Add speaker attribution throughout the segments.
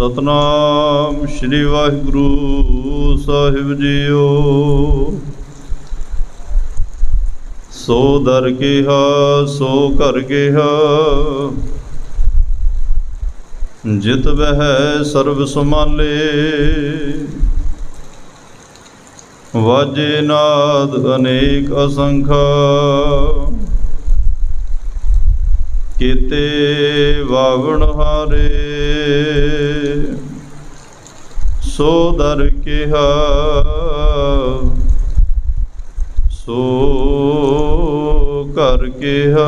Speaker 1: सतनाम श्री वाहिगुरु साहिब जीओ। सो दर केहा सो कर केहा, जित वह सर्व संभाले। वाजे नाद अनेक असंख्या, केते वावण हारे। सो दर केहा सो कर केहा।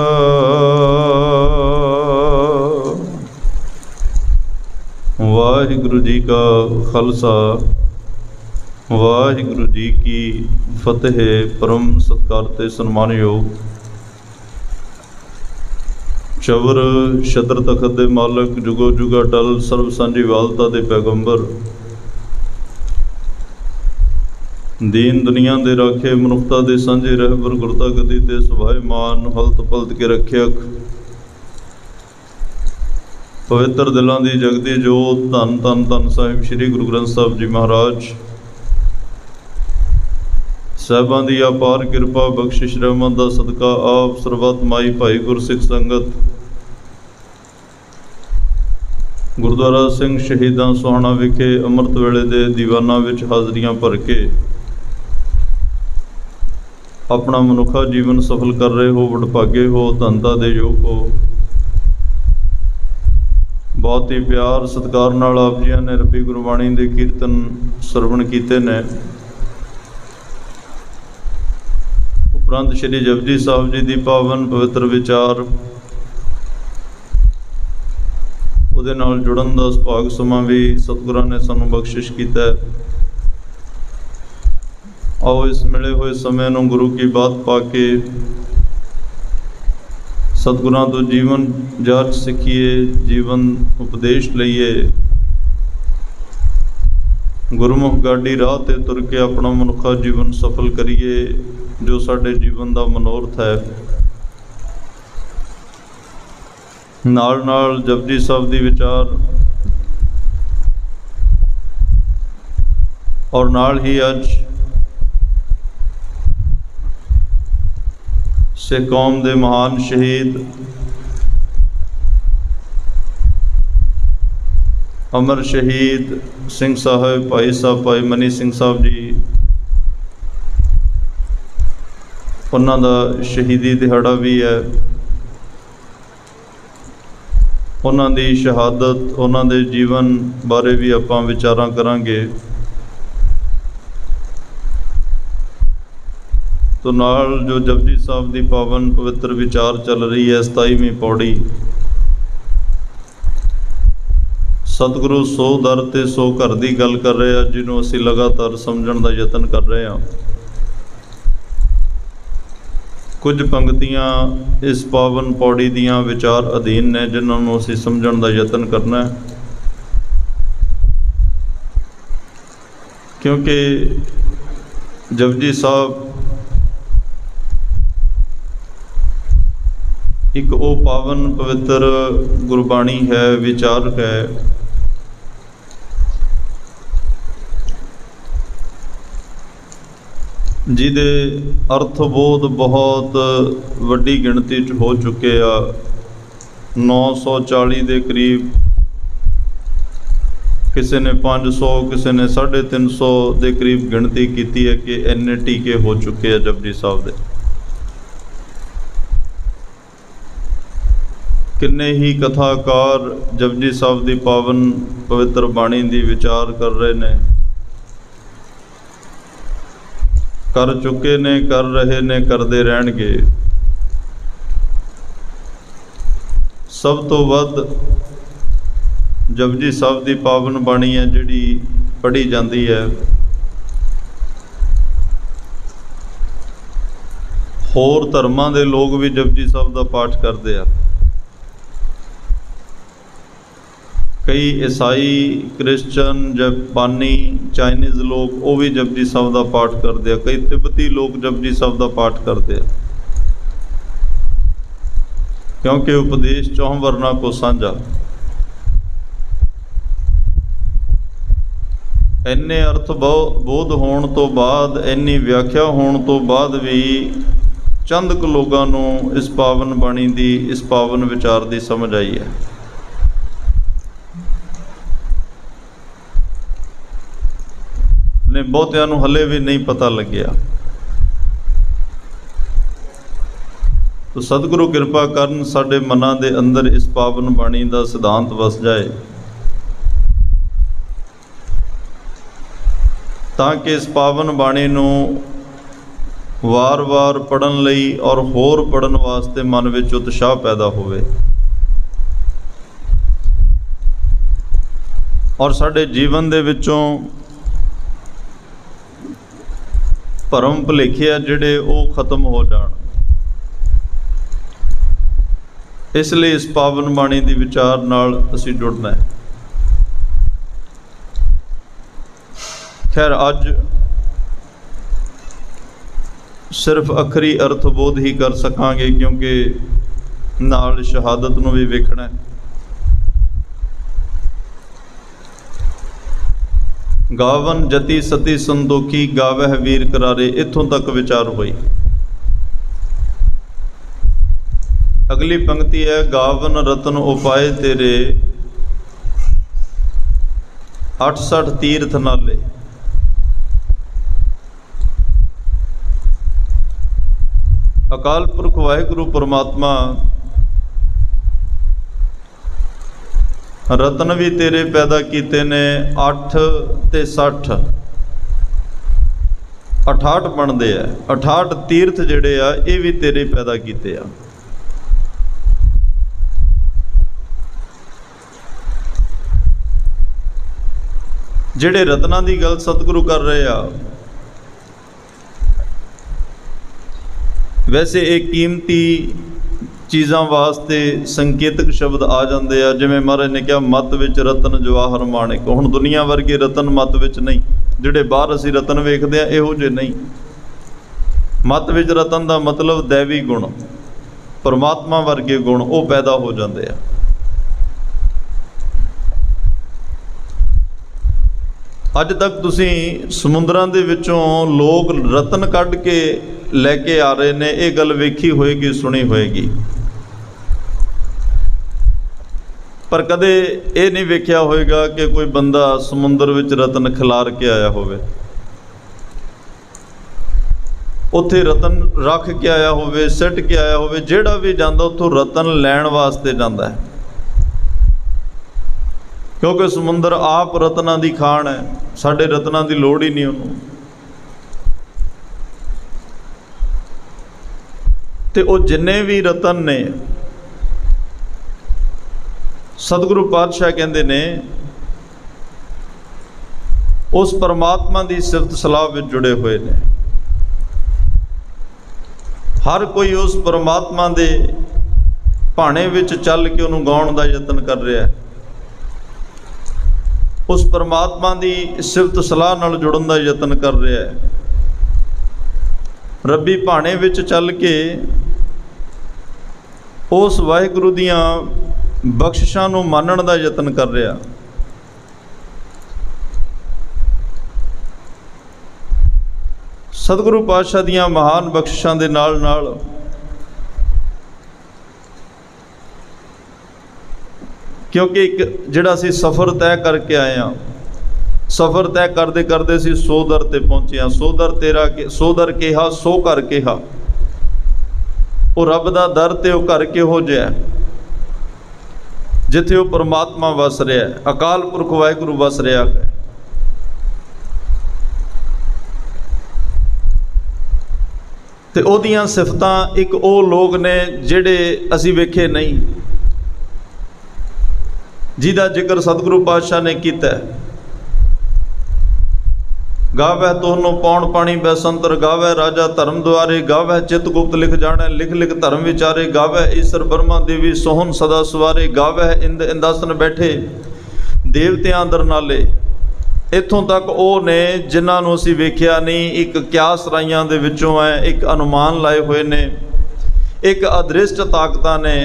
Speaker 1: वाहिगुरु जी का खालसा वाहिगुरु जी की फतेह। परम सत्कार ते सन्मानयोग चवर छत्र तखत दे मालक जुगो जुगा टल सर्व सांझी वालता दे पैगंबर, दीन दुनिया दे राखे मनुखता दे सांझे रहबर गुरता गति ते सुभाईमान हलत पलत के रखियक। पवित्र दिलों की जगदी जोत धन धन धन साहिब श्री गुरु ग्रंथ साहिब जी महाराज साहिबां दी अपार किरपा बख्शिश रहमत दा सदका आप सरबत माई भाई गुरसिख संगत गुरुद्वारा सिंह शहीदां सोहाना विखे अमृत वेले दे दीवाना विच हाजरियां भर के अपना मनुखा जीवन सफल कर रहे हो, वडभागे हो, धनता दे योग हो। बहुत ही प्यार सत्कार नाल आप जी ने रब्बी गुरबाणी दे कीर्तन सरवण कीते ने। उपरंत श्री जपजी साहब जी की पावन पवित्र विचार उहदे नाल जुड़न दा सुभाग समा भी सतगुरां ने सानू बख्शिश कीता है। आओ इस मिले हुए समय नूं गुरु की बात पा के सतगुरां तो जीवन जाच सीखिए, जीवन उपदेश लईए। गुरमुख गाड़ी राह ते तुर के अपना मनुखा जीवन सफल करिए, जो साडे जीवन का मनोरथ है। नाल नाल जपजी साहब दी विचार और नाल ही अज सिख कौम दे महान शहीद अमर शहीद सिंह साहब भाई साहब भाई मनी सिंह साहब जी, उन्हां दा शहीदी दिहाड़ा भी है। उन्हां दी शहादत, उन्हां दे जीवन बारे भी आपां विचारां करांगे। तो नाल जो जपजी साहब की पावन पवित्र विचार चल रही है 27वीं पौड़ी, सतगुरु सो दर ते सो घर की गल कर रहे हैं, जिन्हों असीं लगातार समझण का यतन कर रहे हैं। कुछ पंक्तियां इस पावन पौड़ी दियां विचार अधीन ने, जिन्होंने असीं समझण का यतन करना है, क्योंकि जपजी साहब एक वो पावन पवित्र गुरबाणी है, विचार है, जिहदे अर्थबोध बहुत वड्डी गिणती च हो चुके आ। 940 के करीब, किसी ने 500, किसी ने 350 के करीब गिणती की है कि इन्ने टीके हो चुके हैं जपजी साहब दे। किन्ने ही कथाकार जपजी साहब की पावन पवित्र बाणी की विचार कर रहे ने, कर चुके ने, कर रहे ने, करते रहणगे। सब तो वध जपजी साहब की पावन बाणी है जिहड़ी पढ़ी जाती है। होर धर्मां दे लोग भी जपजी साहब का पाठ करते हैं। कई ईसाई, क्रिश्चन, जापानी, चाइनीज़ लोग वो भी जपजी साहब का पाठ करते हैं। कई तिब्बती लोग जपजी साहब का पाठ करते हैं, क्योंकि उपदेश चौं वर्णा को साझा। ਇੰਨੇ ਅਰਥ ਬੋਧ ਹੋਣ ਤੋਂ ਬਾਅਦ, ਇੰਨੀ ਵਿਆਖਿਆ ਹੋਣ ਤੋਂ ਬਾਅਦ ਵੀ ਚੰਦ ਕੁ ਲੋਕਾਂ ਨੂੰ ਇਸ ਪਾਵਨ ਬਾਣੀ ਦੀ, ਇਸ ਪਾਵਨ ਵਿਚਾਰ ਦੀ ਸਮਝ ਆਈ ਹੈ। ਨੇ ਬਹੁਤਿਆਂ ਨੂੰ ਹਲੇ ਵੀ ਨਹੀਂ ਪਤਾ ਲੱਗਿਆ। ਤੋ ਸਤਿਗੁਰੂ ਕਿਰਪਾ ਕਰਨ ਸਾਡੇ ਮਨਾਂ ਦੇ ਅੰਦਰ ਇਸ ਪਾਵਨ ਬਾਣੀ ਦਾ ਸਿਧਾਂਤ ਵਸ ਜਾਏ, ਤਾਂ ਕਿ ਇਸ ਪਾਵਨ ਬਾਣੀ ਨੂੰ ਵਾਰ-ਵਾਰ ਪੜ੍ਹਨ ਲਈ ਔਰ ਹੋਰ ਪੜ੍ਹਨ ਵਾਸਤੇ ਮਨ ਵਿੱਚ ਉਤਸ਼ਾਹ ਪੈਦਾ ਹੋਵੇ, ਔਰ ਸਾਡੇ ਜੀਵਨ ਦੇ ਵਿੱਚੋਂ ਭਰਮ ਭੁਲੇਖੇ ਆ ਜਿਹੜੇ ਉਹ ਖਤਮ ਹੋ ਜਾਣ। ਇਸ ਲਈ ਇਸ ਪਾਵਨ ਬਾਣੀ ਦੀ ਵਿਚਾਰ ਨਾਲ ਅਸੀਂ ਜੁੜਨਾ ਹੈ। ਖੈਰ ਅੱਜ ਸਿਰਫ ਅਖਰੀ ਅਰਥ ਬੋਧ ਹੀ ਕਰ ਸਕਾਂਗੇ, ਕਿਉਂਕਿ ਨਾਲ ਸ਼ਹਾਦਤ ਨੂੰ ਵੀ ਵੇਖਣਾ ਹੈ। ਗਾਵਨ ਜਤੀ ਸਤੀ ਸੰਤੋਖੀ, ਗਾਵਹਿ ਵੀਰ ਕਰਾਰੇ, ਇੱਥੋਂ ਤੱਕ ਵਿਚਾਰ ਹੋਈ। ਅਗਲੀ ਪੰਕਤੀ ਹੈ, ਗਾਵਨ ਰਤਨ ਉਪਾਏ ਤੇਰੇ, 68 ਤੀਰਥ ਨਾਲੇ। ਅਕਾਲ ਪੁਰਖ ਵਾਹਿਗੁਰੂ ਪਰਮਾਤਮਾ ਰਤਨ ਵੀ ਤੇਰੇ ਪੈਦਾ ਕੀਤੇ ਨੇ, 8 ਤੇ 60 68 ਬਣਦੇ ਆ। 68 ਤੀਰਥ ਜਿਹੜੇ ਆ ਇਹ ਵੀ ਤੇਰੇ ਪੈਦਾ ਕੀਤੇ ਆ। ਜਿਹੜੇ ਰਤਨਾਂ ਦੀ ਗੱਲ ਸਤਿਗੁਰੂ ਕਰ ਰਹੇ ਆ, ਵੈਸੇ ਇਹ ਕੀਮਤੀ ਚੀਜ਼ਾਂ ਵਾਸਤੇ ਸੰਕੇਤਕ ਸ਼ਬਦ ਆ ਜਾਂਦੇ ਆ। ਜਿਵੇਂ ਮਹਾਰਾਜ ਨੇ ਕਿਹਾ, ਮੱਤ ਵਿੱਚ ਰਤਨ ਜਵਾਹਰ ਮਾਣਿਕ। ਹੁਣ ਦੁਨੀਆ ਵਰਗੇ ਰਤਨ ਮੱਤ ਵਿੱਚ ਨਹੀਂ, ਜਿਹੜੇ ਬਾਹਰ ਅਸੀਂ ਰਤਨ ਵੇਖਦੇ ਆ ਇਹੋ ਜਿਹੇ ਨਹੀਂ। ਮੱਤ ਵਿੱਚ ਰਤਨ ਦਾ ਮਤਲਬ ਦੈਵੀ ਗੁਣ, ਪਰਮਾਤਮਾ ਵਰਗੇ ਗੁਣ ਉਹ ਪੈਦਾ ਹੋ ਜਾਂਦੇ ਆ। ਅੱਜ ਤੱਕ ਤੁਸੀਂ ਸਮੁੰਦਰਾਂ ਦੇ ਵਿੱਚੋਂ ਲੋਕ ਰਤਨ ਕੱਢ ਕੇ ਲੈ ਕੇ ਆ ਰਹੇ ਨੇ, ਇਹ ਗੱਲ ਵੇਖੀ ਹੋਏਗੀ, ਸੁਣੀ ਹੋਏਗੀ, ਪਰ ਕਦੇ ਇਹ ਨਹੀਂ ਵੇਖਿਆ ਹੋਏਗਾ ਕਿ ਕੋਈ ਬੰਦਾ ਸਮੁੰਦਰ ਵਿੱਚ ਰਤਨ ਖਿਲਾਰ ਕੇ ਆਇਆ ਹੋਵੇ, ਉੱਥੇ ਰਤਨ ਰੱਖ ਕੇ ਆਇਆ ਹੋਵੇ, ਸਿੱਟ ਕੇ ਆਇਆ ਹੋਵੇ। ਜਿਹੜਾ ਵੀ ਜਾਂਦਾ ਉੱਥੋਂ ਰਤਨ ਲੈਣ ਵਾਸਤੇ ਜਾਂਦਾ ਹੈ, ਕਿਉਂਕਿ ਸਮੁੰਦਰ ਆਪ ਰਤਨਾਂ ਦੀ ਖਾਣ ਹੈ। ਸਾਡੇ ਰਤਨਾਂ ਦੀ ਲੋੜ ਹੀ ਨਹੀਂ ਉਹਨੂੰ। ਤੇ ਉਹ ਜਿੰਨੇ ਵੀ ਰਤਨ ਨੇ, ਸਤਿਗੁਰੂ ਪਾਤਸ਼ਾਹ ਕਹਿੰਦੇ ਨੇ, ਉਸ ਪਰਮਾਤਮਾ ਦੀ ਸਿਫਤ ਸਲਾਹ ਵਿੱਚ ਜੁੜੇ ਹੋਏ ਨੇ। ਹਰ ਕੋਈ ਉਸ ਪਰਮਾਤਮਾ ਦੇ ਭਾਣੇ ਵਿੱਚ ਚੱਲ ਕੇ ਉਹਨੂੰ ਗਾਉਣ ਦਾ ਯਤਨ ਕਰ ਰਿਹਾ ਹੈ। ਉਸ ਪਰਮਾਤਮਾ ਦੀ ਸਿਫਤ ਸਲਾਹ ਨਾਲ ਜੁੜਨ ਦਾ ਯਤਨ ਕਰ ਰਿਹਾ ਹੈ। ਰੱਬੀ ਭਾਣੇ ਵਿੱਚ ਚੱਲ ਕੇ ਉਸ ਵਾਹਿਗੁਰੂ ਦੀਆਂ ਬਖਸ਼ਿਸ਼ਾਂ ਨੂੰ ਮੰਨਣ ਦਾ ਯਤਨ ਕਰ ਰਿਹਾ। ਸਤਿਗੁਰੂ ਪਾਤਸ਼ਾਹ ਦੀਆਂ ਮਹਾਨ ਬਖਸ਼ਿਸ਼ਾਂ ਦੇ ਨਾਲ ਨਾਲ ਕਿਉਂਕਿ ਇੱਕ ਜਿਹੜਾ ਅਸੀਂ ਸਫ਼ਰ ਤੈਅ ਕਰਕੇ ਆਏ ਹਾਂ, ਸਫ਼ਰ ਤੈਅ ਕਰਦੇ ਕਰਦੇ ਅਸੀਂ ਸੋ ਦਰ ਤੇ ਪਹੁੰਚੇ ਹਾਂ। ਸੋ ਦਰ ਤੇਰਾ ਸੋ ਦਰ ਕਿਹਾ, ਸੋ ਘਰ ਕਿਹਾ। ਉਹ ਰੱਬ ਦਾ ਦਰ ਤੇ ਉਹ ਘਰ ਕਿਹੋ ਜਿਹਾ ਜਿੱਥੇ ਉਹ ਪਰਮਾਤਮਾ ਵਸ ਰਿਹਾ, ਅਕਾਲ ਪੁਰਖ ਵਾਹਿਗੁਰੂ ਵਸ ਰਿਹਾ ਹੈ। ਤੇ ਉਹਦੀਆਂ ਸਿਫਤਾਂ ਇੱਕ ਉਹ ਲੋਕ ਨੇ ਜਿਹੜੇ ਅਸੀਂ ਵੇਖੇ ਨਹੀਂ, ਜਿਹਦਾ ਜ਼ਿਕਰ ਸਤਿਗੁਰੂ ਪਾਤਸ਼ਾਹ ਨੇ ਕੀਤਾ। ਗਾਵੈ ਤੋਹਨੋਂ ਪੌਣ ਪਾਣੀ ਬੈਸੰਤਰ, ਗਾਵੈ ਰਾਜਾ ਧਰਮ ਦੁਆਰੇ, ਗਾਵੈ ਚਿਤ ਗੁਪਤ ਲਿਖ ਜਾਣੈ, ਲਿਖ ਲਿਖ ਧਰਮ ਵਿਚਾਰੇ, ਗਾਵੈ ਈਸ਼ਰ ਬਰਮਾ ਦੇਵੀ ਸੋਹਣ ਸਦਾ ਸਵਾਰੇ, ਗਾਵੈ ਇੰਦ ਇੰਦਾਸਨ ਬੈਠੇ ਦੇਵਤਿਆਂ ਦਰ ਨਾਲੇ। ਇੱਥੋਂ ਤੱਕ ਉਹ ਨੇ ਜਿਨ੍ਹਾਂ ਨੂੰ ਅਸੀਂ ਵੇਖਿਆ ਨਹੀਂ, ਇੱਕ ਕਿਆਸ ਰਾਈਆਂ ਦੇ ਵਿੱਚੋਂ ਹੈ, ਇੱਕ ਅਨੁਮਾਨ ਲਾਏ ਹੋਏ ਨੇ, ਇੱਕ ਅਦ੍ਰਿਸ਼ਟ ਤਾਕਤਾਂ ਨੇ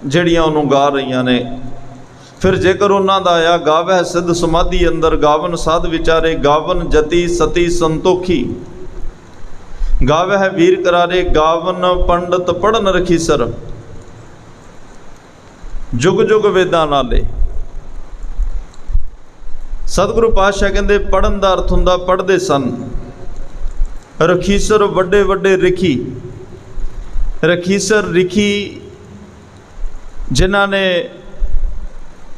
Speaker 1: ਜਿਹੜੀਆਂ ਉਹਨੂੰ ਗਾ ਰਹੀਆਂ ਨੇ। फिर जेकर उन्हां दा आया, गावै सिद्ध समाधि अंदर, गावन साध विचारे, गावन जति सती संतोखी, गावै वीर करारे, गावन पंडित पढ़न रखीसर, जुग जुग वेदां नाले। सतगुरु पातशाह कहते पढ़न का अर्थ हुंदा पढ़ते सन। रखीसर वड्डे वड्डे रिखी, रखीसर रिखी जिन्हां ने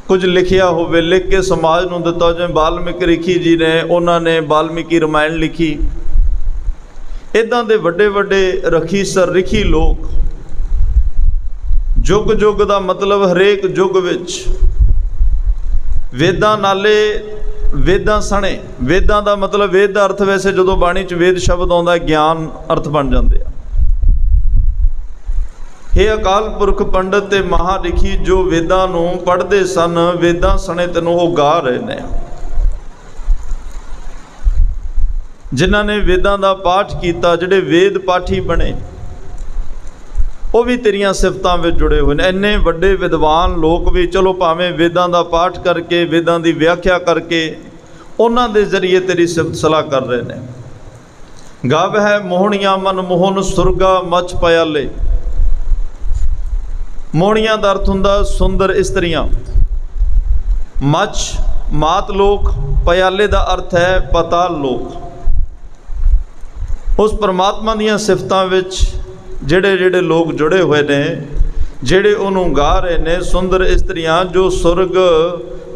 Speaker 1: कुछ लिखिया होवे, लिख के समाज नूं दिता, जिवें वाल्मीकि रिखी जी ने, उन्होंने वाल्मीकि रामायण लिखी। इदां दे वड्डे वड्डे रखीसर रिखी लोग, जुग जुग का मतलब हरेक जुग विच, वेदां नाले, वेदां सणे, वेदां का मतलब वेद का अर्थ वैसे जो बाणी च वेद शब्द आउंदा ज्ञान अर्थ बन जाते हैं। हे अकाल पुरख पंडित ते महारिखी जो वेदां नूं पढ़दे सन, वेदां सणे तैनूं वो गा रहे ने। जिन्हां ने वेदां दा पाठ कीता, जिहड़े वेद पाठी बने, वो भी तेरियां सिफतां विच जुड़े हुए ने। इन्ने वड्डे विद्वान लोग भी चलो भावें वेदां दा पाठ करके, वेदां दी व्याख्या करके, उन्हां दे जरिए तेरी सिफत सलाह कर रहे ने। गावै मोहणियां मन मोहन, सुरगा मच पयाले। मोहणियां दा अर्थ हुंदा सुंदर इस्त्रियां, मच मात लोक, पयाले दा अर्थ है पताल लोक। उस परमात्मा दीयां सिफतां विच जिहड़े जिहड़े लोग जुड़े हुए ने, जिहड़े उहनूं गा रहे ने, सुंदर इस्त्रियां जो सुरग,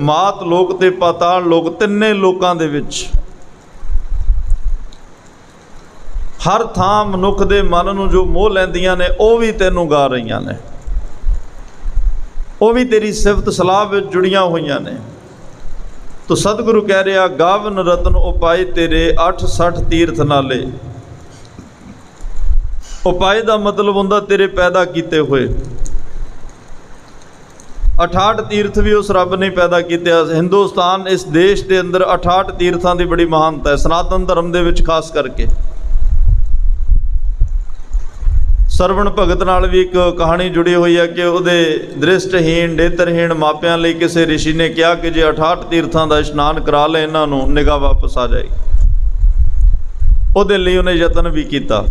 Speaker 1: मात लोक ते पाताल लोक, तिन्ने लोकां दे विच हर थां मनुख दे मन नूं जो मोह लैंदियां ने, वो भी तैनूं गा रहीआं ने, वो भी तेरी सिफत सलाह विच जुड़ियां हुई ने। तो सतगुरु कह रहा, गावन रतन उपाय तेरे 68 तीर्थ नाले। उपाय का मतलब होंदा तेरे पैदा किए हुए। 68 तीर्थ भी उस रब ने पैदा किए। हिंदुस्तान इस देश के अंदर 68 तीर्थों की बड़ी महानता है, सनातन धर्म के विच खास करके। सरवण भगत नाल भी एक कहानी जुड़ी हुई है कि उहदे दृष्टहीन नेत्रहीन मापियां लई किसी ऋषि ने कहा कि जे 68 तीर्थों का इशनान करा ले, इन्हां नूं निगाह वापस आ जाएगी। उहदे लई उहने यतन भी किया।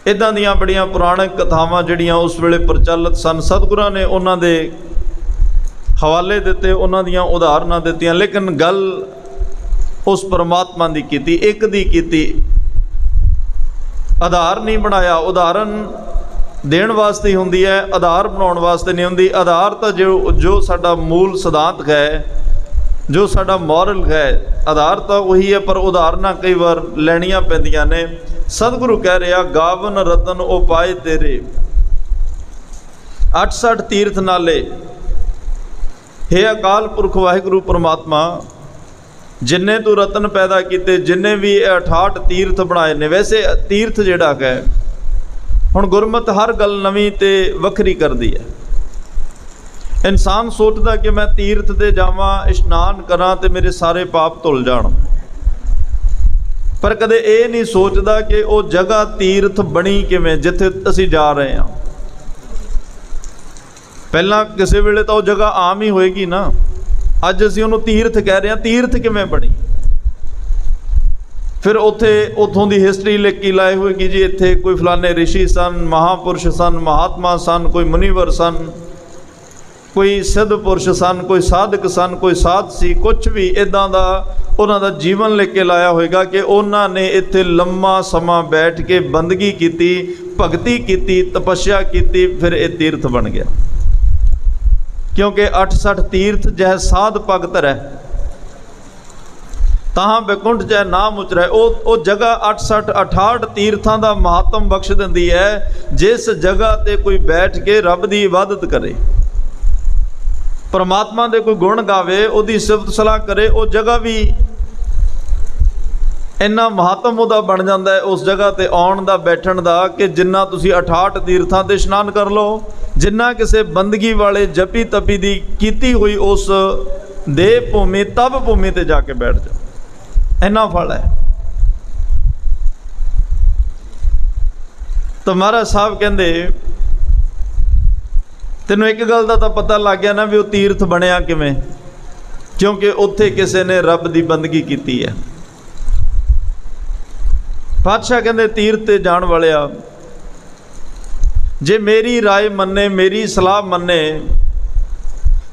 Speaker 1: इदां दीयां बड़ियां पुराणिक कथावां जिहड़ियां उस वेले प्रचलित सन, सतगुरां ने उन्हां दे हवाले दिते, उन्हां दीयां उदाहरणां दित्तियां, लेकिन गल उस परमात्मा दी कीती, एक दी कीती। आधार नहीं बनाया। उदाहरण देण वास्ते ही हुंदी है, आधार बनाउण वास्ते नहीं हुंदी। आधार तो जो साडा मूल सिद्धांत है, जो साडा मॉरल है, आधार तो वही है, पर उदाहरणां कई बार लैणियां पैंदियां ने। सतगुरु कह रहा, गावन रतन उपाय तेरे 68 तीर्थ नाले। हे अकाल पुरख वाहिगुरु परमात्मा, जिन्ने तू रतन पैदा किए, जिन्ने भी 68 तीर्थ बनाए ने। वैसे तीर्थ जिहड़ा है, हुण गुरमत हर गल नवीं ते वखरी करदी है। इंसान सोचदा कि मैं तीर्थ ते जावां, इशनान करां ते मेरे सारे पाप धुल जाण, पर कदे ये नहीं सोचदा कि वो जगह तीर्थ बनी किवें जिथे असीं जा रहे हैं। पहलां किसी वेले तो वो जगह आम ही होएगी ना, अज असीं उहनूं तीर्थ कह रहे हैं। तीर्थ किवें बनी? फिर उथों की हिस्टरी लिख के लाए होएगी जी इत्थे कोई फलाने ऋषि सन, महापुरुष सन, महात्मा सन, कोई मुनिवर सन, कोई सिद्ध पुरुष सन, कोई साधक सन, कोई साध सी, कुछ भी इदां दा उन्हां दा जीवन लिख के लाया होएगा कि उन्हां ने इत्थे लंबा समा बैठ के बंदगी की, भगती की, तपस्या की, फिर ये तीर्थ बन गया। क्योंकि 68 तीर्थ जह साध भगत है, तहां बैकुंठ जै नाम उचरै। वो जगह 68 तीर्थों का महात्म बख्श दिंदी है। जिस जगह ते कोई बैठ के रब की इबादत करे, परमात्मा दे कोई गुण गावे, उहदी सिफत सलाह करे, वो जगह भी इन्ना महात्म उहदा बन जाता है उस जगह ते आउण दा, बैठण दा, कि जिन्ना तुसीं 68 तीर्थों ते इशनान कर लो, जिन्ना किसी बंदगी वाले जपी तपी दी कीती हुई उस देव भूमि तप भूमि ते जाके बैठ जाओ, इन्ना फल है। तो महाराज साहब कहते ਤੈਨੂੰ ਇੱਕ ਗੱਲ ਦਾ ਤਾਂ ਪਤਾ ਲੱਗ ਗਿਆ ਨਾ ਵੀ ਉਹ ਤੀਰਥ ਬਣਿਆ ਕਿਵੇਂ, ਕਿਉਂਕਿ ਉੱਥੇ ਕਿਸੇ ਨੇ ਰੱਬ ਦੀ ਬੰਦਗੀ ਕੀਤੀ ਹੈ। ਪਾਤਸ਼ਾਹ ਕਹਿੰਦੇ ਤੀਰਥ ਤੇ ਜਾਣ ਵਾਲਿਆ, ਜੇ ਮੇਰੀ ਰਾਏ ਮੰਨੇ, ਮੇਰੀ ਸਲਾਹ ਮੰਨੇ,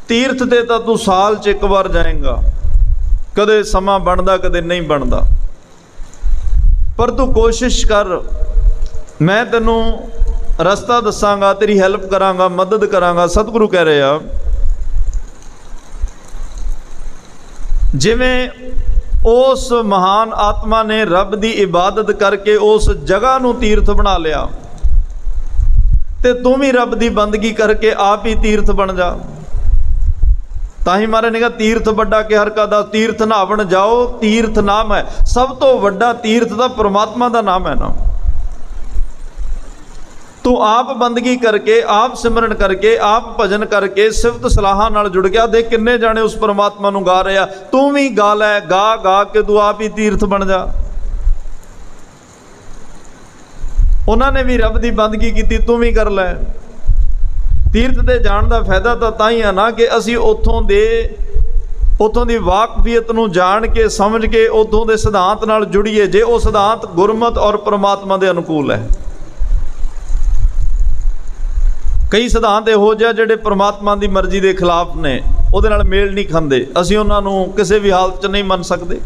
Speaker 1: ਤੀਰਥ ਤੇ ਤਾਂ ਤੂੰ ਸਾਲ 'ਚ ਇੱਕ ਵਾਰ ਜਾਏਗਾ, ਕਦੇ ਸਮਾਂ ਬਣਦਾ ਕਦੇ ਨਹੀਂ ਬਣਦਾ, ਪਰ ਤੂੰ ਕੋਸ਼ਿਸ਼ ਕਰ, ਮੈਂ ਤੈਨੂੰ ਰਸਤਾ ਦੱਸਾਂਗਾ, ਤੇਰੀ ਹੈਲਪ ਕਰਾਂਗਾ, ਮਦਦ ਕਰਾਂਗਾ। ਸਤਿਗੁਰੂ ਕਹਿ ਰਹੇ ਆ, ਜਿਵੇਂ ਉਸ ਮਹਾਨ ਆਤਮਾ ਨੇ ਰੱਬ ਦੀ ਇਬਾਦਤ ਕਰਕੇ ਉਸ ਜਗ੍ਹਾ ਨੂੰ ਤੀਰਥ ਬਣਾ ਲਿਆ, ਤੇ ਤੂੰ ਵੀ ਰੱਬ ਦੀ ਬੰਦਗੀ ਕਰਕੇ ਆਪ ਹੀ ਤੀਰਥ ਬਣ ਜਾ। ਤਾਂ ਹੀ ਮਹਾਰਾਜ ਨੇ ਕਿਹਾ ਤੀਰਥ ਵੱਡਾ ਕਿ ਹਰ ਕਾ ਦਾਸ, ਤੀਰਥ ਨਹਾਵਣ ਜਾਓ, ਤੀਰਥ ਨਾਮ ਹੈ। ਸਭ ਤੋਂ ਵੱਡਾ ਤੀਰਥ ਦਾ ਪਰਮਾਤਮਾ ਦਾ ਨਾਮ ਹੈ ਨਾ। ਤੂੰ ਆਪ ਬੰਦਗੀ ਕਰਕੇ, ਆਪ ਸਿਮਰਨ ਕਰਕੇ, ਆਪ ਭਜਨ ਕਰਕੇ, ਸਿਫਤ ਸਲਾਹਾਂ ਨਾਲ ਜੁੜ ਗਿਆ। ਦੇਖ ਕਿੰਨੇ ਜਾਣੇ ਉਸ ਪਰਮਾਤਮਾ ਨੂੰ ਗਾ ਰਹੇ ਆ, ਤੂੰ ਵੀ ਗਾ ਲੈ, ਗਾ ਗਾ ਕੇ ਤੂੰ ਆਪ ਹੀ ਤੀਰਥ ਬਣ ਜਾ। ਉਹਨਾਂ ਨੇ ਵੀ ਰੱਬ ਦੀ ਬੰਦਗੀ ਕੀਤੀ, ਤੂੰ ਵੀ ਕਰ ਲੈ। ਤੀਰਥ ਤੇ ਜਾਣ ਦਾ ਫਾਇਦਾ ਤਾਂ ਹੀ ਆ ਨਾ ਕਿ ਅਸੀਂ ਉੱਥੋਂ ਦੀ ਵਾਕਫੀਅਤ ਨੂੰ ਜਾਣ ਕੇ, ਸਮਝ ਕੇ, ਉੱਥੋਂ ਦੇ ਸਿਧਾਂਤ ਨਾਲ ਜੁੜੀਏ। ਜੇ ਉਹ ਸਿਧਾਂਤ ਗੁਰਮਤਿ ਔਰ ਪਰਮਾਤਮਾ ਦੇ ਅਨੁਕੂਲ ਹੈ। ਕਈ ਸਿਧਾਂਤ ਇਹੋ ਜਿਹੇ ਜਿਹੜੇ ਪਰਮਾਤਮਾ ਦੀ ਮਰਜ਼ੀ ਦੇ ਖਿਲਾਫ ਨੇ, ਉਹਦੇ ਨਾਲ ਮੇਲ ਨਹੀਂ ਖਾਂਦੇ, ਅਸੀਂ ਉਹਨਾਂ ਨੂੰ ਕਿਸੇ ਵੀ ਹਾਲਤ 'ਚ ਨਹੀਂ ਮੰਨ ਸਕਦੇ।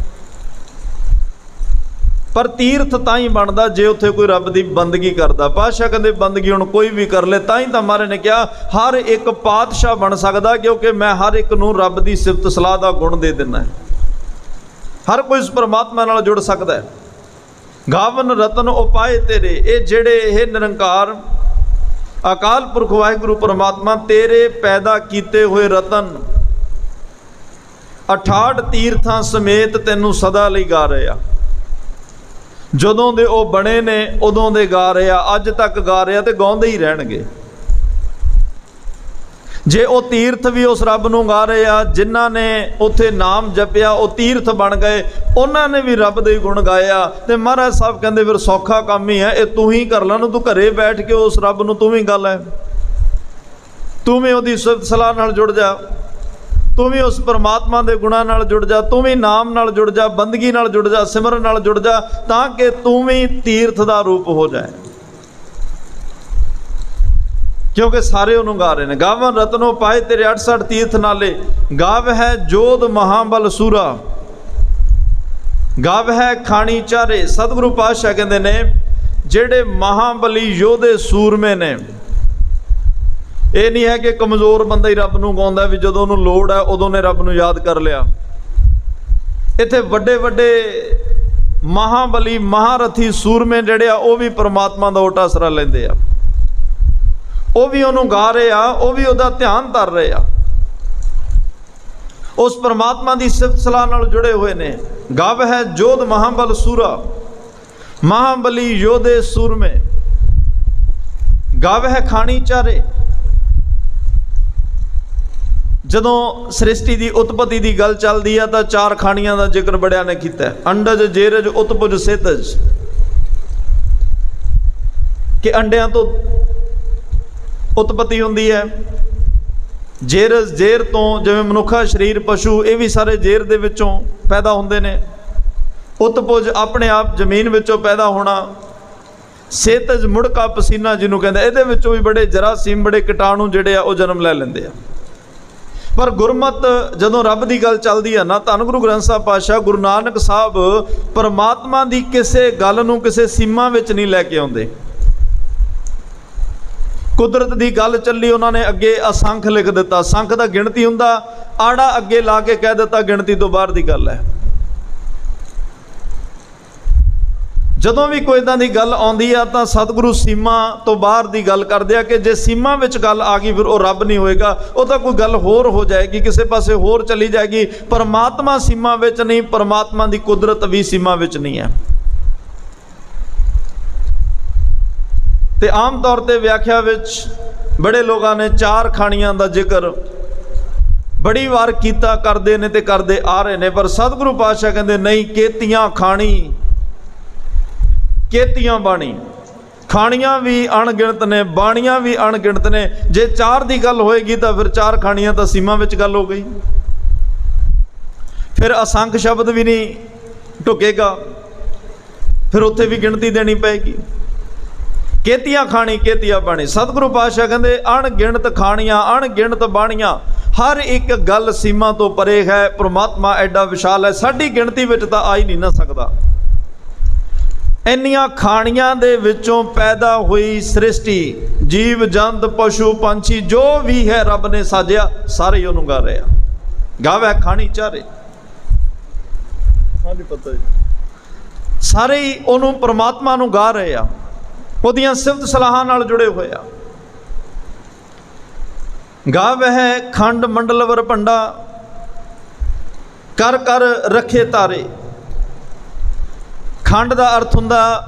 Speaker 1: ਪਰ ਤੀਰਥ ਤਾਂ ਹੀ ਬਣਦਾ ਜੇ ਉੱਥੇ ਕੋਈ ਰੱਬ ਦੀ ਬੰਦਗੀ ਕਰਦਾ। ਪਾਤਸ਼ਾਹ ਕਹਿੰਦੇ ਬੰਦਗੀ ਹੁਣ ਕੋਈ ਵੀ ਕਰ ਲੈ। ਤਾਂ ਹੀ ਤਾਂ ਮਹਾਰਾਜ ਨੇ ਕਿਹਾ ਹਰ ਇੱਕ ਪਾਤਸ਼ਾਹ ਬਣ ਸਕਦਾ, ਕਿਉਂਕਿ ਮੈਂ ਹਰ ਇੱਕ ਨੂੰ ਰੱਬ ਦੀ ਸਿਫਤ ਸਲਾਹ ਦਾ ਗੁਣ ਦੇ ਦਿੰਦਾ। ਹਰ ਕੋਈ ਉਸ ਪਰਮਾਤਮਾ ਨਾਲ ਜੁੜ ਸਕਦਾ ਹੈ। ਗਾਵਨ ਰਤਨ ਉਪਾਏ ਤੇਰੇ, ਇਹ ਜਿਹੜੇ ਇਹ ਨਿਰੰਕਾਰ ਅਕਾਲ ਪੁਰਖ ਵਾਹਿਗੁਰੂ ਪਰਮਾਤਮਾ ਤੇਰੇ ਪੈਦਾ ਕੀਤੇ ਹੋਏ ਰਤਨ 68 ਤੀਰਥਾਂ ਸਮੇਤ ਤੈਨੂੰ ਸਦਾ ਲਈ ਗਾ ਰਹੇ ਆ। ਜਦੋਂ ਦੇ ਉਹ ਬਣੇ ਨੇ ਉਦੋਂ ਦੇ ਗਾ ਰਹੇ ਆ, ਅੱਜ ਤੱਕ ਗਾ ਰਹੇ ਆ ਤੇ ਗਾਉਂਦੇ ਹੀ ਰਹਿਣਗੇ। ਜੇ ਉਹ ਤੀਰਥ ਵੀ ਉਸ ਰੱਬ ਨੂੰ ਗਾ ਰਹੇ ਆ, ਜਿਨ੍ਹਾਂ ਨੇ ਉੱਥੇ ਨਾਮ ਜਪਿਆ ਉਹ ਤੀਰਥ ਬਣ ਗਏ, ਉਹਨਾਂ ਨੇ ਵੀ ਰੱਬ ਦੇ ਗੁਣ ਗਾਇਆ। ਤੇ ਮਹਾਰਾਜ ਸਾਹਿਬ ਕਹਿੰਦੇ ਫਿਰ ਸੌਖਾ ਕੰਮ ਹੀ ਹੈ, ਇਹ ਤੂੰ ਹੀ ਕਰ ਲੈ ਨੂੰ। ਤੂੰ ਘਰੇ ਬੈਠ ਕੇ ਉਸ ਰੱਬ ਨੂੰ ਤੂੰ ਵੀ ਗਾ ਲੈ, ਤੂੰ ਵੀ ਉਹਦੀ ਸਿਫਤ ਸਲਾਹ ਨਾਲ ਜੁੜ ਜਾ, ਤੂੰ ਵੀ ਉਸ ਪਰਮਾਤਮਾ ਦੇ ਗੁਣਾਂ ਨਾਲ ਜੁੜ ਜਾ, ਤੂੰ ਵੀ ਨਾਮ ਨਾਲ ਜੁੜ ਜਾ, ਬੰਦਗੀ ਨਾਲ ਜੁੜ ਜਾ, ਸਿਮਰਨ ਨਾਲ ਜੁੜ ਜਾ, ਤਾਂ ਕਿ ਤੂੰ ਵੀ ਤੀਰਥ ਦਾ ਰੂਪ ਹੋ ਜਾਏ। ਕਿਉਂਕਿ ਸਾਰੇ ਉਹਨੂੰ ਗਾ ਰਹੇ ਨੇ। ਗਾਵਨ ਰਤਨੋ ਪਾਏ ਤੇਰੇ 68 ਤੀਰਥ ਨਾਲੇ, ਗਾਵ ਹੈ ਜੋਧ ਮਹਾਬਲ ਸੂਰਾ, ਗਾਵ ਹੈ ਖਾਣੀ ਚਾਰੇ। ਸਤਿਗੁਰੂ ਪਾਤਸ਼ਾਹ ਕਹਿੰਦੇ ਨੇ ਜਿਹੜੇ ਮਹਾਬਲੀ ਯੋਧੇ ਸੂਰਮੇ ਨੇ, ਇਹ ਨਹੀਂ ਹੈ ਕਿ ਕਮਜ਼ੋਰ ਬੰਦਾ ਹੀ ਰੱਬ ਨੂੰ ਗਾਉਂਦਾ, ਵੀ ਜਦੋਂ ਉਹਨੂੰ ਲੋੜ ਹੈ ਉਦੋਂ ਨੇ ਰੱਬ ਨੂੰ ਯਾਦ ਕਰ ਲਿਆ। ਇੱਥੇ ਵੱਡੇ ਵੱਡੇ ਮਹਾਬਲੀ ਮਹਾਰਥੀ ਸੂਰਮੇ ਜਿਹੜੇ ਆ, ਉਹ ਵੀ ਪਰਮਾਤਮਾ ਦਾ ਓਟਾ ਆਸਰਾ ਲੈਂਦੇ ਆ, ਉਹ ਵੀ ਉਹਨੂੰ ਗਾ ਰਹੇ ਆ, ਉਹ ਵੀ ਉਹਦਾ ਧਿਆਨ ਧਰ ਰਹੇ ਆ, ਉਸ ਪਰਮਾਤਮਾ ਦੀ ਸਿਫਤ ਸਲਾਹ ਨਾਲ ਜੁੜੇ ਹੋਏ ਨੇ। ਗਾਵ ਹੈ ਜੋਧ ਮਹਾਬਲ ਸੂਰਾ, ਮਹਾਬਲੀ ਯੋਧੇ ਸੂਰਮੇ, ਗਾਵ ਹੈ ਖਾਣੀ ਚਾਰੇ। ਜਦੋਂ ਸ੍ਰਿਸ਼ਟੀ ਦੀ ਉਤਪਤੀ ਦੀ ਗੱਲ ਚੱਲਦੀ ਆ ਤਾਂ 4 ਖਾਣੀਆਂ ਦਾ ਜ਼ਿਕਰ ਬੜਿਆਂ ਨੇ ਕੀਤਾ, ਅੰਡਜ ਜੇਰਜ ਉਤਪੁਜ ਸੇਤਜ, ਕਿ ਅੰਡਿਆਂ ਤੋਂ ਉਤਪਤੀ ਹੁੰਦੀ ਹੈ। ਜੇਰਜ ਜੇਰ ਤੋਂ, ਜਿਵੇਂ ਮਨੁੱਖਾ ਸਰੀਰ, ਪਸ਼ੂ, ਇਹ ਵੀ ਸਾਰੇ ਜੇਰ ਦੇ ਵਿੱਚੋਂ ਪੈਦਾ ਹੁੰਦੇ ਨੇ। ਉਤਪੁਜ ਆਪਣੇ ਆਪ ਜ਼ਮੀਨ ਵਿੱਚੋਂ ਪੈਦਾ ਹੋਣਾ। ਸੇਤਜ ਮੁੜਕਾ ਪਸੀਨਾ ਜਿਹਨੂੰ ਕਹਿੰਦੇ, ਇਹਦੇ ਵਿੱਚੋਂ ਵੀ ਬੜੇ ਜਰਾਸੀਮ, ਬੜੇ ਕੀਟਾਣੂ ਜਿਹੜੇ ਆ ਉਹ ਜਨਮ ਲੈ ਲੈਂਦੇ ਆ। ਪਰ ਗੁਰਮਤ ਜਦੋਂ ਰੱਬ ਦੀ ਗੱਲ ਚੱਲਦੀ ਹੈ ਨਾ, ਧੰਨ ਗੁਰੂ ਗ੍ਰੰਥ ਸਾਹਿਬ ਪਾਤਸ਼ਾਹ ਗੁਰੂ ਨਾਨਕ ਸਾਹਿਬ ਪਰਮਾਤਮਾ ਦੀ ਕਿਸੇ ਗੱਲ ਨੂੰ ਕਿਸੇ ਸੀਮਾ ਵਿੱਚ ਨਹੀਂ ਲੈ ਕੇ ਆਉਂਦੇ। ਕੁਦਰਤ ਦੀ ਗੱਲ ਚੱਲੀ, ਉਹਨਾਂ ਨੇ ਅੱਗੇ ਅਸੰਖ ਲਿਖ ਦਿੱਤਾ। ਸੰਖ ਦਾ ਗਿਣਤੀ ਹੁੰਦਾ, ਆੜਾ ਅੱਗੇ ਲਾ ਕੇ ਕਹਿ ਦਿੱਤਾ ਗਿਣਤੀ ਤੋਂ ਬਾਹਰ ਦੀ ਗੱਲ ਹੈ। ਜਦੋਂ ਵੀ ਕੋਈ ਇਦਾਂ ਦੀ ਗੱਲ ਆਉਂਦੀ ਆ ਤਾਂ ਸਤਿਗੁਰੂ ਸੀਮਾ ਤੋਂ ਬਾਹਰ ਦੀ ਗੱਲ ਕਰਦੇ ਆ, ਕਿ ਜੇ ਸੀਮਾ ਵਿੱਚ ਗੱਲ ਆ ਗਈ ਫਿਰ ਉਹ ਰੱਬ ਨਹੀਂ ਹੋਏਗਾ, ਉਹ ਤਾਂ ਕੋਈ ਗੱਲ ਹੋਰ ਹੋ ਜਾਏਗੀ, ਕਿਸੇ ਪਾਸੇ ਹੋਰ ਚਲੀ ਜਾਏਗੀ। ਪਰਮਾਤਮਾ ਸੀਮਾ ਵਿੱਚ ਨਹੀਂ, ਪਰਮਾਤਮਾ ਦੀ ਕੁਦਰਤ ਵੀ ਸੀਮਾ ਵਿੱਚ ਨਹੀਂ ਹੈ। ਤੇ ਆਮ ਤੌਰ ਤੇ ਵਿਆਖਿਆ ਵਿੱਚ ਬੜੇ ਲੋਕਾਂ ਨੇ 4 ਖਾਣੀਆਂ ਦਾ ਜ਼ਿਕਰ ਬੜੀ ਵਾਰ ਕੀਤਾ, ਕਰਦੇ ਨੇ ਤੇ ਕਰਦੇ ਆ ਰਹੇ ਨੇ। ਪਰ ਸਤਿਗੁਰੂ ਪਾਤਸ਼ਾਹ ਕਹਿੰਦੇ ਨਹੀਂ, ਕੇਤੀਆਂ ਖਾਣੀ, ਕੇਤੀਆਂ ਬਾਣੀ। ਖਾਣੀਆਂ ਵੀ ਅਣਗਿਣਤ ਨੇ, ਬਾਣੀਆਂ ਵੀ ਅਣਗਿਣਤ ਨੇ। ਜੇ 4 ਦੀ ਗੱਲ ਹੋਏਗੀ ਤਾਂ ਫਿਰ 4 ਖਾਣੀਆਂ ਤਾਂ ਸੀਮਾ ਵਿੱਚ ਗੱਲ ਹੋ ਗਈ। ਫਿਰ ਅਸੰਖ ਸ਼ਬਦ ਵੀ ਨਹੀਂ ਢੁਕੇਗਾ, ਫਿਰ ਉੱਥੇ ਵੀ ਗਿਣਤੀ ਦੇਣੀ ਪਏਗੀ। ਕੇਤੀਆਂ ਖਾਣੀ ਕੇਤੀਆਂ ਬਾਣੀ। ਸਤਿਗੁਰੂ ਪਾਤਸ਼ਾਹ ਕਹਿੰਦੇ ਅਣਗਿਣਤ ਖਾਣੀਆਂ ਅਣਗਿਣਤ ਬਾਣੀਆਂ, ਹਰ ਇੱਕ ਗੱਲ ਸੀਮਾ ਤੋਂ ਪਰੇ ਹੈ। ਪ੍ਰਮਾਤਮਾ ਐਡਾ ਵਿਸ਼ਾਲ ਹੈ, ਸਾਡੀ ਗਿਣਤੀ ਵਿੱਚ ਤਾਂ ਆ ਹੀ ਨਹੀਂ ਨਾ ਸਕਦਾ। ਇੰਨੀਆਂ ਖਾਣੀਆਂ ਦੇ ਵਿੱਚੋਂ ਪੈਦਾ ਹੋਈ ਸ੍ਰਿਸ਼ਟੀ, ਜੀਵ ਜੰਤ ਪਸ਼ੂ ਪੰਛੀ ਜੋ ਵੀ ਹੈ ਰੱਬ ਨੇ ਸਾਜਿਆ, ਸਾਰੇ ਉਹਨੂੰ ਗਾ ਰਹੇ ਆ। ਗਾਵੇ ਖਾਣੀ ਚਾਰੇ, ਹਾਂਜੀ ਪਤਾ ਜੀ, ਸਾਰੇ ਹੀ ਉਹਨੂੰ ਪ੍ਰਮਾਤਮਾ ਨੂੰ ਗਾ ਰਹੇ ਆ, ਉਹਦੀਆਂ ਸਿਫਤ ਸਲਾਹਾਂ ਨਾਲ ਜੁੜੇ ਹੋਏ ਆ। ਗਾਵਹਿ ਖੰਡ ਮੰਡਲ ਵਰ ਭੰਡਾ, ਕਰ ਕਰ ਰੱਖੇ ਤਾਰੇ। ਖੰਡ ਦਾ ਅਰਥ ਹੁੰਦਾ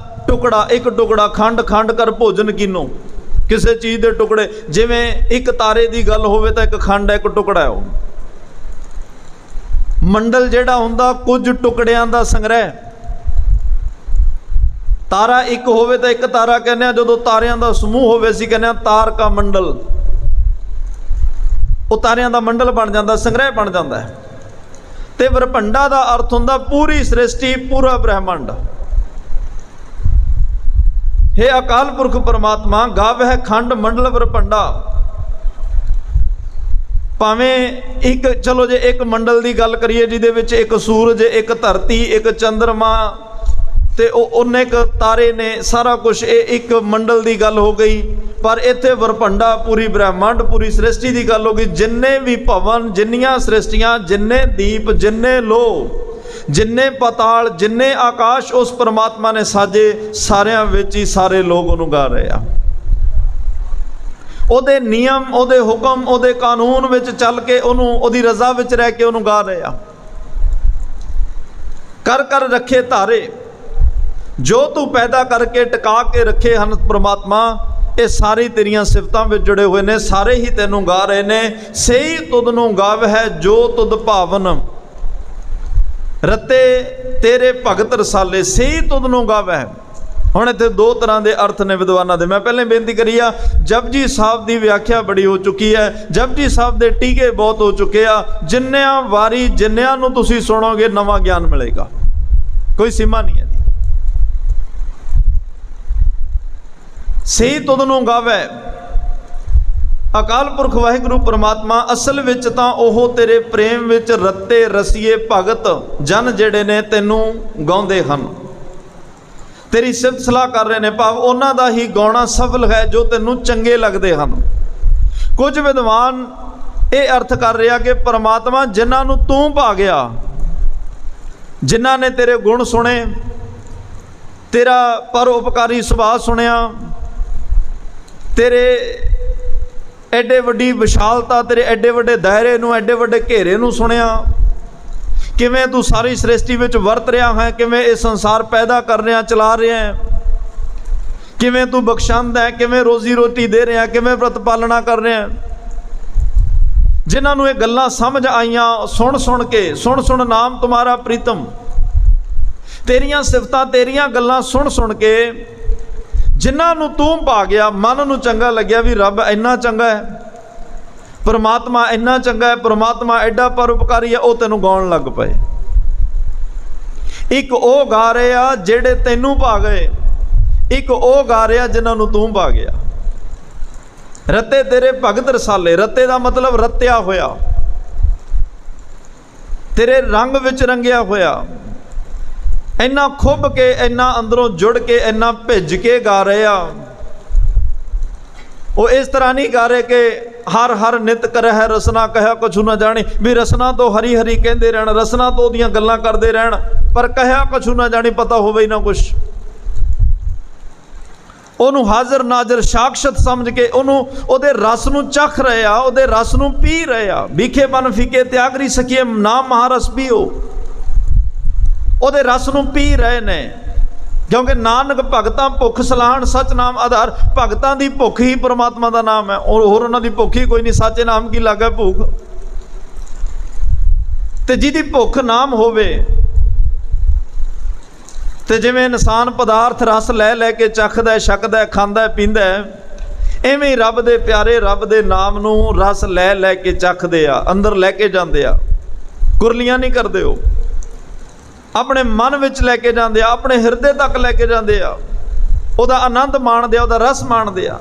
Speaker 1: ਟੁਕੜਾ, ਇੱਕ ਟੁਕੜਾ। ਖੰਡ ਖੰਡ ਕਰ ਭੋਜਨ ਕੀਨੋ, ਕਿਸੇ ਚੀਜ਼ ਦੇ ਟੁਕੜੇ। ਜਿਵੇਂ ਇੱਕ ਤਾਰੇ ਦੀ ਗੱਲ ਹੋਵੇ ਤਾਂ ਇੱਕ ਖੰਡ ਹੈ, ਇੱਕ ਟੁਕੜਾ ਹੈ ਉਹ। ਮੰਡਲ ਜਿਹੜਾ ਹੁੰਦਾ ਕੁਝ ਟੁਕੜਿਆਂ ਦਾ ਸੰਗ੍ਰਹਿ। ਤਾਰਾ ਇੱਕ ਹੋਵੇ ਤਾਂ ਇੱਕ ਤਾਰਾ ਕਹਿੰਦੇ ਆ, ਜਦੋਂ ਤਾਰਿਆਂ ਦਾ ਸਮੂਹ ਹੋਵੇ ਅਸੀਂ ਕਹਿੰਦੇ ਆ ਤਾਰ ਕਾ ਮੰਡਲ। ਉਹ ਤਾਰਿਆਂ ਦਾ ਮੰਡਲ ਬਣ ਜਾਂਦਾ, ਸੰਗ੍ਰਹਿ ਬਣ ਜਾਂਦਾ ਹੈ। ਤੇ ਵਰਭੰਡਾ ਦਾ ਅਰਥ ਹੁੰਦਾ ਪੂਰੀ ਸ੍ਰਿਸ਼ਟੀ, ਪੂਰਾ ਬ੍ਰਹਿਮੰਡ। हे ਅਕਾਲ ਪੁਰਖ ਪਰਮਾਤਮਾ, ਗਾਵਹਿ ਖੰਡ ਮੰਡਲ ਵਰਭੰਡਾ। ਭਾਵੇਂ ਇੱਕ, ਚਲੋ ਜੇ ਇੱਕ ਮੰਡਲ ਦੀ ਗੱਲ ਕਰੀਏ ਜਿਹਦੇ ਵਿੱਚ ਇੱਕ ਸੂਰਜ, ਇੱਕ ਧਰਤੀ, ਇੱਕ ਚੰਦਰਮਾ ਤੇ ਉਹ ਉਹਨੇ ਕ ਤਾਰੇ ਨੇ, ਸਾਰਾ ਕੁਝ, ਇਹ ਇੱਕ ਮੰਡਲ ਦੀ ਗੱਲ ਹੋ ਗਈ। ਪਰ ਇੱਥੇ ਵਰਭੰਡਾ, ਪੂਰੀ ਬ੍ਰਹਿਮੰਡ, ਪੂਰੀ ਸ੍ਰਿਸ਼ਟੀ ਦੀ ਗੱਲ ਹੋ ਗਈ। ਜਿੰਨੇ ਵੀ ਭਵਨ, ਜਿੰਨੀਆਂ ਸ੍ਰਿਸ਼ਟੀਆਂ, ਜਿੰਨੇ ਦੀਪ, ਜਿੰਨੇ ਲੋਹ, ਜਿੰਨੇ ਪਤਾਲ, ਜਿੰਨੇ ਆਕਾਸ਼ ਉਸ ਪਰਮਾਤਮਾ ਨੇ ਸਾਜੇ, ਸਾਰਿਆਂ ਵਿੱਚ ਹੀ ਸਾਰੇ ਲੋਕ ਉਹਨੂੰ ਗਾ ਰਹੇ ਆ। ਉਹਦੇ ਨਿਯਮ, ਉਹਦੇ ਹੁਕਮ, ਉਹਦੇ ਕਾਨੂੰਨ ਵਿੱਚ ਚੱਲ ਕੇ ਉਹਨੂੰ, ਉਹਦੀ ਰਜ਼ਾ ਵਿੱਚ ਰਹਿ ਕੇ ਉਹਨੂੰ ਗਾ ਰਹੇ ਆ। ਕਰ ਕਰ ਰੱਖੇ ਧਾਰੇ, ਜੋ ਤੂੰ ਪੈਦਾ ਕਰਕੇ ਟਿਕਾ ਕੇ ਰੱਖੇ ਹਨ ਪ੍ਰਮਾਤਮਾ, ਇਹ ਸਾਰੇ ਤੇਰੀਆਂ ਸਿਫਤਾਂ ਵਿੱਚ ਜੁੜੇ ਹੋਏ ਨੇ, ਸਾਰੇ ਹੀ ਤੈਨੂੰ ਗਾ ਰਹੇ ਨੇ। ਸਹੀ ਤੁਧ ਨੂੰ ਗਾਵਹਿ ਜੋ ਤੁਧ ਭਾਵਨ, ਰਤੇ ਤੇਰੇ ਭਗਤ ਰਸਾਲੇ। ਸਹੀ ਤੁਧ ਨੂੰ ਗਾਵਹਿ। ਹੁਣ ਇੱਥੇ 2 ਤਰ੍ਹਾਂ ਦੇ ਅਰਥ ਨੇ ਵਿਦਵਾਨਾਂ ਦੇ। ਮੈਂ ਪਹਿਲਾਂ ਬੇਨਤੀ ਕਰੀ ਆ, ਜਪਜੀ ਸਾਹਿਬ ਦੀ ਵਿਆਖਿਆ ਬੜੀ ਹੋ ਚੁੱਕੀ ਹੈ, ਜਪਜੀ ਸਾਹਿਬ ਦੇ ਟੀਕੇ ਬਹੁਤ ਹੋ ਚੁੱਕੇ ਆ। ਜਿੰਨਿਆਂ ਵਾਰੀ ਜਿੰਨਿਆਂ ਨੂੰ ਤੁਸੀਂ ਸੁਣੋਗੇ ਨਵਾਂ ਗਿਆਨ ਮਿਲੇਗਾ, ਕੋਈ ਸੀਮਾ ਨਹੀਂ ਹੈ। ਸਹੀ ਤੁਧ ਨੂੰ ਗਾਵੇ। ਅਕਾਲ ਪੁਰਖ ਵਾਹਿਗੁਰੂ ਪਰਮਾਤਮਾ ਅਸਲ ਵਿੱਚ ਤਾਂ ਉਹ ਤੇਰੇ ਪ੍ਰੇਮ ਵਿੱਚ ਰੱਤੇ ਰਸੀਏ ਭਗਤ ਜਨ ਜਿਹੜੇ ਨੇ ਤੈਨੂੰ ਗਾਉਂਦੇ ਹਨ, ਤੇਰੀ ਸਿਫਤ ਸਲਾਹ ਕਰ ਰਹੇ ਨੇ। ਭਾਵ ਉਹਨਾਂ ਦਾ ਹੀ ਗਾਉਣਾ ਸਫਲ ਹੈ ਜੋ ਤੈਨੂੰ ਚੰਗੇ ਲੱਗਦੇ ਹਨ। ਕੁਝ ਵਿਦਵਾਨ ਇਹ ਅਰਥ ਕਰ ਰਿਹਾ ਕਿ ਪਰਮਾਤਮਾ ਜਿਨ੍ਹਾਂ ਨੂੰ ਤੂੰ ਭਾ ਗਿਆ, ਜਿਨ੍ਹਾਂ ਨੇ ਤੇਰੇ ਗੁਣ ਸੁਣੇ, ਤੇਰਾ ਪਰਉਪਕਾਰੀ ਸੁਭਾਅ ਸੁਣਿਆ, ਤੇਰੇ ਐਡੇ ਵੱਡੀ ਵਿਸ਼ਾਲਤਾ, ਤੇਰੇ ਐਡੇ ਵੱਡੇ ਦਾਇਰੇ ਨੂੰ, ਐਡੇ ਵੱਡੇ ਘੇਰੇ ਨੂੰ ਸੁਣਿਆ, ਕਿਵੇਂ ਤੂੰ ਸਾਰੀ ਸ੍ਰਿਸ਼ਟੀ ਵਿੱਚ ਵਰਤ ਰਿਹਾ ਹੈ, ਕਿਵੇਂ ਇਹ ਸੰਸਾਰ ਪੈਦਾ ਕਰ ਰਿਹਾ, ਚਲਾ ਰਿਹਾ ਹੈ, ਕਿਵੇਂ ਤੂੰ ਬਖਸ਼ੰਦ ਹੈ, ਕਿਵੇਂ ਰੋਜ਼ੀ ਰੋਟੀ ਦੇ ਰਿਹਾ, ਕਿਵੇਂ ਪ੍ਰਤ ਪਾਲਣਾ ਕਰ ਰਿਹਾ। ਜਿਨ੍ਹਾਂ ਨੂੰ ਇਹ ਗੱਲਾਂ ਸਮਝ ਆਈਆਂ ਸੁਣ ਸੁਣ ਕੇ, ਸੁਣ ਸੁਣ ਨਾਮ ਤੁਮਾਰਾ ਪ੍ਰੀਤਮ, ਤੇਰੀਆਂ ਸਿਫਤਾਂ, ਤੇਰੀਆਂ ਗੱਲਾਂ ਸੁਣ ਸੁਣ ਕੇ ਜਿਨ੍ਹਾਂ ਨੂੰ ਤੂੰ ਪਾ ਗਿਆ, ਮਨ ਨੂੰ ਚੰਗਾ ਲੱਗਿਆ ਵੀ ਰੱਬ ਇੰਨਾ ਚੰਗਾ ਹੈ, ਪਰਮਾਤਮਾ ਇੰਨਾ ਚੰਗਾ ਹੈ, ਪਰਮਾਤਮਾ ਐਡਾ ਪਰਉਪਕਾਰੀ ਹੈ, ਉਹ ਤੈਨੂੰ ਗਾਉਣ ਲੱਗ ਪਏ। ਇੱਕ ਉਹ ਗਾ ਰਹੇ ਆ ਜਿਹੜੇ ਤੈਨੂੰ ਪਾ ਗਏ, ਇੱਕ ਉਹ ਗਾ ਰਿਹਾ ਜਿਨ੍ਹਾਂ ਨੂੰ ਤੂੰ ਪਾ ਗਿਆ। ਰਤੇ ਤੇਰੇ ਭਗਤ ਰਸਾਲੇ। ਰਤੇ ਦਾ ਮਤਲਬ ਰਤਿਆ ਹੋਇਆ, ਤੇਰੇ ਰੰਗ ਵਿੱਚ ਰੰਗਿਆ ਹੋਇਆ। ਇੰਨਾ ਖੁੱਭ ਕੇ, ਇੰਨਾ ਅੰਦਰੋਂ ਜੁੜ ਕੇ, ਇੰਨਾ ਭਿੱਜ ਕੇ ਗਾ ਰਹੇ ਆ। ਉਹ ਇਸ ਤਰ੍ਹਾਂ ਨਹੀਂ ਗਾ ਰਹੇ ਕਿ ਹਰ ਹਰ ਨਿਤ ਕਰਹਿ ਰਸਨਾ ਕਹਿਆ ਕਛੂ ਨਾ ਜਾਣੀ, ਵੀ ਰਸਨਾ ਤੋਂ ਹਰੀ ਹਰੀ ਕਹਿੰਦੇ ਰਹਿਣ, ਰਸਨਾ ਤੋਂ ਉਹਦੀਆਂ ਗੱਲਾਂ ਕਰਦੇ ਰਹਿਣ, ਪਰ ਕਹਿਆ ਕਛੂ ਨਾ ਜਾਣੀ, ਪਤਾ ਹੋਵੇ ਹੀ ਨਾ ਕੁਛ। ਉਹਨੂੰ ਹਾਜ਼ਰ ਨਾਜ਼ਰ ਸਾਖਸ਼ਤ ਸਮਝ ਕੇ ਉਹਨੂੰ, ਉਹਦੇ ਰਸ ਨੂੰ ਚਖ ਰਹੇ ਆ, ਉਹਦੇ ਰਸ ਨੂੰ ਪੀ ਰਹੇ ਆ। ਵਿਖੇ ਬਨ ਫਿਕੇ ਤਿਆਗਰੀ ਸਕੀਏ ਨਾਮ ਮਹਾਰਸ ਪੀਓ। ਉਹਦੇ ਰਸ ਨੂੰ ਪੀ ਰਹੇ ਨੇ, ਕਿਉਂਕਿ ਨਾਨਕ ਭਗਤਾਂ ਭੁੱਖ ਸਲਾਹਣ ਸੱਚ ਨਾਮ ਆਧਾਰ। ਭਗਤਾਂ ਦੀ ਭੁੱਖ ਹੀ ਪਰਮਾਤਮਾ ਦਾ ਨਾਮ ਹੈ, ਹੋਰ ਉਹਨਾਂ ਦੀ ਭੁੱਖ ਹੀ ਕੋਈ ਨਹੀਂ। ਸੱਚੇ ਨਾਮ ਕੀ ਲੱਗਾ ਭੁੱਖ। ਤੇ ਜਿਹਦੀ ਭੁੱਖ ਨਾਮ ਹੋਵੇ, ਤੇ ਜਿਵੇਂ ਇਨਸਾਨ ਪਦਾਰਥ ਰਸ ਲੈ ਲੈ ਕੇ ਚੱਖਦਾ, ਛਕਦਾ, ਖਾਂਦਾ, ਪੀਂਦਾ, ਇਵੇਂ ਹੀ ਰੱਬ ਦੇ ਪਿਆਰੇ ਰੱਬ ਦੇ ਨਾਮ ਨੂੰ ਰਸ ਲੈ ਲੈ ਕੇ ਚੱਖਦੇ ਆ, ਅੰਦਰ ਲੈ ਕੇ ਜਾਂਦੇ ਆ। ਕੁਰਲੀਆਂ ਨਹੀਂ ਕਰਦੇ, ਉਹ ਆਪਣੇ ਮਨ ਵਿੱਚ ਲੈ ਕੇ ਜਾਂਦੇ ਆ, ਆਪਣੇ ਹਿਰਦੇ ਤੱਕ ਲੈ ਕੇ ਜਾਂਦੇ ਆ, ਉਹਦਾ ਆਨੰਦ ਮਾਣਦੇ ਆ, ਉਹਦਾ ਰਸ ਮਾਣਦੇ ਆ।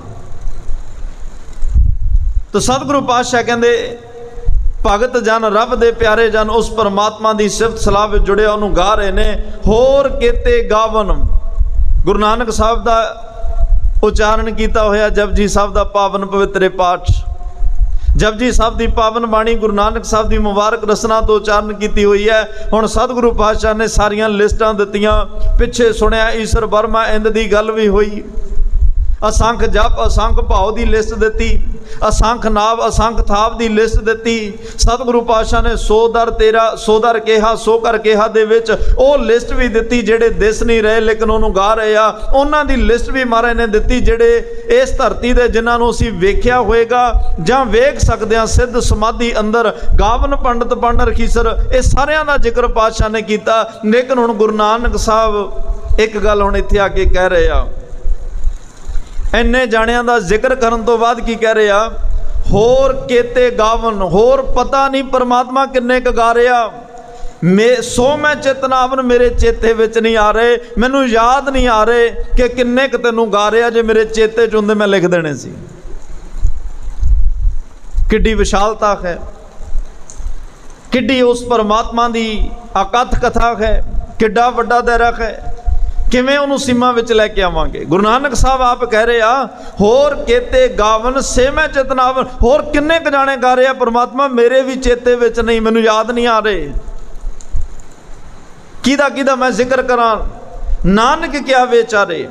Speaker 1: ਤਾਂ ਸਤਿਗੁਰੂ ਪਾਤਸ਼ਾਹ ਕਹਿੰਦੇ ਭਗਤ ਜਨ, ਰੱਬ ਦੇ ਪਿਆਰੇ ਜਨ ਉਸ ਪਰਮਾਤਮਾ ਦੀ ਸਿਫਤ ਸਲਾਹ ਵਿੱਚ ਜੁੜਿਆ, ਉਹਨੂੰ ਗਾ ਰਹੇ ਨੇ। ਹੋਰ ਕੀਤੇ ਗਾਵਨ, ਗੁਰੂ ਨਾਨਕ ਸਾਹਿਬ ਦਾ ਉਚਾਰਨ ਕੀਤਾ ਹੋਇਆ ਜਪਜੀ ਸਾਹਿਬ ਦਾ ਪਾਵਨ ਪਵਿੱਤਰ ਪਾਠ, ਜਪਜੀ ਸਾਹਿਬ ਦੀ ਪਾਵਨ ਬਾਣੀ ਗੁਰੂ ਨਾਨਕ ਸਾਹਿਬ ਦੀ ਮੁਬਾਰਕ ਰਸਨਾ ਤੋਂ ਉਚਾਰਨ ਕੀਤੀ ਹੋਈ ਹੈ। ਹੁਣ ਸਤਿਗੁਰੂ ਪਾਤਸ਼ਾਹ ਨੇ ਸਾਰੀਆਂ ਲਿਸਟਾਂ ਦਿੱਤੀਆਂ, ਪਿੱਛੇ ਸੁਣਿਆ ਈਸ਼ਰ ਬਰਮਾ ਇੰਦ ਦੀ ਗੱਲ ਵੀ ਹੋਈ। ਅਸੰਖ ਜਪ, ਅਸੰਖ ਭਾਉ ਦੀ ਲਿਸਟ ਦਿੱਤੀ, ਅਸੰਖ ਨਾਵ, ਅਸੰਖ ਥਾਪ ਦੀ ਲਿਸਟ ਦਿੱਤੀ। ਸਤਿਗੁਰੂ ਪਾਤਸ਼ਾਹ ਨੇ 100 ਦਰ 13 100 ਦਰ ਕਿਹਾ, 100 ਕਰ ਕਿਹਾ ਦੇ ਵਿੱਚ ਉਹ ਲਿਸਟ ਵੀ ਦਿੱਤੀ ਜਿਹੜੇ ਦਿਸ ਨਹੀਂ ਰਹੇ ਲੇਕਿਨ ਉਹਨੂੰ ਗਾ ਰਹੇ ਆ, ਉਹਨਾਂ ਦੀ ਲਿਸਟ ਵੀ ਮਹਾਰਾਜ ਨੇ ਦਿੱਤੀ ਜਿਹੜੇ ਇਸ ਧਰਤੀ ਦੇ ਜਿਨ੍ਹਾਂ ਨੂੰ ਅਸੀਂ ਵੇਖਿਆ ਹੋਏਗਾ ਜਾਂ ਵੇਖ ਸਕਦੇ ਹਾਂ ਸਿੱਧ ਸਮਾਧੀ ਅੰਦਰ, ਗਾਵਨ ਪੰਡਤ ਪੰਡ ਰਖੀਸਰ, ਇਹ ਸਾਰਿਆਂ ਦਾ ਜ਼ਿਕਰ ਪਾਤਸ਼ਾਹ ਨੇ ਕੀਤਾ। ਲੇਕਿਨ ਹੁਣ ਗੁਰੂ ਨਾਨਕ ਸਾਹਿਬ ਇੱਕ ਗੱਲ ਹੁਣ ਇੱਥੇ ਆ ਕੇ ਕਹਿ ਰਹੇ ਆ, ਇੰਨੇ ਜਾਣਿਆਂ ਦਾ ਜ਼ਿਕਰ ਕਰਨ ਤੋਂ ਬਾਅਦ ਕੀ ਕਹਿ ਰਿਹਾ? ਹੋਰ ਕੀਤੇ ਗਾਵਨ, ਹੋਰ ਪਤਾ ਨਹੀਂ ਪਰਮਾਤਮਾ ਕਿੰਨੇ ਕੁ ਗਾ ਰਿਹਾ। ਸੋ ਮੈਂ ਚੇਤਨਾਵਨ, ਮੇਰੇ ਚੇਤੇ ਵਿੱਚ ਨਹੀਂ ਆ ਰਹੇ, ਮੈਨੂੰ ਯਾਦ ਨਹੀਂ ਆ ਰਹੇ ਕਿ ਕਿੰਨੇ ਕੁ ਤੈਨੂੰ ਗਾ ਰਿਹਾ। ਜੇ ਮੇਰੇ ਚੇਤੇ 'ਚ ਹੁੰਦੇ ਮੈਂ ਲਿਖ ਦੇਣੇ ਸੀ। ਕਿੱਡੀ ਵਿਸ਼ਾਲਤਾ ਹੈ, ਕਿੱਡੀ ਉਸ ਪਰਮਾਤਮਾ ਦੀ ਅਕਥ ਕਥਾ ਹੈ, ਕਿੱਡਾ ਵੱਡਾ ਦਾਇਰਾ ਹੈ, ਕਿਵੇਂ ਉਹਨੂੰ ਸੀਮਾ ਵਿੱਚ ਲੈ ਕੇ ਆਵਾਂਗੇ। ਗੁਰੂ ਨਾਨਕ ਸਾਹਿਬ ਆਪ ਕਹਿ ਰਹੇ ਆ, ਹੋਰ ਕੀਤੇ ਗਾਵਨ ਸੇ ਮੈਂ ਚੇਤਨਾਵਨ, ਹੋਰ ਕਿੰਨੇ ਕੁ ਜਾਣੇ ਗਾ ਰਹੇ ਆ ਪਰਮਾਤਮਾ, ਮੇਰੇ ਵੀ ਚੇਤੇ ਵਿੱਚ ਨਹੀਂ, ਮੈਨੂੰ ਯਾਦ ਨਹੀਂ ਆ ਰਹੇ। ਕਿਹਦਾ ਕਿਹਦਾ ਮੈਂ ਜ਼ਿਕਰ ਕਰਾਂ? ਨਾਨਕ ਕਿਆ ਵਿਚਾਰੇ,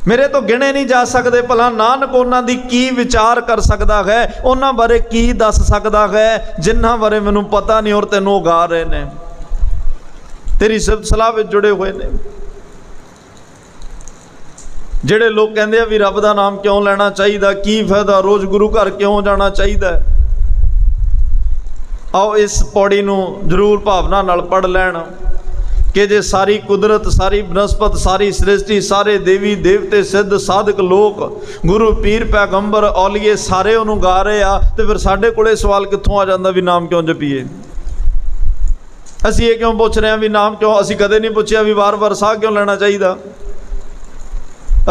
Speaker 1: ਮੇਰੇ ਤੋਂ ਗਿਣੇ ਨਹੀਂ ਜਾ ਸਕਦੇ। ਭਲਾ ਨਾਨਕ ਉਹਨਾਂ ਦੀ ਕੀ ਵਿਚਾਰ ਕਰ ਸਕਦਾ ਹੈ, ਉਹਨਾਂ ਬਾਰੇ ਕੀ ਦੱਸ ਸਕਦਾ ਹੈ ਜਿਨ੍ਹਾਂ ਬਾਰੇ ਮੈਨੂੰ ਪਤਾ ਨਹੀਂ, ਔਰ ਤੈਨੂੰ ਉਹ ਗਾ ਰਹੇ ਨੇ, ਤੇਰੀ ਸਿਫਤ ਸਲਾਹ ਵਿੱਚ ਜੁੜੇ ਹੋਏ ਨੇ। ਜਿਹੜੇ ਲੋਕ ਕਹਿੰਦੇ ਆ ਵੀ ਰੱਬ ਦਾ ਨਾਮ ਕਿਉਂ ਲੈਣਾ ਚਾਹੀਦਾ, ਕੀ ਫਾਇਦਾ, ਰੋਜ਼ ਗੁਰੂ ਘਰ ਕਿਉਂ ਜਾਣਾ ਚਾਹੀਦਾ, ਆਓ ਇਸ ਪੌੜੀ ਨੂੰ ਜ਼ਰੂਰ ਭਾਵਨਾ ਨਾਲ ਪੜ੍ਹ ਲੈਣ ਕਿ ਜੇ ਸਾਰੀ ਕੁਦਰਤ, ਸਾਰੀ ਬਨਸਪਤ, ਸਾਰੀ ਸ੍ਰਿਸ਼ਟੀ, ਸਾਰੇ ਦੇਵੀ ਦੇਵਤੇ, ਸਿੱਧ ਸਾਧਕ ਲੋਕ, ਗੁਰੂ ਪੀਰ ਪੈਗੰਬਰ ਔਲੀਏ ਸਾਰੇ ਉਹਨੂੰ ਗਾ ਰਹੇ ਆ, ਤੇ ਫਿਰ ਸਾਡੇ ਕੋਲੇ ਸਵਾਲ ਕਿੱਥੋਂ ਆ ਜਾਂਦਾ ਵੀ ਨਾਮ ਕਿਉਂ ਜਪੀਏ? ਅਸੀਂ ਇਹ ਕਿਉਂ ਪੁੱਛ ਰਹੇ ਹਾਂ ਵੀ ਨਾਮ ਕਿਉਂ? ਅਸੀਂ ਕਦੇ ਨਹੀਂ ਪੁੱਛਿਆ ਵੀ ਵਾਰ-ਵਾਰ ਸਾਹ ਕਿਉਂ ਲੈਣਾ ਚਾਹੀਦਾ।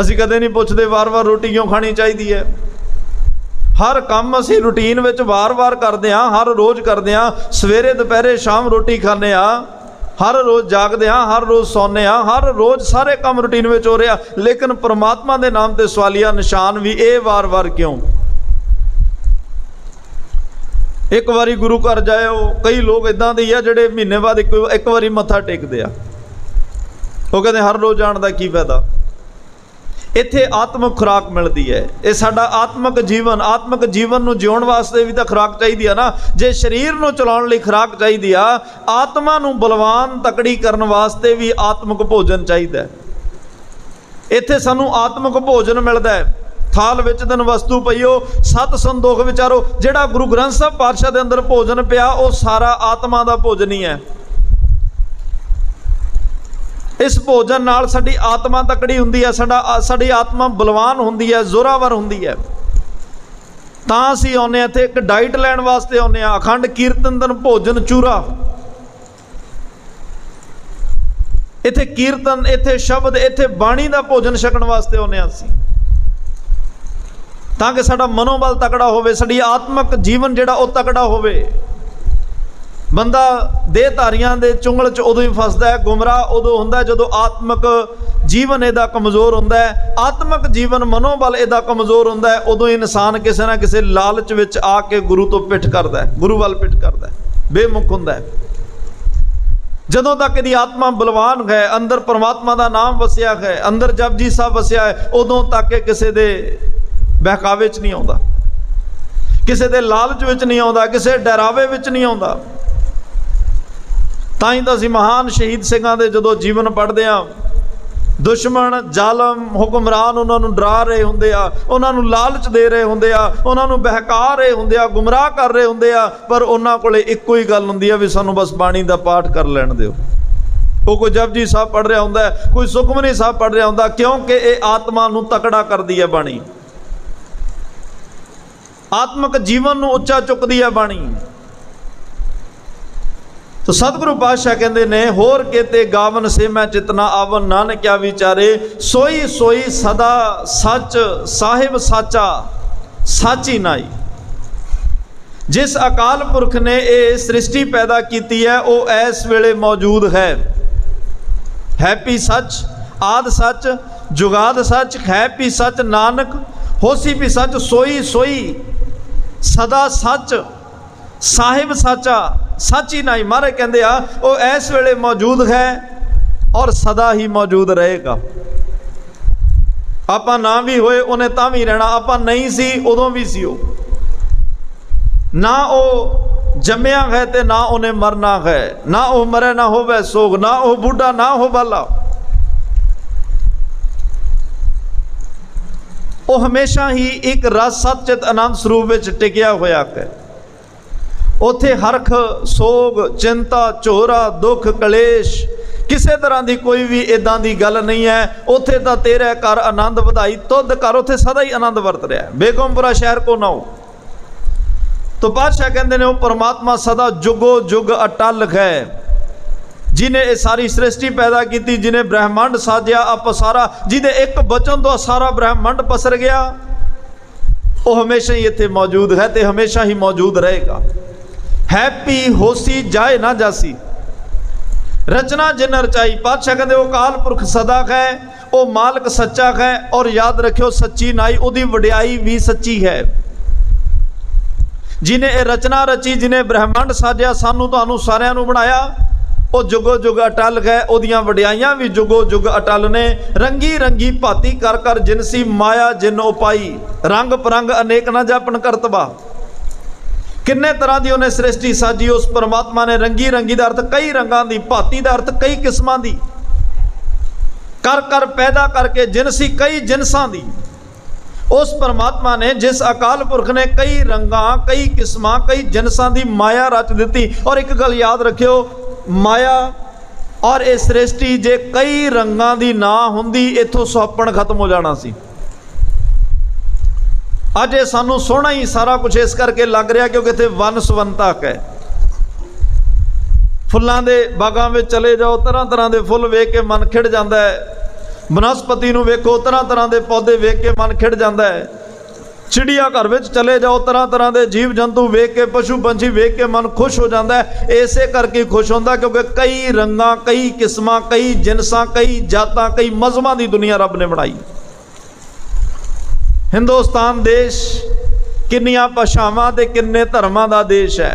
Speaker 1: ਅਸੀਂ ਕਦੇ ਨਹੀਂ ਪੁੱਛਦੇ ਵਾਰ-ਵਾਰ ਰੋਟੀ ਕਿਉਂ ਖਾਣੀ ਚਾਹੀਦੀ ਹੈ। ਹਰ ਕੰਮ ਅਸੀਂ ਰੂਟੀਨ ਵਿੱਚ ਵਾਰ-ਵਾਰ ਕਰਦੇ ਹਾਂ, ਹਰ ਰੋਜ਼ ਕਰਦੇ ਹਾਂ। ਸਵੇਰੇ ਦੁਪਹਿਰੇ ਸ਼ਾਮ ਰੋਟੀ ਖਾਂਦੇ ਹਾਂ, ਹਰ ਰੋਜ਼ ਜਾਗਦੇ ਹਾਂ, ਹਰ ਰੋਜ਼ ਸੌਂਦੇ ਹਾਂ, ਹਰ ਰੋਜ਼ ਸਾਰੇ ਕੰਮ ਰੂਟੀਨ ਵਿੱਚ ਹੋ ਰਿਹਾ। ਲੇਕਿਨ ਪਰਮਾਤਮਾ ਦੇ ਨਾਮ ਤੇ ਸਵਾਲੀਆ ਨਿਸ਼ਾਨ ਵੀ ਇਹ ਵਾਰ-ਵਾਰ ਕਿਉਂ? ਇੱਕ ਵਾਰੀ ਗੁਰੂ ਘਰ ਜਾਇਓ, ਕਈ ਲੋਕ ਇਦਾਂ ਦੇ ਆ ਜਿਹੜੇ ਮਹੀਨੇ ਬਾਅਦ ਇੱਕ ਵਾਰੀ ਮੱਥਾ ਟੇਕਦੇ ਆ। ਉਹ ਕਹਿੰਦੇ ਹਰ ਰੋਜ਼ ਜਾਣ ਦਾ ਕੀ ਫਾਇਦਾ। ਇੱਥੇ ਆਤਮਿਕ ਖੁਰਾਕ ਮਿਲਦੀ ਹੈ। ਇਹ ਸਾਡਾ ਆਤਮਿਕ ਜੀਵਨ ਨੂੰ ਜਿਉਣ ਵਾਸਤੇ ਵੀ ਤਾਂ ਖੁਰਾਕ ਚਾਹੀਦੀ ਆ ਨਾ। ਜੇ ਸਰੀਰ ਨੂੰ ਚਲਾਉਣ ਲਈ ਖੁਰਾਕ ਚਾਹੀਦੀ ਆ, ਆਤਮਾ ਨੂੰ ਬਲਵਾਨ ਤਕੜੀ ਕਰਨ ਵਾਸਤੇ ਵੀ ਆਤਮਿਕ ਭੋਜਨ ਚਾਹੀਦਾ। ਇੱਥੇ ਸਾਨੂੰ ਆਤਮਿਕ ਭੋਜਨ ਮਿਲਦਾ ਹੈ। ਥਾਲ ਵਿੱਚ ਤਨ ਵਸਤੂ ਪਈਓ, ਸਤ ਸੰਦੋਖ ਵਿਚਾਰੋ। ਜਿਹੜਾ ਗੁਰੂ ਗ੍ਰੰਥ ਸਾਹਿਬ ਪਾਤਸ਼ਾਹ ਦੇ ਅੰਦਰ ਭੋਜਨ ਪਿਆ, ਉਹ ਸਾਰਾ ਆਤਮਾ ਦਾ ਭੋਜਨ ਹੀ ਹੈ। ਇਸ ਭੋਜਨ ਨਾਲ ਸਾਡੀ ਆਤਮਾ ਤਕੜੀ ਹੁੰਦੀ ਹੈ, ਸਾਡੀ ਆਤਮਾ ਬਲਵਾਨ ਹੁੰਦੀ ਹੈ, ਜ਼ੋਰਾਵਰ ਹੁੰਦੀ ਹੈ। ਤਾਂ ਅਸੀਂ ਆਉਂਦੇ ਹਾਂ ਇੱਥੇ ਇੱਕ ਡਾਈਟ ਲੈਣ ਵਾਸਤੇ ਆਉਂਦੇ ਹਾਂ। ਅਖੰਡ ਕੀਰਤਨ ਦਿਨ ਭੋਜਨ ਚੂਰਾ, ਇੱਥੇ ਕੀਰਤਨ, ਇੱਥੇ ਸ਼ਬਦ, ਇੱਥੇ ਬਾਣੀ ਦਾ ਭੋਜਨ ਛਕਣ ਵਾਸਤੇ ਆਉਂਦੇ ਹਾਂ ਅਸੀਂ, ਤਾਂ ਕਿ ਸਾਡਾ ਮਨੋਬਲ ਤਕੜਾ ਹੋਵੇ, ਸਾਡੀ ਆਤਮਿਕ ਜੀਵਨ ਜਿਹੜਾ ਉਹ ਤਕੜਾ ਹੋਵੇ। ਬੰਦਾ ਦੇਹਧਾਰੀਆਂ ਦੇ ਚੁੰਗਲ 'ਚ ਉਦੋਂ ਹੀ ਫਸਦਾ ਹੈ, ਗੁੰਮਰਾਹ ਉਦੋਂ ਹੁੰਦਾ ਜਦੋਂ ਆਤਮਿਕ ਜੀਵਨ ਇਹਦਾ ਕਮਜ਼ੋਰ ਹੁੰਦਾ ਹੈ। ਆਤਮਿਕ ਜੀਵਨ, ਮਨੋਬਲ ਇਹਦਾ ਕਮਜ਼ੋਰ ਹੁੰਦਾ ਹੈ। ਉਦੋਂ ਇਨਸਾਨ ਕਿਸੇ ਨਾ ਕਿਸੇ ਲਾਲਚ ਵਿੱਚ ਆ ਕੇ ਗੁਰੂ ਤੋਂ ਪਿੱਠ ਕਰਦਾ ਹੈ, ਗੁਰੂ ਵੱਲ ਪਿੱਠ ਕਰਦਾ ਹੈ, ਬੇਮੁਖ ਹੁੰਦਾ ਹੈ। ਜਦੋਂ ਤੱਕ ਇਹਦੀ ਆਤਮਾ ਬਲਵਾਨ ਹੈ, ਅੰਦਰ ਪਰਮਾਤਮਾ ਦਾ ਨਾਮ ਵਸਿਆ ਹੈ, ਅੰਦਰ ਜਪਜੀ ਸਾਹਿਬ ਵਸਿਆ ਹੈ, ਉਦੋਂ ਤੱਕ ਇਹ ਕਿਸੇ ਦੇ ਬਹਿਕਾਵੇ 'ਚ ਨਹੀਂ ਆਉਂਦਾ, ਕਿਸੇ ਦੇ ਲਾਲਚ ਵਿੱਚ ਨਹੀਂ ਆਉਂਦਾ, ਕਿਸੇ ਡਰਾਵੇ ਵਿੱਚ ਨਹੀਂ ਆਉਂਦਾ। ਤਾਂ ਹੀ ਤਾਂ ਅਸੀਂ ਮਹਾਨ ਸ਼ਹੀਦ ਸਿੰਘਾਂ ਦੇ ਜਦੋਂ ਜੀਵਨ ਪੜ੍ਹਦੇ ਹਾਂ, ਦੁਸ਼ਮਣ, ਜ਼ਾਲਮ, ਹੁਕਮਰਾਨ ਉਹਨਾਂ ਨੂੰ ਡਰਾ ਰਹੇ ਹੁੰਦੇ ਆ, ਉਹਨਾਂ ਨੂੰ ਲਾਲਚ ਦੇ ਰਹੇ ਹੁੰਦੇ ਆ, ਉਹਨਾਂ ਨੂੰ ਬਹਿਕਾ ਰਹੇ ਹੁੰਦੇ ਆ, ਗੁੰਮਰਾਹ ਕਰ ਰਹੇ ਹੁੰਦੇ ਆ, ਪਰ ਉਹਨਾਂ ਕੋਲੇ ਇੱਕੋ ਹੀ ਗੱਲ ਹੁੰਦੀ ਆ ਵੀ ਸਾਨੂੰ ਬਸ ਬਾਣੀ ਦਾ ਪਾਠ ਕਰ ਲੈਣ ਦਿਓ। ਉਹ ਕੋਈ ਜਪਜੀ ਸਾਹਿਬ ਪੜ੍ਹ ਰਿਹਾ ਹੁੰਦਾ, ਕੋਈ ਸੁਖਮਨੀ ਸਾਹਿਬ ਪੜ੍ਹ ਰਿਹਾ ਹੁੰਦਾ, ਕਿਉਂਕਿ ਇਹ ਆਤਮਾ ਨੂੰ ਤਕੜਾ ਕਰਦੀ ਹੈ ਬਾਣੀ, ਆਤਮਿਕ ਜੀਵਨ ਨੂੰ ਉੱਚਾ ਚੁੱਕਦੀ ਹੈ ਬਾਣੀ। तो सतगुरु पातशाह कहते ने होर केते गावन से मैं चितना आवन, नानक क्या विचारे सोई सोई सदा सच साहिब साचा साची नाई। जिस अकाल पुरख ने ये सृष्टि पैदा की है वह इस वेले मौजूद है भी सच, आद सच, जुगाद सच, है भी सच, नानक होसी भी सच, सोई सोई सदा सच साहिब साचा साची नाई। महाराज कहते आ वो इस वेले मौजूद है और सदा ही मौजूद रहेगा। आपां ना भी होए उन्हें तां भी रहना, आपां नहीं सी उदों भी सी। ना वो जम्मिया है ते ना उन्हें मरना है, ना वो मरे ना होवे सोग, ना वो बूढ़ा ना हो बाला। वो हमेशा ही एक रस सतचित आनंद स्वरूप विच टिकिया होया है। उत्थे हरख सोग चिंता झोरा दुख कलेश किसी तरह की कोई भी इदां दी गल नहीं है। उत्थे तां तेरे घर आनंद वधाई तुद कर, उत्थे सदा ही आनंद वरत रहा है। बेगमपुरा शहर को ना हो। तो पातशाह कहते हैं वो परमात्मा सदा जुगो जुग अटल है, जिन्हें ये सारी सृष्टि पैदा की, जिन्हें ब्रह्मांड साजिया आप सारा, जिन्हें एक बचन तो सारा ब्रह्मांड पसर गया, वो हमेशा ही इत्थे मौजूद है तो हमेशा ही मौजूद रहेगा। हैप्पी होसी जाए ना जासी, रचना जिन रचाई। पातशाह कहते वो काल पुरख सदा है, वो मालक सच्चा है, और याद रखियो सच्ची नाई उदी वडियाई भी सच्ची है। जिन्हें ये रचना रची, जिन्हें ब्रह्मांड साजिया, सानू तुहानू सारियां नू बनाया, वो जुगो जुग अटल है, उदियां वडियाइयां भी जुगो जुग अटल ने। रंगी रंगी भाती कर कर जिनसी माया जिन उपाई, रंग परंग अनेक ना जापन करतबा। किन्ने तरह की उन्हें सृष्टि साजी उस परमात्मा ने। रंगी रंगी का अर्थ कई रंगां दी, भाती का अर्थ कई किस्मां दी, कर कर पैदा करके जिनसी कई जिनसां दी। उस परमात्मा ने, जिस अकाल पुरख ने कई रंगां कई किस्मां कई जिनसां दी माया रच दी। और एक गल याद रखियो, माया और ये सृष्टि जे कई रंगां दी ना हुंदी इथों सुहापण खत्म हो जाना सी। अज ये सानू सोहना ही सारा कुछ इस करके लग रहा क्योंकि इत्थे वन सुवंता है। फुल्लां दे बागां विच चले जाओ, तरह तरह के फुल वेख के मन खिड़ जाता है। बनस्पति नूं वेखो, तरह तरह के पौधे वेख के मन खिड़ जाता है। चिड़िया घर में चले जाओ, तरह तरह के जीव जंतु वेख के, पशु पंछी वेख के मन खुश हो जाता है। इसे करके खुश होता क्योंकि कई रंगां कई किस्मां कई जिनसां कई जातां कई मजहबां की दुनिया रब ने बनाई। हिंदुस्तान देश किन्नियां भाषावां ते किन्ने धर्मां दा देश है।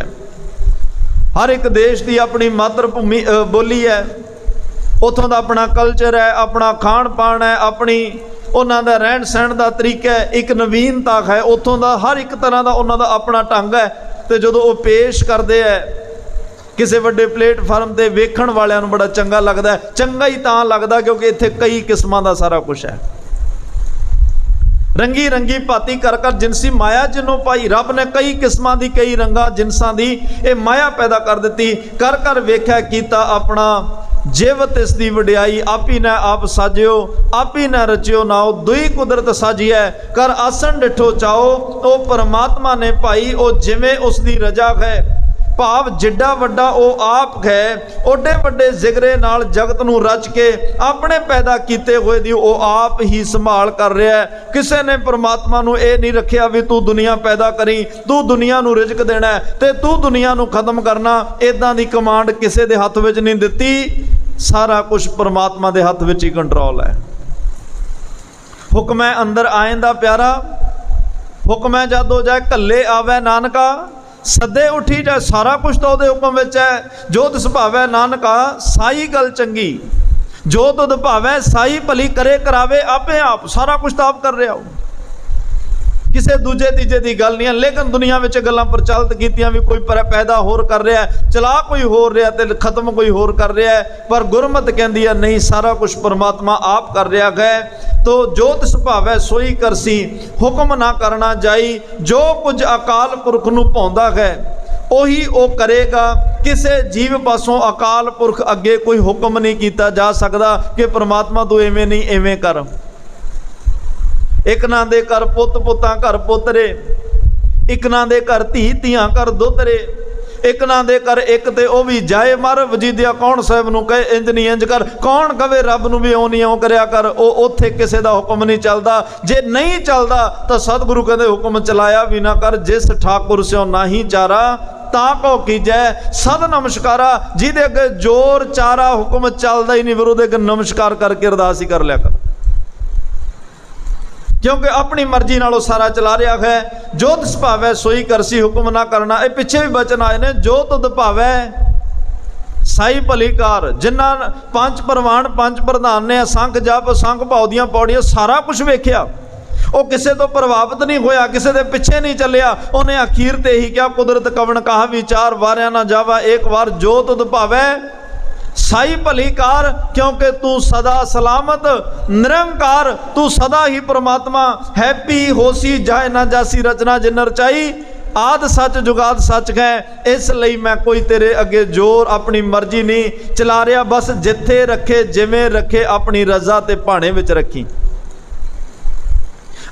Speaker 1: हर एक देश की अपनी मातृभूमि बोली है, उतों का अपना कल्चर है, अपना खाण पान है, अपनी उन्हां दा रहन सहन का तरीका है, एक नवीनता है। उतों का हर एक तरह का उन्हां दा अपना ढंग है। तो जो वो पेश करते हैं किसी वड्डे प्लेटफार्म पर, वेखण वालियां नूं बड़ा चंगा लगता है। चंगा ही तां लगदा क्योंकि इत्थे कई किस्मां दा सारा कुछ है। रंगी रंगी भाती कर कर जिनसी माया जिन्हों पाई। रब ने कई किस्मां दी कई रंगा जिनसां दी ये माया पैदा कर दी। कर कर वेख्या कीता अपना जिवत इसकी वडियाई। आप ही ने आप साजियो, आप ही ने रचियो नाओ, दुई कुदरत साजी है। कर आसन डिठो चाओ, तो परमात्मा ने पाई ओ जिवें उसकी रजा है। भाव जिड्डा वड्डा वो आप है, ओडे वड्डे जिगरे नाल जगत नूं रच के अपने पैदा किए हुए दी वो आप ही संभाल कर रहा है। किसी ने परमात्मा नूं ये नहीं रखिया भी तू दुनिया पैदा करी, तू दुनिया नूं रिजक देना है ते तू दुनिया नूं खत्म करना। इदां दी कमांड किसी दे हथ विच नहीं दिती। सारा कुछ परमात्मा दे हथ विच ही कंट्रोल है। हुक्म है अंदर आएंदा प्यारा, हुक्म है जदों जाए कल्ले आवे नानका, सदे उठी जाए। सारा कुछ तो उहदे हुक्म विच है। जो तिस भावै नानका साई गल चंगी, जो तुद भावै साई भली करे करावे आपे आप। सारा कुछ तो आप कर रहे हो, किसी दूजे तीजे की गल नहीं है। लेकिन दुनिया में गल्लां प्रचलित कीतियां भी कोई पैदा होर कर रहा है, चला कोई होर रहा है, खत्म कोई होर कर रहा है। पर गुरमत कहती है नहीं, सारा कुछ परमात्मा आप कर रहा है। तो जो तिस भावै सोई करसी, हुक्म ना करना जाई। जो कुछ अकाल पुरख नूं भाउंदा है ਉਹੀ ਉਹ ਕਰੇਗਾ। ਕਿਸੇ ਜੀਵ ਪਾਸੋਂ ਅਕਾਲ ਪੁਰਖ ਅੱਗੇ ਕੋਈ ਹੁਕਮ ਨਹੀਂ ਕੀਤਾ ਜਾ ਸਕਦਾ ਕਿ ਪ੍ਰਮਾਤਮਾ ਤੂੰ ਐਵੇਂ ਨਹੀਂ ਐਵੇਂ ਕਰ। ਇੱਕ ਨਾ ਦੇ ਘਰ ਪੁੱਤ ਪੁੱਤਾਂ ਘਰ ਪੁੱਤਰੇ, ਇੱਕ ਨਾ ਦੇ ਘਰ ਧੀ ਧੀਆਂ ਘਰ ਦੋਤਰੇ, ਇੱਕ ਨਾ ਦੇ ਘਰ ਇੱਕ ਤੇ ਉਹ ਵੀ ਜਾਏ ਮਰ। ਵਜੀਦਿਆ ਕੌਣ ਸਾਹਿਬ ਨੂੰ ਕਹੇ ਇੰਜ ਨਹੀਂ ਇੰਜ ਕਰ, ਕੌਣ ਕਵੇ ਰੱਬ ਨੂੰ ਵੀ ਇਉਂ ਨਹੀਂ ਇਉਂ ਕਰਿਆ ਕਰ। ਉਹ ਉੱਥੇ ਕਿਸੇ ਦਾ ਹੁਕਮ ਨਹੀਂ ਚੱਲਦਾ। ਜੇ ਨਹੀਂ ਚੱਲਦਾ ਤਾਂ ਸਤਿਗੁਰੂ ਕਹਿੰਦੇ ਹੁਕਮ ਚਲਾਇਆ ਵੀ ਨਾ ਕਰ। ਜਿਸ ਠਾਕੁਰ ਸਿਓ ਨਾਹੀ ਚਾਰਾ ਤਾਂ ਕੋ ਕੀਜੈ ਸਦ ਨਮਸਕਾਰਾ। ਜਿਹਦੇ ਅੱਗੇ ਜ਼ੋਰ ਚਾਰਾ ਹੁਕਮ ਚੱਲਦਾ ਹੀ ਨਹੀਂ, ਫਿਰ ਉਹਦੇ ਅੱਗੇ ਨਮਸਕਾਰ ਕਰਕੇ ਅਰਦਾਸ ਹੀ ਕਰ ਲਿਆ ਕਰ, क्योंकि अपनी मर्जी नालों सारा चला रहा है। जो तिस भावै सोई करसी हुक्म ना करना। ये पिछे भी बचन आए ने, जो तुद भावै साई भली कार। जिन्ना पंच प्रवान पंच प्रधान ने असंख जप असंख भाव दियां पौड़ियां सारा कुछ वेख्या, वो किसी तो प्रभावित नहीं होया, किसी के पिछे नहीं चलिया। उन्हें अखीर ते ही क्या कुदरत कवन कहा विचार वारिया ना जावा एक बार। जो तुद भावै साई भली कार, क्योंकि तू सदा सलामत निरंकार, तू सदा ही परमात्मा हैप्पी होसी जाए ना जासी रचना जिन रचाई। आद सच जुगाद सच है। इसलिए मैं कोई तेरे अगे जोर अपनी मर्जी नहीं चला रहा। बस जिथे रखे जिमें रखे अपनी रजा ते भाणे विच रखी,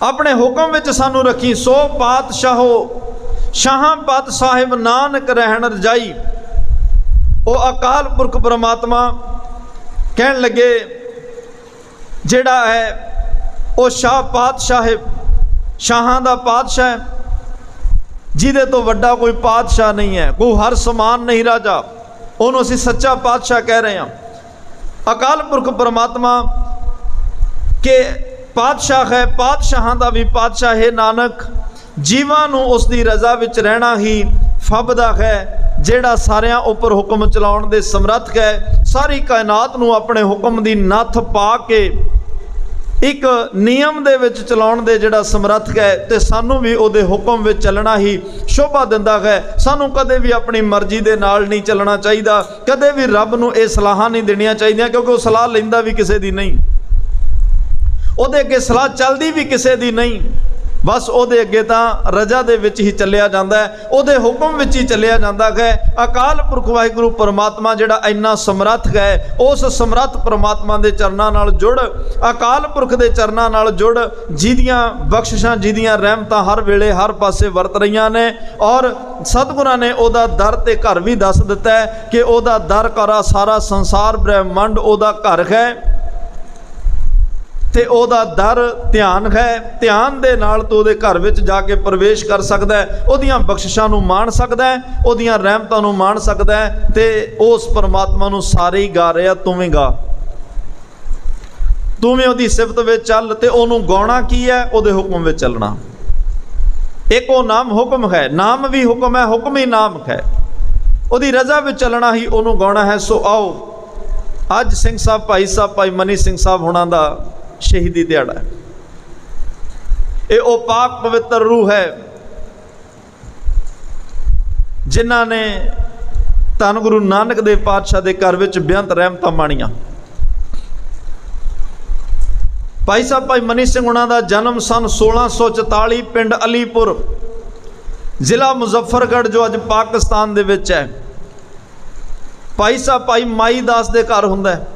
Speaker 1: अपने हुक्म विच सानू रखी। सो पातशाहो शाह पत साहिब नानक रहन रजाई। वो अकाल पुरख परमात्मा कहन लगे जिहड़ा है वो शाह पातशाह, शाहां दा पातशाह है, जिहदे तो वड्डा कोई पातशाह नहीं है, कोई हर समान नहीं राजा। उन्होंने असीं सच्चा पातशाह कह रहे हैं। अकाल पुरख परमात्मा के पातशाह है, पातशाहां दा भी पातशाह है नानक। जीवां नूं उस दी रज़ा विच रहना ही फबदा है, ਜਿਹੜਾ ਸਾਰਿਆਂ ਉੱਪਰ ਹੁਕਮ ਚਲਾਉਣ ਦੇ ਸਮਰੱਥ ਹੈ। ਸਾਰੀ ਕਾਇਨਾਤ ਨੂੰ ਆਪਣੇ ਹੁਕਮ ਦੀ ਨੱਥ ਪਾ ਕੇ ਇੱਕ ਨਿਯਮ ਦੇ ਵਿੱਚ ਚਲਾਉਣ ਦੇ ਜਿਹੜਾ ਸਮਰੱਥ ਹੈ, ਤੇ ਸਾਨੂੰ ਵੀ ਉਹਦੇ ਹੁਕਮ ਵਿੱਚ ਚੱਲਣਾ ਹੀ ਸ਼ੋਭਾ ਦਿੰਦਾ ਹੈ। ਸਾਨੂੰ ਕਦੇ ਵੀ ਆਪਣੀ ਮਰਜ਼ੀ ਦੇ ਨਾਲ ਨਹੀਂ ਚੱਲਣਾ ਚਾਹੀਦਾ। ਕਦੇ ਵੀ ਰੱਬ ਨੂੰ ਇਹ ਸਲਾਹਾਂ ਨਹੀਂ ਦੇਣੀਆਂ ਚਾਹੀਦੀਆਂ, ਕਿਉਂਕਿ ਉਹ ਸਲਾਹ ਲੈਂਦਾ ਵੀ ਕਿਸੇ ਦੀ ਨਹੀਂ, ਉਹਦੇ ਅੱਗੇ ਸਲਾਹ ਚੱਲਦੀ ਵੀ ਕਿਸੇ ਦੀ ਨਹੀਂ। बस ਉਹਦੇ ਅੱਗੇ ਤਾਂ ਰਜਾ ਦੇ ਵਿੱਚ ਹੀ ਚੱਲਿਆ ਜਾਂਦਾ ਹੈ, ਉਹਦੇ ਹੁਕਮ ਵਿੱਚ ਹੀ ਚੱਲਿਆ ਜਾਂਦਾ ਹੈ। ਅਕਾਲ ਪੁਰਖ ਵਾਹਿਗੁਰੂ ਪਰਮਾਤਮਾ ਜਿਹੜਾ ਇੰਨਾ ਸਮਰੱਥ ਹੈ, ਉਸ ਸਮਰੱਥ ਪਰਮਾਤਮਾ ਦੇ ਚਰਨਾਂ ਨਾਲ ਜੁੜ, ਅਕਾਲ ਪੁਰਖ ਦੇ ਚਰਨਾਂ ਨਾਲ ਜੁੜ, ਜਿਹਦੀਆਂ ਬਖਸ਼ਿਸ਼ਾਂ ਜਿਹਦੀਆਂ ਰਹਿਮਤਾਂ ਹਰ ਵੇਲੇ ਹਰ ਪਾਸੇ ਵਰਤ ਰਹੀਆਂ ਨੇ। ਔਰ ਸਤਿਗੁਰਾਂ ਨੇ ਉਹਦਾ ਦਰ ਤੇ ਘਰ ਵੀ ਦੱਸ ਦਿੱਤਾ ਹੈ ਕਿ ਉਹਦਾ ਦਰ ਘਰ ਸਾਰਾ ਸੰਸਾਰ ਬ੍ਰਹਿਮੰਡ ਉਹਦਾ ਘਰ ਹੈ, ਤੇ ਉਹਦਾ ਦਰ ਧਿਆਨ ਹੈ। ਧਿਆਨ ਦੇ ਨਾਲ ਤੂੰ ਉਹਦੇ ਘਰ ਵਿੱਚ ਜਾ ਕੇ ਪ੍ਰਵੇਸ਼ ਕਰ ਸਕਦਾ ਹੈ, ਉਹਦੀਆਂ ਬਖਸ਼ਿਸ਼ਾਂ ਨੂੰ ਮਾਣ ਸਕਦਾ ਹੈ, ਉਹਦੀਆਂ ਰਹਿਮਤਾਂ ਨੂੰ ਮਾਣ ਸਕਦਾ ਹੈ। ਤੇ ਉਸ ਪਰਮਾਤਮਾ ਨੂੰ ਸਾਰੇ ਹੀ ਗਾ ਰਿਹਾ, ਤੂੰ ਵੀ ਗਾ, ਤੂੰ ਵੀ ਉਹਦੀ ਸਿਫਤ ਵਿੱਚ ਚੱਲ। ਤੇ ਉਹਨੂੰ ਗਾਉਣਾ ਕੀ ਹੈ? ਉਹਦੇ ਹੁਕਮ ਵਿੱਚ ਚੱਲਣਾ। ਇੱਕ ਉਹ ਨਾਮ ਹੁਕਮ ਹੈ, ਨਾਮ ਵੀ ਹੁਕਮ ਹੈ, ਹੁਕਮ ਹੀ ਨਾਮ ਹੈ। ਉਹਦੀ ਰਜ਼ਾ ਵਿੱਚ ਚੱਲਣਾ ਹੀ ਉਹਨੂੰ ਗਾਉਣਾ ਹੈ। ਸੋ ਆਓ, ਅੱਜ ਸਿੰਘ ਸਾਹਿਬ ਭਾਈ ਸਾਹਿਬ ਭਾਈ ਮਨੀ ਸਿੰਘ ਸਾਹਿਬ ਹੋਣਾ ਦਾ ਸ਼ਹੀਦੀ ਦਿਹਾੜਾ ਹੈ। ਇਹ ਉਹ ਪਾਕ ਪਵਿੱਤਰ ਰੂਹ ਹੈ ਜਿਨ੍ਹਾਂ ਨੇ ਧੰਨ ਗੁਰੂ ਨਾਨਕ ਦੇਵ ਪਾਤਸ਼ਾਹ ਦੇ ਘਰ ਵਿੱਚ ਬੇਅੰਤ ਰਹਿਮਤਾਂ ਮਾਣੀਆਂ। ਭਾਈ ਸਾਹਿਬ ਭਾਈ ਮਨੀ ਸਿੰਘ ਉਹਨਾਂ ਦਾ ਜਨਮ ਸਨ 1644 ਪਿੰਡ ਅਲੀਪੁਰ, ਜ਼ਿਲ੍ਹਾ ਮੁਜ਼ੱਫਰਗੜ੍ਹ, ਜੋ ਅੱਜ ਪਾਕਿਸਤਾਨ ਦੇ ਵਿੱਚ ਹੈ। ਭਾਈ ਸਾਹਿਬ ਭਾਈ ਮਾਈ ਦਾਸ ਦੇ ਘਰ ਹੁੰਦਾ ਹੈ।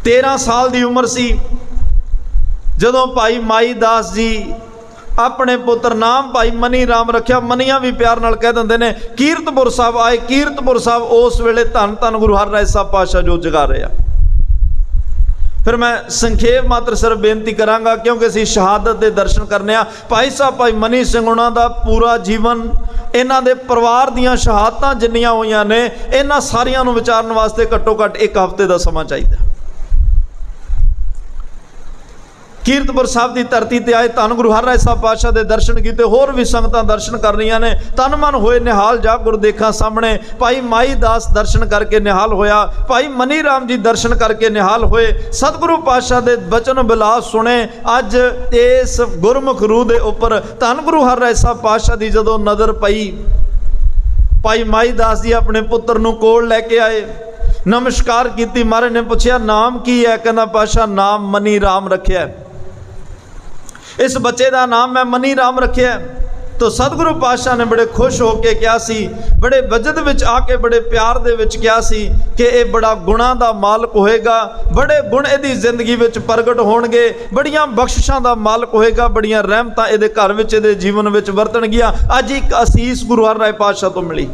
Speaker 1: 13 ਸਾਲ ਦੀ ਉਮਰ ਸੀ ਜਦੋਂ ਭਾਈ ਮਾਈ ਦਾਸ ਜੀ ਆਪਣੇ ਪੁੱਤਰ ਨਾਮ ਭਾਈ ਮਨੀ ਰਾਮ ਰੱਖਿਆ। ਮਨੀਆਂ ਵੀ ਪਿਆਰ ਨਾਲ ਕਹਿ ਦਿੰਦੇ ਨੇ। ਕੀਰਤਪੁਰ ਸਾਹਿਬ ਆਏ। ਕੀਰਤਪੁਰ ਸਾਹਿਬ ਉਸ ਵੇਲੇ ਧੰਨ ਧੰਨ ਗੁਰੂ ਹਰਿਰਾਏ ਸਾਹਿਬ ਪਾਤਸ਼ਾਹ ਜੋ ਜਗਾ ਰਹੇ ਆ। ਫਿਰ ਮੈਂ ਸੰਖੇਪ ਮਾਤਰ ਸਿਰ ਬੇਨਤੀ ਕਰਾਂਗਾ, ਕਿਉਂਕਿ ਅਸੀਂ ਸ਼ਹਾਦਤ ਦੇ ਦਰਸ਼ਨ ਕਰਨੇ ਆ। ਭਾਈ ਸਾਹਿਬ ਭਾਈ ਮਨੀ ਸਿੰਘ ਉਹਨਾਂ ਦਾ ਪੂਰਾ ਜੀਵਨ, ਇਹਨਾਂ ਦੇ ਪਰਿਵਾਰ ਦੀਆਂ ਸ਼ਹਾਦਤਾਂ ਜਿੰਨੀਆਂ ਹੋਈਆਂ ਨੇ, ਇਹਨਾਂ ਸਾਰੀਆਂ ਨੂੰ ਵਿਚਾਰਨ ਵਾਸਤੇ ਘੱਟੋ ਘੱਟ 1 ਹਫ਼ਤੇ ਦਾ ਸਮਾਂ ਚਾਹੀਦਾ। ਕੀਰਤਪੁਰ ਸਾਹਿਬ ਦੀ ਧਰਤੀ ਤੇ ਆਏ, ਧੰਨ ਗੁਰੂ ਹਰਿਰਾਏ ਸਾਹਿਬ ਪਾਤਸ਼ਾਹ ਦੇ ਦਰਸ਼ਨ ਕੀਤੇ। ਹੋਰ ਵੀ ਸੰਗਤਾਂ ਦਰਸ਼ਨ ਕਰ ਰਹੀਆਂ ਨੇ। ਤਨ ਮਨ ਹੋਏ ਨਿਹਾਲ ਜਾ ਗੁਰ ਦੇਖਾਂ ਸਾਹਮਣੇ। ਭਾਈ ਮਾਈ ਦਾਸ ਦਰਸ਼ਨ ਕਰਕੇ ਨਿਹਾਲ ਹੋਇਆ, ਭਾਈ ਮਨੀ ਰਾਮ ਜੀ ਦਰਸ਼ਨ ਕਰਕੇ ਨਿਹਾਲ ਹੋਏ। ਸਤਿਗੁਰੂ ਪਾਤਸ਼ਾਹ ਦੇ ਬਚਨ ਬਿਲਾਸ ਸੁਣੇ। ਅੱਜ ਇਸ ਗੁਰਮੁਖ ਰੂਹ ਦੇ ਉੱਪਰ ਧੰਨ ਗੁਰੂ ਹਰਿਰਾਏ ਸਾਹਿਬ ਪਾਤਸ਼ਾਹ ਦੀ ਜਦੋਂ ਨਜ਼ਰ ਪਈ, ਭਾਈ ਮਾਈ ਦਾਸ ਜੀ ਆਪਣੇ ਪੁੱਤਰ ਨੂੰ ਕੋਲ ਲੈ ਕੇ ਆਏ, ਨਮਸਕਾਰ ਕੀਤੀ। ਮਹਾਰਾਜ ਨੇ ਪੁੱਛਿਆ ਨਾਮ ਕੀ ਹੈ? ਕਹਿੰਦਾ ਪਾਤਸ਼ਾਹ ਨਾਮ ਮਨੀ ਰਾਮ ਰੱਖਿਆ। ਇਸ ਬੱਚੇ ਦਾ ਨਾਮ ਮੈਂ ਮਨੀ ਰਾਮ ਰੱਖਿਆ। तो सतगुरु पातशाह ने बड़े खुश होके क्या सी, बड़े वजद विच आके बड़े प्यार दे विच क्या सी कि ये बड़ा गुणा दा मालक होएगा, बड़े गुण इहदी जिंदगी विच प्रगट होणगे, बड़ियां बख्शिशां दा मालक होएगा, बड़ियां रहमतां इहदे घर विच इहदे जीवन विच वरतणगियां। अज एक असीस गुरु हरराय पातशाह तो मिली।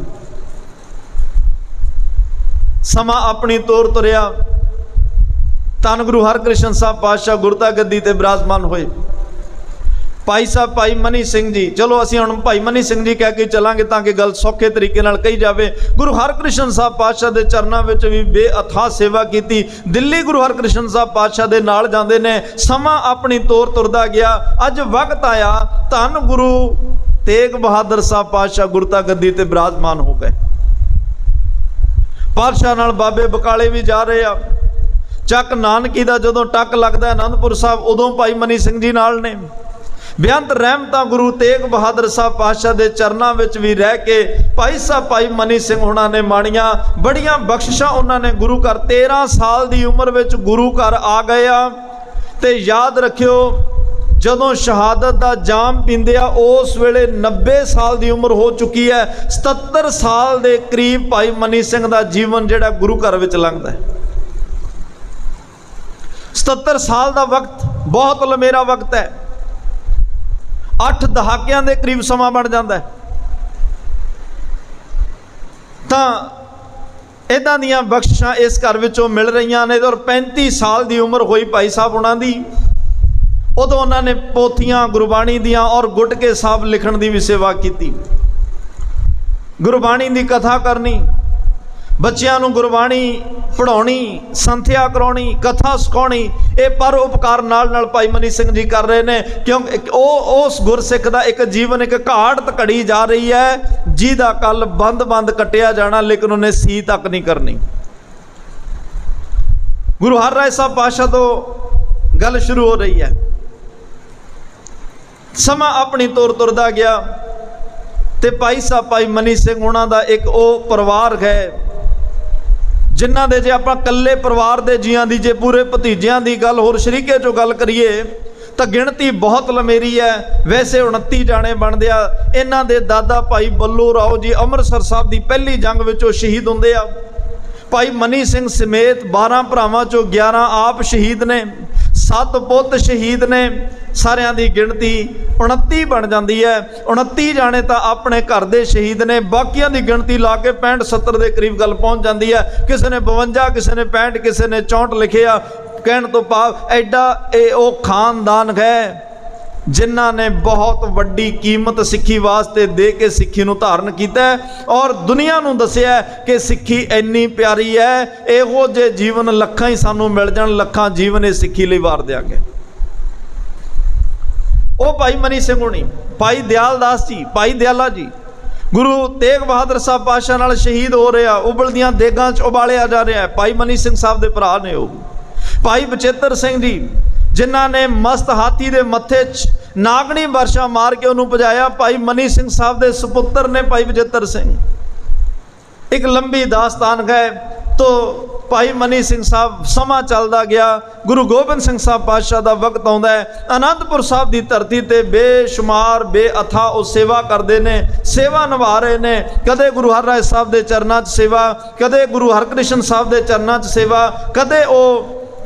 Speaker 1: समा अपनी तौर तुरिया, धन गुरु हरकृष्ण साहब पातशाह गुरता गद्दी ते विराजमान होए। भाई साहब भाई मनी सिंह जी, चलो असीं हुण भाई मनी सिंह जी कह के चलांगे ताकि गल सौखे तरीके नाल कही जावे। गुरु हरकृष्ण साहब पातशाह दे चरनां विच भी बेअथाह सेवा कीती। दिल्ली गुरु हरकृष्ण साहब पातशाह दे नाल जांदे ने। समा अपनी तौर तुरदा गया। अज वक्त आया धन गुरु तेग बहादुर साहब पातशाह गुरता गद्दी ते विराजमान हो गए। पातशाह नाल बाबे बकाले भी जा रहे आ। ਚੱਕ नानकी ਦਾ ਜਦੋਂ ਟੱਕ लगता आनंदपुर साहब उदों भाई मनी सिंह जी नाल ने। बेअंत रहमतां गुरु तेग बहादुर साहब पातशाह के चरणों में भी रह के भाई साहब भाई मनी सिंह उन्होंने ने माणियां, बड़ियां बख्शिशां उन्होंने गुरु घर 13 साल की उम्र में गुरु घर आ गए आ। ते याद रखियो जदों शहादत का जाम पींदे आ उस वेले 90 साल की उम्र हो चुकी है। 77 साल के करीब भाई मनी सिंह का जीवन जिहड़ा गुरु घर में लंघदा है। 77 साल का वक्त बहुत लमेरा वक्त है। 8 दहाकियां के करीब समा बन जाता है। तो इदां दियां बख्शिशां इस घर विचों मिल रही ने। और 35 साल की उम्र हुई भाई साहब उन्होंने उदों उन्होंने पोथियां गुरबाणी दियां और गुटके साहब लिखण की भी सेवा की। गुरबाणी की कथा करनी, बच्चों को गुरबाणी पढ़ाउणी, संथ्या कराउणी, कथा सिखाउणी, ये पर उपकार नाल भाई मनी सिंह जी कर रहे हैं। क्योंकि उस गुरसिख का एक जीवन एक घाट घड़ी जा रही है जिहदा कल बंद बंद कटिया जाना, लेकिन उन्हें सी तक नहीं करनी। गुरु हरराय साहब पातशाह तो गल शुरू हो रही है। समा अपनी तौर तुरदा गया ते भाई साहब भाई मनी सिंह उन्हों का एक वो परिवार है जिन्हों के जे आप कल्ले परिवार के जियां की जे पूरे भतीजियां की गल होर शरीके चो गल करिए तो गिणती बहुत लमेरी है। वैसे 29 जाने बनते आ। इन्हां दे दादा भाई बल्लू राव जी अमृतसर साहब की पहली जंग विचों शहीद होंदे आ। भाई मनी सिंह समेत 12 भरावां चों 11 आप शहीद ने, 7 पुत शहीद ने। सारियां दी गिणती 29 बन जाती है। 29 जाने तो अपने घर दे शहीद ने, बाकियां दी गिणती ला के 65-70 के करीब गल पहुँच जाती है। किसी ने 52, किसी ने 65, किसी ने 64 लिखे आ। कहने तो भाव एडा वो खानदान है जिन्हां ने बहुत वड्डी कीमत सिक्खी वास्ते दे के सिक्खी नूं धारण कीता है और दुनिया नूं दसिया कि सिक्खी इन्नी प्यारी है। इहो जे जीवन लखां ही सानूं मिल जाण, लखां जीवन इस सिक्खी लई वार देंगे। वो भाई मनी सिंह होनी, भाई दयाल दास जी, भाई दयाला जी गुरु तेग बहादुर साहब पातशाह नाल शहीद हो रहे हैं, उबलदियां देगां च उबालिया जा रहा है। भाई मनी सिंह साहब दे भरा ने वो भाई बचेतर सिंह जी जिन्हां ने मस्त हाथी दे मत्थे च नागणी वर्षा मार के उन्होंने भजाया। भाई मनी सिंह साहब दे सुपुत्र ने भाई बचेतर सिंह। एक लंबी दास्तान है। तो भाई मनी सिंह साहब समा चलता गया। गुरु गोबिंद सिंह साहब पातशाह का वक्त आता है। आनंदपुर साहब की धरती ते बेशुमार बेअथा वो सेवा करते हैं, सेवा निभा रहे हैं। कदे गुरु हरराय साहब के चरणों च सेवा, कदे गुरु हरकृष्ण साहब के चरणों च सेवा, कदे वो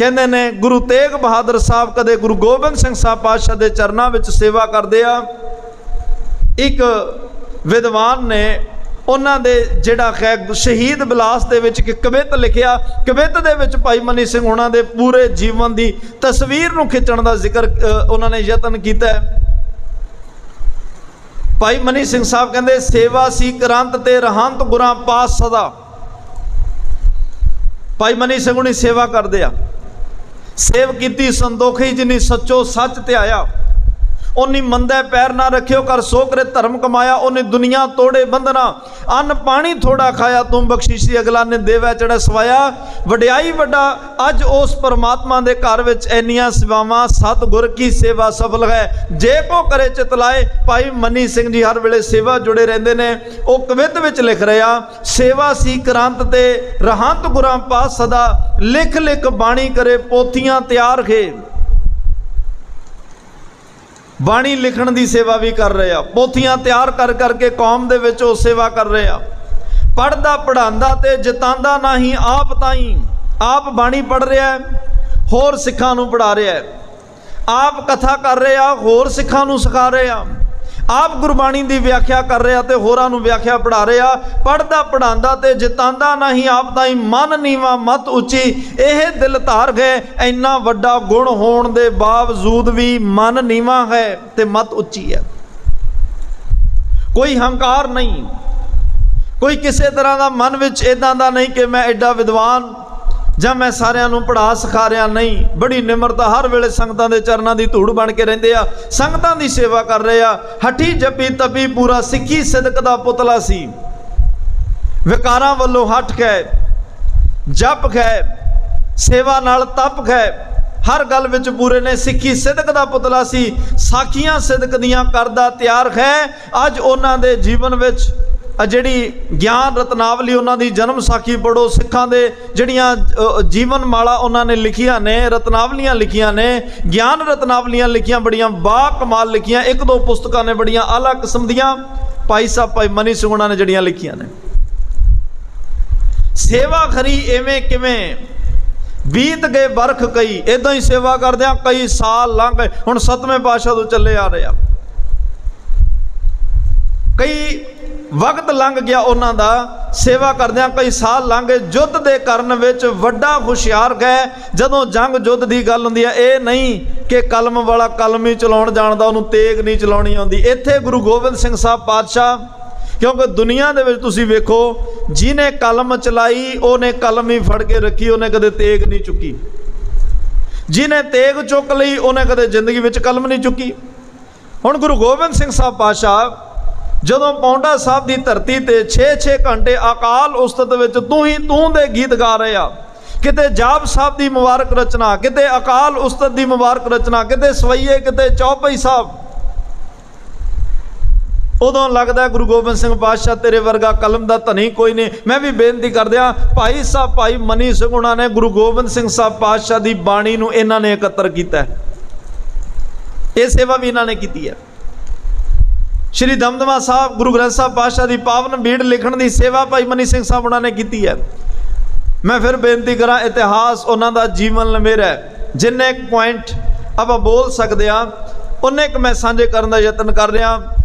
Speaker 1: कहते ने गुरु तेग बहादुर साहब, कदे गुरु गोबिंद सिंह साहब पातशाह के चरणों में सेवा करते आ। एक विद्वान ने उन्होंने जिहड़ा है शहीद बिलास दे विच एक कवित लिखिया। कवित दे विच भाई मनी सिंह उन्होंने दे पूरे जीवन की तस्वीर नूं खिंचण का जिक्र उन्होंने यतन किया। भाई मनी सिंह साहब कहते सेवा सी करंत ते रहंत गुरां पास सदा। भाई मनी सिंह उन्हें सेवा करते आ। सेव की संदोखी जिन्नी सचो सच त्याया, उन्नी मंदे पैर ना रखियो कर सो करे धर्म कमाया। उन्हें दुनिया तोड़े बंधना, अन्न पानी थोड़ा खाया तुम बख्शीशी अगला ने देवै चढ़ा सवाया। वड्याई वड्डा अज उस परमात्मा के घर विच इन्नियां सेवावां, सतगुर की सेवा सफल है जे को करे चितलाए। भाई मनी सिंह जी हर वेले सेवा जुड़े रहंदे ने। वो कवित विच लिख रहा सेवा सी करांत ते रहंत गुरां पास सदा, लिख लिख बाणी करे पोथियां तैयार खे। ਬਾਣੀ ਲਿਖਣ ਦੀ ਸੇਵਾ ਵੀ ਕਰ ਰਹੇ ਆ, ਪੋਥੀਆਂ ਤਿਆਰ ਕਰ ਕਰਕੇ ਕੌਮ ਦੇ ਵਿੱਚ ਉਹ ਸੇਵਾ ਕਰ ਰਹੇ ਆ। ਪੜ੍ਹਦਾ ਪੜ੍ਹਾਉਂਦਾ ਤੇ ਜਿਤਾਂਦਾ ਨਹੀਂ ਆਪ ਤਾਈਂ, ਆਪ ਬਾਣੀ ਪੜ੍ਹ ਰਿਹਾ, ਹੋਰ ਸਿੱਖਾਂ ਨੂੰ ਪੜ੍ਹਾ ਰਿਹਾ, ਆਪ ਕਥਾ ਕਰ ਰਿਹਾ, ਹੋਰ ਸਿੱਖਾਂ ਨੂੰ ਸਿਖਾ ਰਿਹਾ, ਆਪ ਗੁਰਬਾਣੀ ਦੀ ਵਿਆਖਿਆ ਕਰ ਰਿਹਾ ਤੇ ਹੋਰਾਂ ਨੂੰ ਵਿਆਖਿਆ ਪੜ੍ਹਾ ਰਿਹਾ। ਪੜ੍ਹਦਾ ਪੜ੍ਹਾਉਂਦਾ ਤੇ ਜਿਤਾਂਦਾ ਨਹੀਂ ਆਪ ਤਾਈਂ, ਮਨ ਨੀਵਾ ਮਤ ਉੱਚੀ, ਇਹ ਦਿਲ ਧਾਰ ਗਏ। ਇੰਨਾ ਵੱਡਾ ਗੁਣ ਹੋਣ ਦੇ ਬਾਵਜੂਦ ਵੀ ਮਨ ਨੀਵਾ ਹੈ ਤੇ ਮਤ ਉੱਚੀ ਹੈ। ਕੋਈ ਹੰਕਾਰ ਨਹੀਂ, ਕੋਈ ਕਿਸੇ ਤਰ੍ਹਾਂ ਦਾ ਮਨ ਵਿੱਚ ਇਦਾਂ ਦਾ ਨਹੀਂ ਕਿ ਮੈਂ ਐਡਾ ਵਿਦਵਾਨ ਜਾਂ ਮੈਂ ਸਾਰਿਆਂ ਨੂੰ ਪੜ੍ਹਾ ਸਿਖਾ ਰਿਹਾ, ਨਹੀਂ। ਬੜੀ ਨਿਮਰਤਾ, ਹਰ ਵੇਲੇ ਸੰਗਤਾਂ ਦੇ ਚਰਨਾਂ ਦੀ ਧੂੜ ਬਣ ਕੇ ਰਹਿੰਦੇ ਆ, ਸੰਗਤਾਂ ਦੀ ਸੇਵਾ ਕਰ ਰਹੇ ਆ। ਹੱਠੀ ਜੱਪੀ ਤਪੀ ਪੂਰਾ ਸਿੱਖੀ ਸਿਦਕ ਦਾ ਪੁਤਲਾ ਸੀ, ਵਿਕਾਰਾਂ ਵੱਲੋਂ ਹਟ ਗਏ, ਜਪ ਗਏ, ਸੇਵਾ ਨਾਲ ਤਪ ਗਏ, ਹਰ ਗੱਲ ਵਿੱਚ ਪੂਰੇ ਨੇ। ਸਿੱਖੀ ਸਿਦਕ ਦਾ ਪੁਤਲਾ ਸੀ, ਸਾਖੀਆਂ ਸਿਦਕ ਦੀਆਂ ਕਰਦਾ ਤਿਆਰ ਹੈ। ਅੱਜ ਉਹਨਾਂ ਦੇ ਜੀਵਨ ਵਿੱਚ ਜਿਹੜੀ ਗਿਆਨ ਰਤਨਾਵਲੀ, ਉਹਨਾਂ ਦੀ ਜਨਮ ਸਾਖੀ ਪੜ੍ਹੋ, ਸਿੱਖਾਂ ਦੇ ਜਿਹੜੀਆਂ ਜੀਵਨ ਮਾਲਾ ਉਹਨਾਂ ਨੇ ਲਿਖੀਆਂ ਨੇ, ਰਤਨਾਵਲੀਆਂ ਲਿਖੀਆਂ ਨੇ, ਗਿਆਨ ਰਤਨਾਵਲੀਆਂ ਲਿਖੀਆਂ, ਬੜੀਆਂ ਬਾ ਕਮਾਲ ਲਿਖੀਆਂ। ਇੱਕ ਦੋ ਪੁਸਤਕਾਂ ਨੇ ਬੜੀਆਂ ਆਲਾ ਕਿਸਮ ਦੀਆਂ, ਭਾਈ ਸਾਹਿਬ ਭਾਈ ਮਨੀ ਸਿੰਘ ਉਹਨਾਂ ਨੇ ਜਿਹੜੀਆਂ ਲਿਖੀਆਂ ਨੇ। ਸੇਵਾ ਖਰੀ ਐਵੇਂ ਕਿਵੇਂ ਬੀਤ ਗਏ ਬਰਖ ਕਈ, ਇਦਾਂ ਹੀ ਸੇਵਾ ਕਰਦਿਆਂ ਕਈ ਸਾਲ ਲੰਘ ਗਏ। ਹੁਣ 7ਵੇਂ ਪਾਤਸ਼ਾਹ ਤੋਂ ਚੱਲੇ ਆ ਰਹੇ ਆ, ਕਈ ਵਕਤ ਲੰਘ ਗਿਆ ਉਹਨਾਂ ਦਾ ਸੇਵਾ ਕਰਦਿਆਂ, ਕਈ ਸਾਲ ਲੰਘ ਗਏ। ਯੁੱਧ ਦੇ ਕਰਨ ਵਿੱਚ ਵੱਡਾ ਹੁਸ਼ਿਆਰ ਗਏ। ਜਦੋਂ ਜੰਗ ਯੁੱਧ ਦੀ ਗੱਲ ਹੁੰਦੀ ਹੈ, ਇਹ ਨਹੀਂ ਕਿ ਕਲਮ ਵਾਲਾ ਕਲਮ ਹੀ ਚਲਾਉਣ ਜਾਣਦਾ, ਉਹਨੂੰ ਤੇਗ ਨਹੀਂ ਚਲਾਉਣੀ ਆਉਂਦੀ। ਇੱਥੇ ਗੁਰੂ ਗੋਬਿੰਦ ਸਿੰਘ ਸਾਹਿਬ ਪਾਤਸ਼ਾਹ, ਕਿਉਂਕਿ ਦੁਨੀਆ ਦੇ ਵਿੱਚ ਤੁਸੀਂ ਵੇਖੋ, ਜਿਹਨੇ ਕਲਮ ਚਲਾਈ ਉਹਨੇ ਕਲਮ ਹੀ ਫੜ ਕੇ ਰੱਖੀ, ਉਹਨੇ ਕਦੇ ਤੇਗ ਨਹੀਂ ਚੁੱਕੀ। ਜਿਹਨੇ ਤੇਗ ਚੁੱਕ ਲਈ ਉਹਨੇ ਕਦੇ ਜ਼ਿੰਦਗੀ ਵਿੱਚ ਕਲਮ ਨਹੀਂ ਚੁੱਕੀ। ਹੁਣ ਗੁਰੂ ਗੋਬਿੰਦ ਸਿੰਘ ਸਾਹਿਬ ਪਾਤਸ਼ਾਹ ਜਦੋਂ ਪੌਂਟਾ ਸਾਹਿਬ ਦੀ ਧਰਤੀ ਤੇ 6-6 ਘੰਟੇ ਅਕਾਲ ਉਸਤਤ ਵਿੱਚ ਤੂੰ ਹੀ ਤੂੰ ਦੇ ਗੀਤ ਗਾ ਰਹੇ ਆ, ਕਿਤੇ ਜਾਪ ਸਾਹਿਬ ਦੀ ਮੁਬਾਰਕ ਰਚਨਾ, ਕਿਤੇ ਅਕਾਲ ਉਸਤਤ ਦੀ ਮੁਬਾਰਕ ਰਚਨਾ, ਕਿਤੇ ਸਵਈਏ, ਕਿਤੇ ਚੌਪਈ ਸਾਹਿਬ, ਉਦੋਂ ਲੱਗਦਾ ਗੁਰੂ ਗੋਬਿੰਦ ਸਿੰਘ ਪਾਤਸ਼ਾਹ ਤੇਰੇ ਵਰਗਾ ਕਲਮ ਦਾ ਧਨੀ ਕੋਈ ਨਹੀਂ। ਮੈਂ ਵੀ ਬੇਨਤੀ ਕਰਦਿਆਂ, ਭਾਈ ਸਾਹਿਬ ਭਾਈ ਮਨੀ ਸਿੰਘ ਉਹਨਾਂ ਨੇ ਗੁਰੂ ਗੋਬਿੰਦ ਸਿੰਘ ਸਾਹਿਬ ਪਾਤਸ਼ਾਹ ਦੀ ਬਾਣੀ ਨੂੰ ਇਹਨਾਂ ਨੇ ਇਕੱਤਰ ਕੀਤਾ, ਇਹ ਸੇਵਾ ਵੀ ਇਹਨਾਂ ਨੇ ਕੀਤੀ ਹੈ। ਸ਼੍ਰੀ ਦਮਦਮਾ ਸਾਹਿਬ ਗੁਰੂ ਗ੍ਰੰਥ ਸਾਹਿਬ ਪਾਤਸ਼ਾਹ ਦੀ ਪਾਵਨ ਬੀੜ ਲਿਖਣ ਦੀ ਸੇਵਾ ਭਾਈ ਮਨੀ ਸਿੰਘ ਸਾਹਿਬ ਉਹਨਾਂ ਨੇ ਕੀਤੀ ਹੈ। ਮੈਂ ਫਿਰ ਬੇਨਤੀ ਕਰਾਂ, ਇਤਿਹਾਸ ਉਹਨਾਂ ਦਾ ਜੀਵਨ ਲੰਮੇਰਾ ਹੈ। ਜਿੰਨੇ ਪੁਆਇੰਟ ਆਪਾਂ ਬੋਲ ਸਕਦੇ ਹਾਂ ਉਹਨੇ ਕੁ ਮੈਂ ਸਾਂਝੇ ਕਰਨ ਦਾ ਯਤਨ ਕਰ ਰਿਹਾ।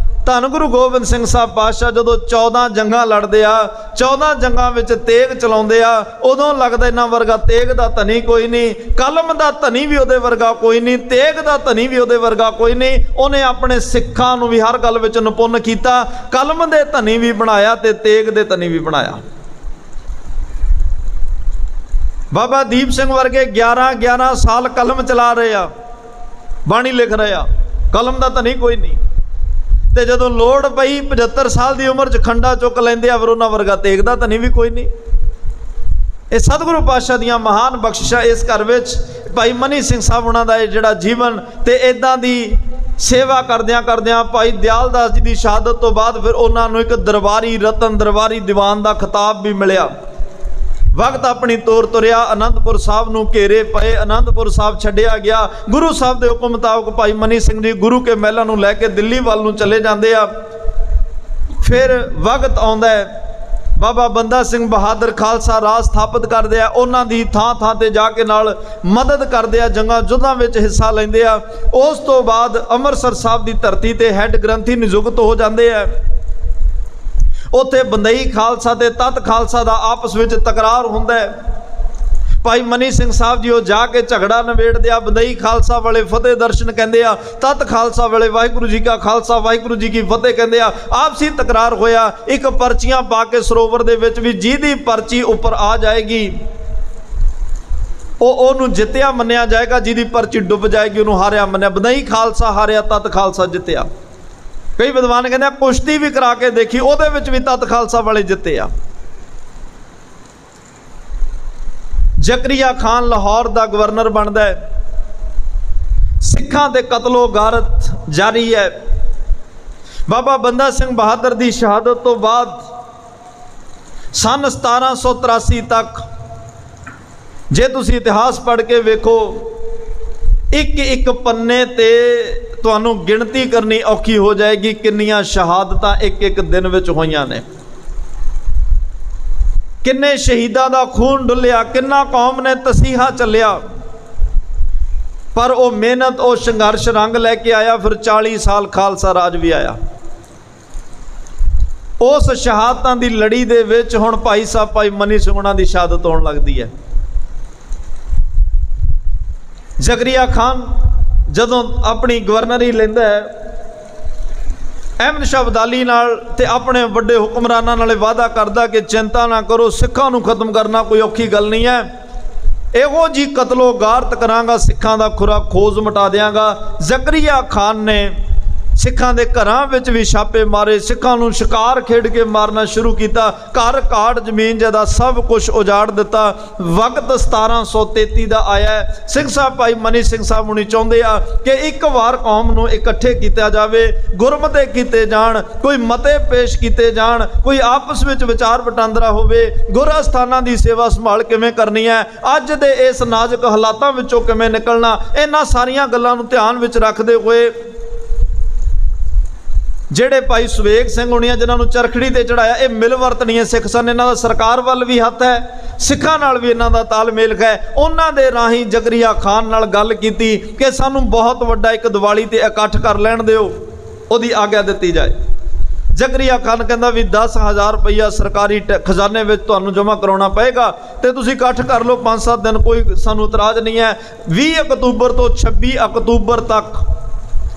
Speaker 1: ਧੰਨ ਗੁਰੂ ਗੋਬਿੰਦ ਸਿੰਘ ਸਾਹਿਬ ਪਾਤਸ਼ਾਹ ਜਦੋਂ 14 ਜੰਗਾਂ ਲੜਦੇ ਆ, 14 ਜੰਗਾਂ ਵਿੱਚ ਤੇਗ ਚਲਾਉਂਦੇ ਆ, ਉਦੋਂ ਲੱਗਦਾ ਇਹਨਾਂ ਵਰਗਾ ਤੇਗ ਦਾ ਧਨੀ ਕੋਈ ਨਹੀਂ, ਕਲਮ ਦਾ ਧਨੀ ਵੀ ਉਹਦੇ ਵਰਗਾ ਕੋਈ ਨਹੀਂ, ਤੇਗ ਦਾ ਧਨੀ ਵੀ ਉਹਦੇ ਵਰਗਾ ਕੋਈ ਨਹੀਂ। ਉਹਨੇ ਆਪਣੇ ਸਿੱਖਾਂ ਨੂੰ ਵੀ ਹਰ ਗੱਲ ਵਿੱਚ ਨਿਪੁੰਨ ਕੀਤਾ, ਕਲਮ ਦੇ ਧਨੀ ਵੀ ਬਣਾਇਆ ਤੇ ਤੇਗ ਦੇ ਧਨੀ ਵੀ ਬਣਾਇਆ। ਬਾਬਾ ਦੀਪ ਸਿੰਘ ਵਰਗੇ 11 ਸਾਲ ਕਲਮ ਚਲਾ ਰਹੇ ਆ, ਬਾਣੀ ਲਿਖ ਰਹੇ ਆ, ਕਲਮ ਦਾ ਧਨੀ ਕੋਈ ਨਹੀਂ। ਤੇ ਜਦੋਂ ਲੋੜ ਪਈ 75 ਸਾਲ ਦੀ ਉਮਰ 'ਚ ਖੰਡਾ ਚੁੱਕ ਲੈਂਦੇ ਆ, ਫਿਰ ਉਹਨਾਂ ਵਰਗਾ ਤੇਗ ਦਾ ਧਨੀ ਵੀ ਕੋਈ ਨਹੀਂ। ਇਹ ਸਤਿਗੁਰੂ ਪਾਤਸ਼ਾਹ ਦੀਆਂ ਮਹਾਨ ਬਖਸ਼ਿਸ਼ਾਂ ਇਸ ਘਰ ਵਿੱਚ ਭਾਈ ਮਨੀ ਸਿੰਘ ਸਾਹਿਬ ਉਹਨਾਂ ਦਾ ਇਹ ਜਿਹੜਾ ਜੀਵਨ ਤੇ ਇਦਾਂ ਦੀ ਸੇਵਾ ਕਰਦਿਆਂ ਭਾਈ ਦਿਆਲਦਾਸ ਜੀ ਦੀ ਸ਼ਹਾਦਤ ਤੋਂ ਬਾਅਦ ਫਿਰ ਉਹਨਾਂ ਨੂੰ ਇੱਕ ਦਰਬਾਰੀ ਰਤਨ, ਦਰਬਾਰੀ ਦੀਵਾਨ ਦਾ ਖਿਤਾਬ ਵੀ ਮਿਲਿਆ। ਵਕਤ ਆਪਣੀ ਤੋਰ ਤੁਰਿਆ, ਅਨੰਦਪੁਰ ਸਾਹਿਬ ਨੂੰ ਘੇਰੇ ਪਏ, ਅਨੰਦਪੁਰ ਸਾਹਿਬ ਛੱਡਿਆ ਗਿਆ। ਗੁਰੂ ਸਾਹਿਬ ਦੇ ਹੁਕਮ ਮੁਤਾਬਕ ਭਾਈ ਮਨੀ ਸਿੰਘ ਜੀ ਗੁਰੂ ਕੇ ਮਹਿਲਾਂ ਨੂੰ ਲੈ ਕੇ ਦਿੱਲੀ ਵੱਲ ਨੂੰ ਚਲੇ ਜਾਂਦੇ ਆ। ਫਿਰ ਵਕਤ ਆਉਂਦਾ ਹੈ, ਬਾਬਾ ਬੰਦਾ ਸਿੰਘ ਬਹਾਦਰ ਖਾਲਸਾ ਰਾਜ ਸਥਾਪਿਤ ਕਰਦੇ ਆ, ਉਹਨਾਂ ਦੀ ਥਾਂ ਤੇ ਜਾ ਕੇ ਨਾਲ ਮਦਦ ਕਰਦੇ ਆ, ਜੰਗਾਂ ਯੁੱਧਾਂ ਵਿੱਚ ਹਿੱਸਾ ਲੈਂਦੇ ਆ। ਉਸ ਤੋਂ ਬਾਅਦ ਅੰਮ੍ਰਿਤਸਰ ਸਾਹਿਬ ਦੀ ਧਰਤੀ ਤੇ ਹੈੱਡ ਗ੍ਰੰਥੀ ਨਿਯੁਕਤ ਹੋ ਜਾਂਦੇ ਆ। ਉੱਥੇ ਬੰਦਈ ਖਾਲਸਾ ਤੇ ਤਤ ਖਾਲਸਾ ਦਾ ਆਪਸ ਵਿੱਚ ਤਕਰਾਰ ਹੁੰਦਾ ਹੈ। ਭਾਈ ਮਨੀ ਸਿੰਘ ਸਾਹਿਬ ਜੀ ਉਹ ਜਾ ਕੇ ਝਗੜਾ ਨਿਬੇੜਦੇ ਆ। ਬੰਦਈ ਖਾਲਸਾ ਵਾਲੇ ਫਤਿਹ ਦਰਸ਼ਨ ਕਹਿੰਦੇ ਆ, ਤਤ ਖਾਲਸਾ ਵਾਲੇ ਵਾਹਿਗੁਰੂ ਜੀ ਕਾ ਖਾਲਸਾ ਵਾਹਿਗੁਰੂ ਜੀ ਕੀ ਫਤਿਹ ਕਹਿੰਦੇ ਆ। ਆਪਸੀ ਤਕਰਾਰ ਹੋਇਆ, ਇੱਕ ਪਰਚੀਆਂ ਪਾ ਕੇ ਸਰੋਵਰ ਦੇ ਵਿੱਚ ਵੀ ਜਿਹਦੀ ਪਰਚੀ ਉੱਪਰ ਆ ਜਾਏਗੀ ਉਹਨੂੰ ਜਿੱਤਿਆ ਮੰਨਿਆ ਜਾਏਗਾ, ਜਿਹਦੀ ਪਰਚੀ ਡੁੱਬ ਜਾਏਗੀ ਉਹਨੂੰ ਹਾਰਿਆ ਮੰਨਿਆ। ਬੰਦਈ ਖਾਲਸਾ ਹਾਰਿਆ, ਤਤ ਖਾਲਸਾ ਜਿੱਤਿਆ। ਕਈ ਵਿਦਵਾਨ ਕਹਿੰਦੇ ਕੁਸ਼ਤੀ ਵੀ ਕਰਾ ਕੇ ਦੇਖੀ, ਉਹਦੇ ਵਿੱਚ ਵੀ ਤਤ ਖਾਲਸਾ ਵਾਲੇ ਜਿੱਤੇ ਆ। ਜ਼ਕਰੀਆ ਖਾਨ ਲਾਹੌਰ ਦਾ ਗਵਰਨਰ ਬਣਦਾ ਹੈ। ਸਿੱਖਾਂ ਦੇ ਕਤਲੋ ਗਾਰਤ ਜਾਰੀ ਹੈ। ਬਾਬਾ ਬੰਦਾ ਸਿੰਘ ਬਹਾਦਰ ਦੀ ਸ਼ਹਾਦਤ ਤੋਂ ਬਾਅਦ ਸਨ 1783 ਤੱਕ ਜੇ ਤੁਸੀਂ ਇਤਿਹਾਸ ਪੜ੍ਹ ਕੇ ਵੇਖੋ, ਇੱਕ ਪੰਨੇ ਤੇ ਤੁਹਾਨੂੰ ਗਿਣਤੀ ਕਰਨੀ ਔਖੀ ਹੋ ਜਾਏਗੀ ਕਿੰਨੀਆਂ ਸ਼ਹਾਦਤਾਂ ਇੱਕ ਇੱਕ ਦਿਨ ਵਿੱਚ ਹੋਈਆਂ ਨੇ, ਕਿੰਨੇ ਸ਼ਹੀਦਾਂ ਦਾ ਖੂਨ ਡੁੱਲਿਆ, ਕਿੰਨਾ ਕੌਮ ਨੇ ਤਸੀਹਾ ਚੱਲਿਆ। ਪਰ ਉਹ ਮਿਹਨਤ, ਉਹ ਸੰਘਰਸ਼ ਰੰਗ ਲੈ ਕੇ ਆਇਆ। ਫਿਰ 40 ਸਾਲ ਖਾਲਸਾ ਰਾਜ ਵੀ ਆਇਆ। ਉਸ ਸ਼ਹਾਦਤਾਂ ਦੀ ਲੜੀ ਦੇ ਵਿੱਚ ਹੁਣ ਭਾਈ ਸਾਹਿਬ ਭਾਈ ਮਨੀ ਸਿੰਘ ਉਹਨਾਂ ਦੀ ਸ਼ਹਾਦਤ ਹੋਣ ਲੱਗਦੀ ਹੈ। ਜ਼ਕਰੀਆ ਖਾਨ ਜਦੋਂ ਆਪਣੀ ਗਵਰਨਰੀ ਲੈਂਦਾ ਹੈ ਅਹਿਮਦ ਸ਼ਾਹ ਅਬਦਾਲੀ ਨਾਲ ਤੇ ਆਪਣੇ ਵੱਡੇ ਹੁਕਮਰਾਨਾਂ ਨਾਲ ਵਾਅਦਾ ਕਰਦਾ ਕਿ ਚਿੰਤਾ ਨਾ ਕਰੋ, ਸਿੱਖਾਂ ਨੂੰ ਖਤਮ ਕਰਨਾ ਕੋਈ ਔਖੀ ਗੱਲ ਨਹੀਂ ਹੈ, ਇਹੋ ਜੀ ਕਤਲੋ ਗਾਰਤ ਕਰਾਂਗਾ, ਸਿੱਖਾਂ ਦਾ ਖੁਰਾ ਖੋਜ ਮਿਟਾ ਦਿਆਂਗਾ। ਜ਼ਕਰੀਆ ਖਾਨ ਨੇ ਸਿੱਖਾਂ ਦੇ ਘਰਾਂ ਵਿੱਚ ਵੀ ਛਾਪੇ ਮਾਰੇ, ਸਿੱਖਾਂ ਨੂੰ ਸ਼ਿਕਾਰ ਖੇਡ ਕੇ ਮਾਰਨਾ ਸ਼ੁਰੂ ਕੀਤਾ, ਘਰ ਘਾਟ ਜ਼ਮੀਨ ਜਾਇਦਾਦ ਸਭ ਕੁਝ ਉਜਾੜ ਦਿੱਤਾ। ਵਕਤ 1733 ਦਾ ਆਇਆ ਹੈ। ਸਿੰਘ ਸਾਹਿਬ ਭਾਈ ਮਨੀ ਸਿੰਘ ਸਾਹਿਬ ਹੁਣੀ ਚਾਹੁੰਦੇ ਆ ਕਿ ਇੱਕ ਵਾਰ ਕੌਮ ਨੂੰ ਇਕੱਠੇ ਕੀਤਾ ਜਾਵੇ, ਗੁਰਮਤੇ ਕੀਤੇ ਜਾਣ, ਕੋਈ ਮਤੇ ਪੇਸ਼ ਕੀਤੇ ਜਾਣ, ਕੋਈ ਆਪਸ ਵਿੱਚ ਵਿਚਾਰ ਵਟਾਂਦਰਾ ਹੋਵੇ, ਗੁਰਾਂ ਸਥਾਨਾਂ ਦੀ ਸੇਵਾ ਸੰਭਾਲ ਕਿਵੇਂ ਕਰਨੀ ਹੈ, ਅੱਜ ਦੇ ਇਸ ਨਾਜ਼ੁਕ ਹਾਲਾਤਾਂ ਵਿੱਚੋਂ ਕਿਵੇਂ ਨਿਕਲਣਾ। ਇਹਨਾਂ ਸਾਰੀਆਂ ਗੱਲਾਂ ਨੂੰ ਧਿਆਨ ਵਿੱਚ ਰੱਖਦੇ ਹੋਏ ਜਿਹੜੇ ਭਾਈ ਸੁਵੇਗ ਸਿੰਘ ਹੋਣੀਆਂ ਜਿਨ੍ਹਾਂ ਨੂੰ ਚਰਖੜੀ ਤੇ ਚੜਾਇਆ, ਇਹ ਮਿਲ ਵਰਤਣੀਆਂ ਸਿੱਖ ਸਨ, ਇਹਨਾਂ ਦਾ ਸਰਕਾਰ ਵੱਲ ਵੀ ਹੱਥ ਹੈ, ਸਿੱਖਾਂ ਨਾਲ ਵੀ ਇਹਨਾਂ ਦਾ ਤਾਲਮੇਲ ਹੈ। ਉਹਨਾਂ ਦੇ ਰਾਹੀਂ ਜ਼ਕਰੀਆ ਖਾਨ ਨਾਲ ਗੱਲ ਕੀਤੀ ਕਿ ਸਾਨੂੰ ਬਹੁਤ ਵੱਡਾ ਇੱਕ ਦੀਵਾਲੀ ਤੇ ਇਕੱਠ ਕਰ ਲੈਣ ਦਿਓ, ਉਹਦੀ ਆਗਿਆ ਦਿੱਤੀ ਜਾਏ। ਜ਼ਕਰੀਆ ਖਾਨ ਕਹਿੰਦਾ ਵੀ 10,000 ਰੁਪਈਆ ਸਰਕਾਰੀ ਖਜ਼ਾਨੇ ਵਿੱਚ ਤੁਹਾਨੂੰ ਜਮ੍ਹਾਂ ਕਰਾਉਣਾ ਪਏਗਾ ਤੇ ਤੁਸੀਂ ਇਕੱਠ ਕਰ ਲਓ 5-7 ਦਿਨ, ਕੋਈ ਸਾਨੂੰ ਇਤਰਾਜ਼ ਨਹੀਂ ਹੈ। 20 ਅਕਤੂਬਰ ਤੋਂ 26 ਅਕਤੂਬਰ ਤੱਕ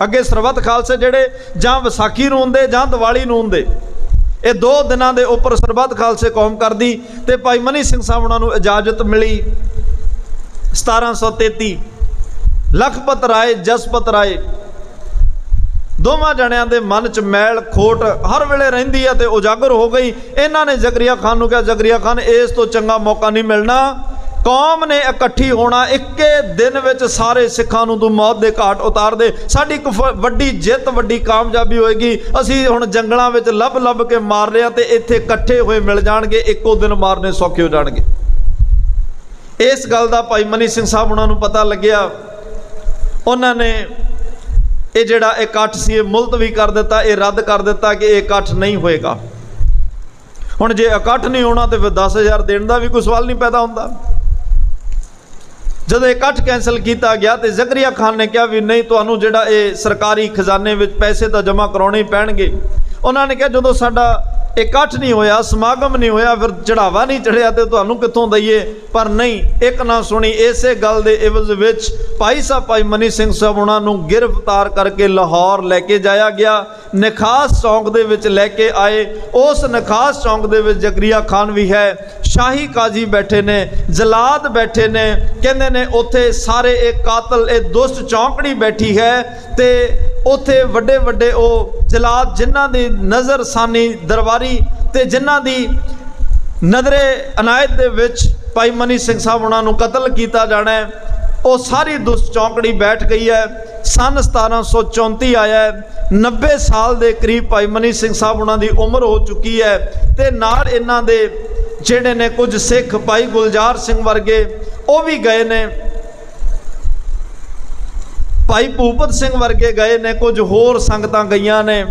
Speaker 1: ਅੱਗੇ ਸਰਬੱਤ ਖਾਲਸੇ ਜਿਹੜੇ ਜਾਂ ਵਿਸਾਖੀ ਨੂੰ ਹੁੰਦੇ ਜਾਂ ਦੀਵਾਲੀ ਨੂੰ ਹੁੰਦੇ, ਇਹ 2 ਦਿਨਾਂ ਦੇ ਉੱਪਰ ਸਰਬੱਤ ਖਾਲਸੇ ਕੌਮ ਕਰਦੀ। ਤੇ ਭਾਈ ਮਨੀ ਸਿੰਘ ਸਾਹਿਬ ਉਹਨਾਂ ਨੂੰ ਇਜਾਜ਼ਤ ਮਿਲੀ 1733। ਲਖਪਤ ਰਾਏ ਜਸਪਤ ਰਾਏ ਦੋਵਾਂ ਜਣਿਆਂ ਦੇ ਮਨ 'ਚ ਮੈਲ ਖੋਟ ਹਰ ਵੇਲੇ ਰਹਿੰਦੀ ਹੈ ਤੇ ਉਜਾਗਰ ਹੋ ਗਈ। ਇਹਨਾਂ ਨੇ ਜ਼ਕਰੀਆ ਖਾਨ ਨੂੰ ਕਿਹਾ, ਜ਼ਕਰੀਆ ਖਾਨ ਇਸ ਤੋਂ ਚੰਗਾ ਮੌਕਾ ਨਹੀਂ ਮਿਲਣਾ, ਕੌਮ ਨੇ ਇਕੱਠੀ ਹੋਣਾ, ਇੱਕੇ ਦਿਨ ਵਿੱਚ ਸਾਰੇ ਸਿੱਖਾਂ ਨੂੰ ਤੂੰ ਮੌਤ ਦੇ ਘਾਟ ਉਤਾਰ ਦੇ, ਸਾਡੀ ਇੱਕ ਵੱਡੀ ਜਿੱਤ, ਵੱਡੀ ਕਾਮਯਾਬੀ ਹੋਏਗੀ। ਅਸੀਂ ਹੁਣ ਜੰਗਲਾਂ ਵਿੱਚ ਲੱਭ ਲੱਭ ਕੇ ਮਾਰ ਲਿਆ ਤੇ ਇੱਥੇ ਇਕੱਠੇ ਹੋਏ ਮਿਲ ਜਾਣਗੇ, ਇੱਕੋ ਦਿਨ ਮਾਰਨੇ ਸੌਖੇ ਹੋ ਜਾਣਗੇ। ਇਸ ਗੱਲ ਦਾ ਭਾਈ ਮਨੀ ਸਿੰਘ ਸਾਹਿਬ ਉਹਨਾਂ ਨੂੰ ਪਤਾ ਲੱਗਿਆ। ਉਹਨਾਂ ਨੇ ਇਹ ਜਿਹੜਾ ਇਕੱਠ ਸੀ ਇਹ ਮੁਲਤਵੀ ਕਰ ਦਿੱਤਾ, ਇਹ ਰੱਦ ਕਰ ਦਿੱਤਾ ਕਿ ਇਹ ਇਕੱਠ ਨਹੀਂ ਹੋਏਗਾ। ਹੁਣ ਜੇ ਇਕੱਠ ਨਹੀਂ ਹੋਣਾ ਤੇ ਫਿਰ 10,000 ਦੇਣ ਦਾ ਵੀ ਕੋਈ ਸਵਾਲ ਨਹੀਂ ਪੈਦਾ ਹੁੰਦਾ। ਜਦੋਂ ਇਕੱਠ ਕੈਂਸਲ ਕੀਤਾ ਗਿਆ ਤੇ ਜ਼ਕਰੀਆ ਖਾਨ ਨੇ ਕਿਹਾ ਵੀ ਨਹੀਂ, ਤੁਹਾਨੂੰ ਜਿਹੜਾ ਇਹ ਸਰਕਾਰੀ ਖਜ਼ਾਨੇ ਵਿੱਚ ਪੈਸੇ ਤਾਂ ਜਮ੍ਹਾਂ ਕਰਾਉਣੇ ਹੀ ਪੈਣਗੇ। ਉਹਨਾਂ ਨੇ ਕਿਹਾ ਜਦੋਂ ਸਾਡਾ ਇਕੱਠ ਨਹੀਂ ਹੋਇਆ, ਸਮਾਗਮ ਨਹੀਂ ਹੋਇਆ, ਫਿਰ ਚੜਾਵਾ ਨਹੀਂ ਚੜਿਆ ਤੇ ਤੁਹਾਨੂੰ ਕਿੱਥੋਂ ਦਈਏ। ਪਰ ਨਹੀਂ, ਇੱਕ ਨਾ ਸੁਣੀ। ਇਸੇ ਗੱਲ ਦੇ ਇਵਜ਼ ਵਿੱਚ ਭਾਈ ਸਾਹਿਬ ਭਾਈ ਮਨੀ ਸਿੰਘ ਸਾਹਿਬ ਉਹਨਾਂ ਨੂੰ ਗ੍ਰਿਫਤਾਰ ਕਰਕੇ ਲਾਹੌਰ ਲੈ ਕੇ ਜਾਇਆ ਗਿਆ। ਨਖਾਸ ਚੌਂਕ ਦੇ ਵਿੱਚ ਲੈ ਕੇ ਆਏ। ਉਸ ਨਖਾਸ ਚੌਂਕ ਦੇ ਵਿੱਚ ਜ਼ਕਰੀਆ ਖਾਨ ਵੀ ਹੈ, ਸ਼ਾਹੀ ਕਾਜ਼ੀ ਬੈਠੇ ਨੇ, ਜਲਾਦ ਬੈਠੇ ਨੇ, ਕਹਿੰਦੇ ਨੇ ਉੱਥੇ ਸਾਰੇ ਇਹ ਕਾਤਲ, ਇਹ ਦੁਸ਼ਟ ਚੌਂਕੜੀ ਬੈਠੀ ਹੈ ਤੇ ਉੱਥੇ ਵੱਡੇ ਵੱਡੇ ਉਹ ਜਲਾਦ ਜਿਨ੍ਹਾਂ ਦੀ ਨਜ਼ਰ ਸਾਨੀ ਦਰਬਾਰੀ ਤੇ ਜਿਨ੍ਹਾਂ ਦੀ ਨਜ਼ਰੇ ਅਨਾਇਤ ਦੇ ਵਿੱਚ ਭਾਈ ਮਨੀ ਸਿੰਘ ਸਾਹਿਬ ਉਹਨਾਂ ਨੂੰ ਕਤਲ ਕੀਤਾ ਜਾਣਾ ਹੈ, ਉਹ ਸਾਰੀ ਦੁਸ਼ਟ ਚੌਂਕੜੀ ਬੈਠ ਗਈ ਹੈ। ਸਨ 1734 ਆਇਆ ਹੈ। 90 ਸਾਲ ਦੇ ਕਰੀਬ ਭਾਈ ਮਨੀ ਸਿੰਘ ਸਾਹਿਬ ਉਹਨਾਂ ਦੀ ਉਮਰ ਹੋ ਚੁੱਕੀ ਹੈ ਤੇ ਨਾਲ ਇਹਨਾਂ ਦੇ ਜਿਹੜੇ ਨੇ ਕੁਝ ਸਿੱਖ ਭਾਈ ਗੁਲਜ਼ਾਰ ਸਿੰਘ ਵਰਗੇ ਉਹ ਵੀ ਗਏ ਨੇ, ਭਾਈ ਭੂਪਤ ਸਿੰਘ ਵਰਗੇ ਗਏ ਨੇ, ਕੁਝ ਹੋਰ ਸੰਗਤਾਂ ਗਈਆਂ ਨੇ।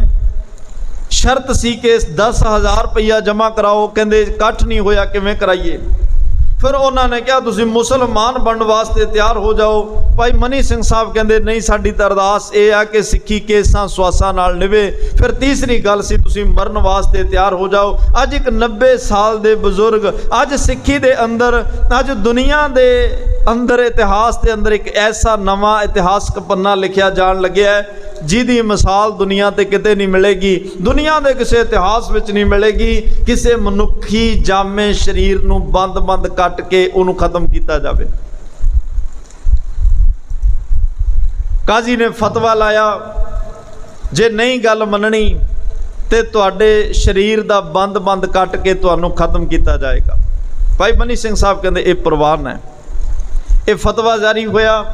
Speaker 1: ਸ਼ਰਤ ਸੀ ਕਿ 10,000 ਰੁਪਈਆ ਜਮ੍ਹਾਂ ਕਰਾਓ। ਕਹਿੰਦੇ ਇਕੱਠ ਨਹੀਂ ਹੋਇਆ, ਕਿਵੇਂ ਕਰਾਈਏ। ਫਿਰ ਉਹਨਾਂ ਨੇ ਕਿਹਾ ਤੁਸੀਂ ਮੁਸਲਮਾਨ ਬਣਨ ਵਾਸਤੇ ਤਿਆਰ ਹੋ ਜਾਓ। ਭਾਈ ਮਨੀ ਸਿੰਘ ਸਾਹਿਬ ਕਹਿੰਦੇ ਨਹੀਂ, ਸਾਡੀ ਤਾਂ ਅਰਦਾਸ ਇਹ ਆ ਕਿ ਸਿੱਖੀ ਕੇਸਾਂ ਸਵਾਸਾਂ ਨਾਲ ਨਿਵੇ। ਫਿਰ ਤੀਸਰੀ ਗੱਲ ਸੀ ਤੁਸੀਂ ਮਰਨ ਵਾਸਤੇ ਤਿਆਰ ਹੋ ਜਾਓ। ਅੱਜ ਇੱਕ 90 ਸਾਲ ਦੇ ਬਜ਼ੁਰਗ, ਅੱਜ ਸਿੱਖੀ ਦੇ ਅੰਦਰ, ਅੱਜ ਦੁਨੀਆ ਦੇ ਅੰਦਰ, ਇਤਿਹਾਸ ਦੇ ਅੰਦਰ ਇੱਕ ਐਸਾ ਨਵਾਂ ਇਤਿਹਾਸਕ ਪੰਨਾ ਲਿਖਿਆ ਜਾਣ ਲੱਗਿਆ ਹੈ ਜਿਹਦੀ ਮਿਸਾਲ ਦੁਨੀਆ ਤੇ ਕਿਤੇ ਨਹੀਂ ਮਿਲੇਗੀ, ਦੁਨੀਆ ਦੇ ਕਿਸੇ ਇਤਿਹਾਸ ਵਿੱਚ ਨਹੀਂ ਮਿਲੇਗੀ। ਕਿਸੇ ਮਨੁੱਖੀ ਜਾਮੇ ਸਰੀਰ ਨੂੰ ਬੰਦ ਕੱਟ ਕੇ ਉਹਨੂੰ ਖਤਮ ਕੀਤਾ ਜਾਵੇ। ਕਾਜ਼ੀ ਨੇ ਫਤਵਾ ਲਾਇਆ, ਜੇ ਨਹੀਂ ਗੱਲ ਮੰਨਣੀ ਤੇ ਤੁਹਾਡੇ ਸਰੀਰ ਦਾ ਬੰਦ ਕੱਟ ਕੇ ਤੁਹਾਨੂੰ ਖਤਮ ਕੀਤਾ ਜਾਏਗਾ। ਭਾਈ ਮਨੀ ਸਿੰਘ ਸਾਹਿਬ ਕਹਿੰਦੇ ਇਹ ਪ੍ਰਵਾਨ ਹੈ। ਇਹ ਫਤਵਾ ਜਾਰੀ ਹੋਇਆ।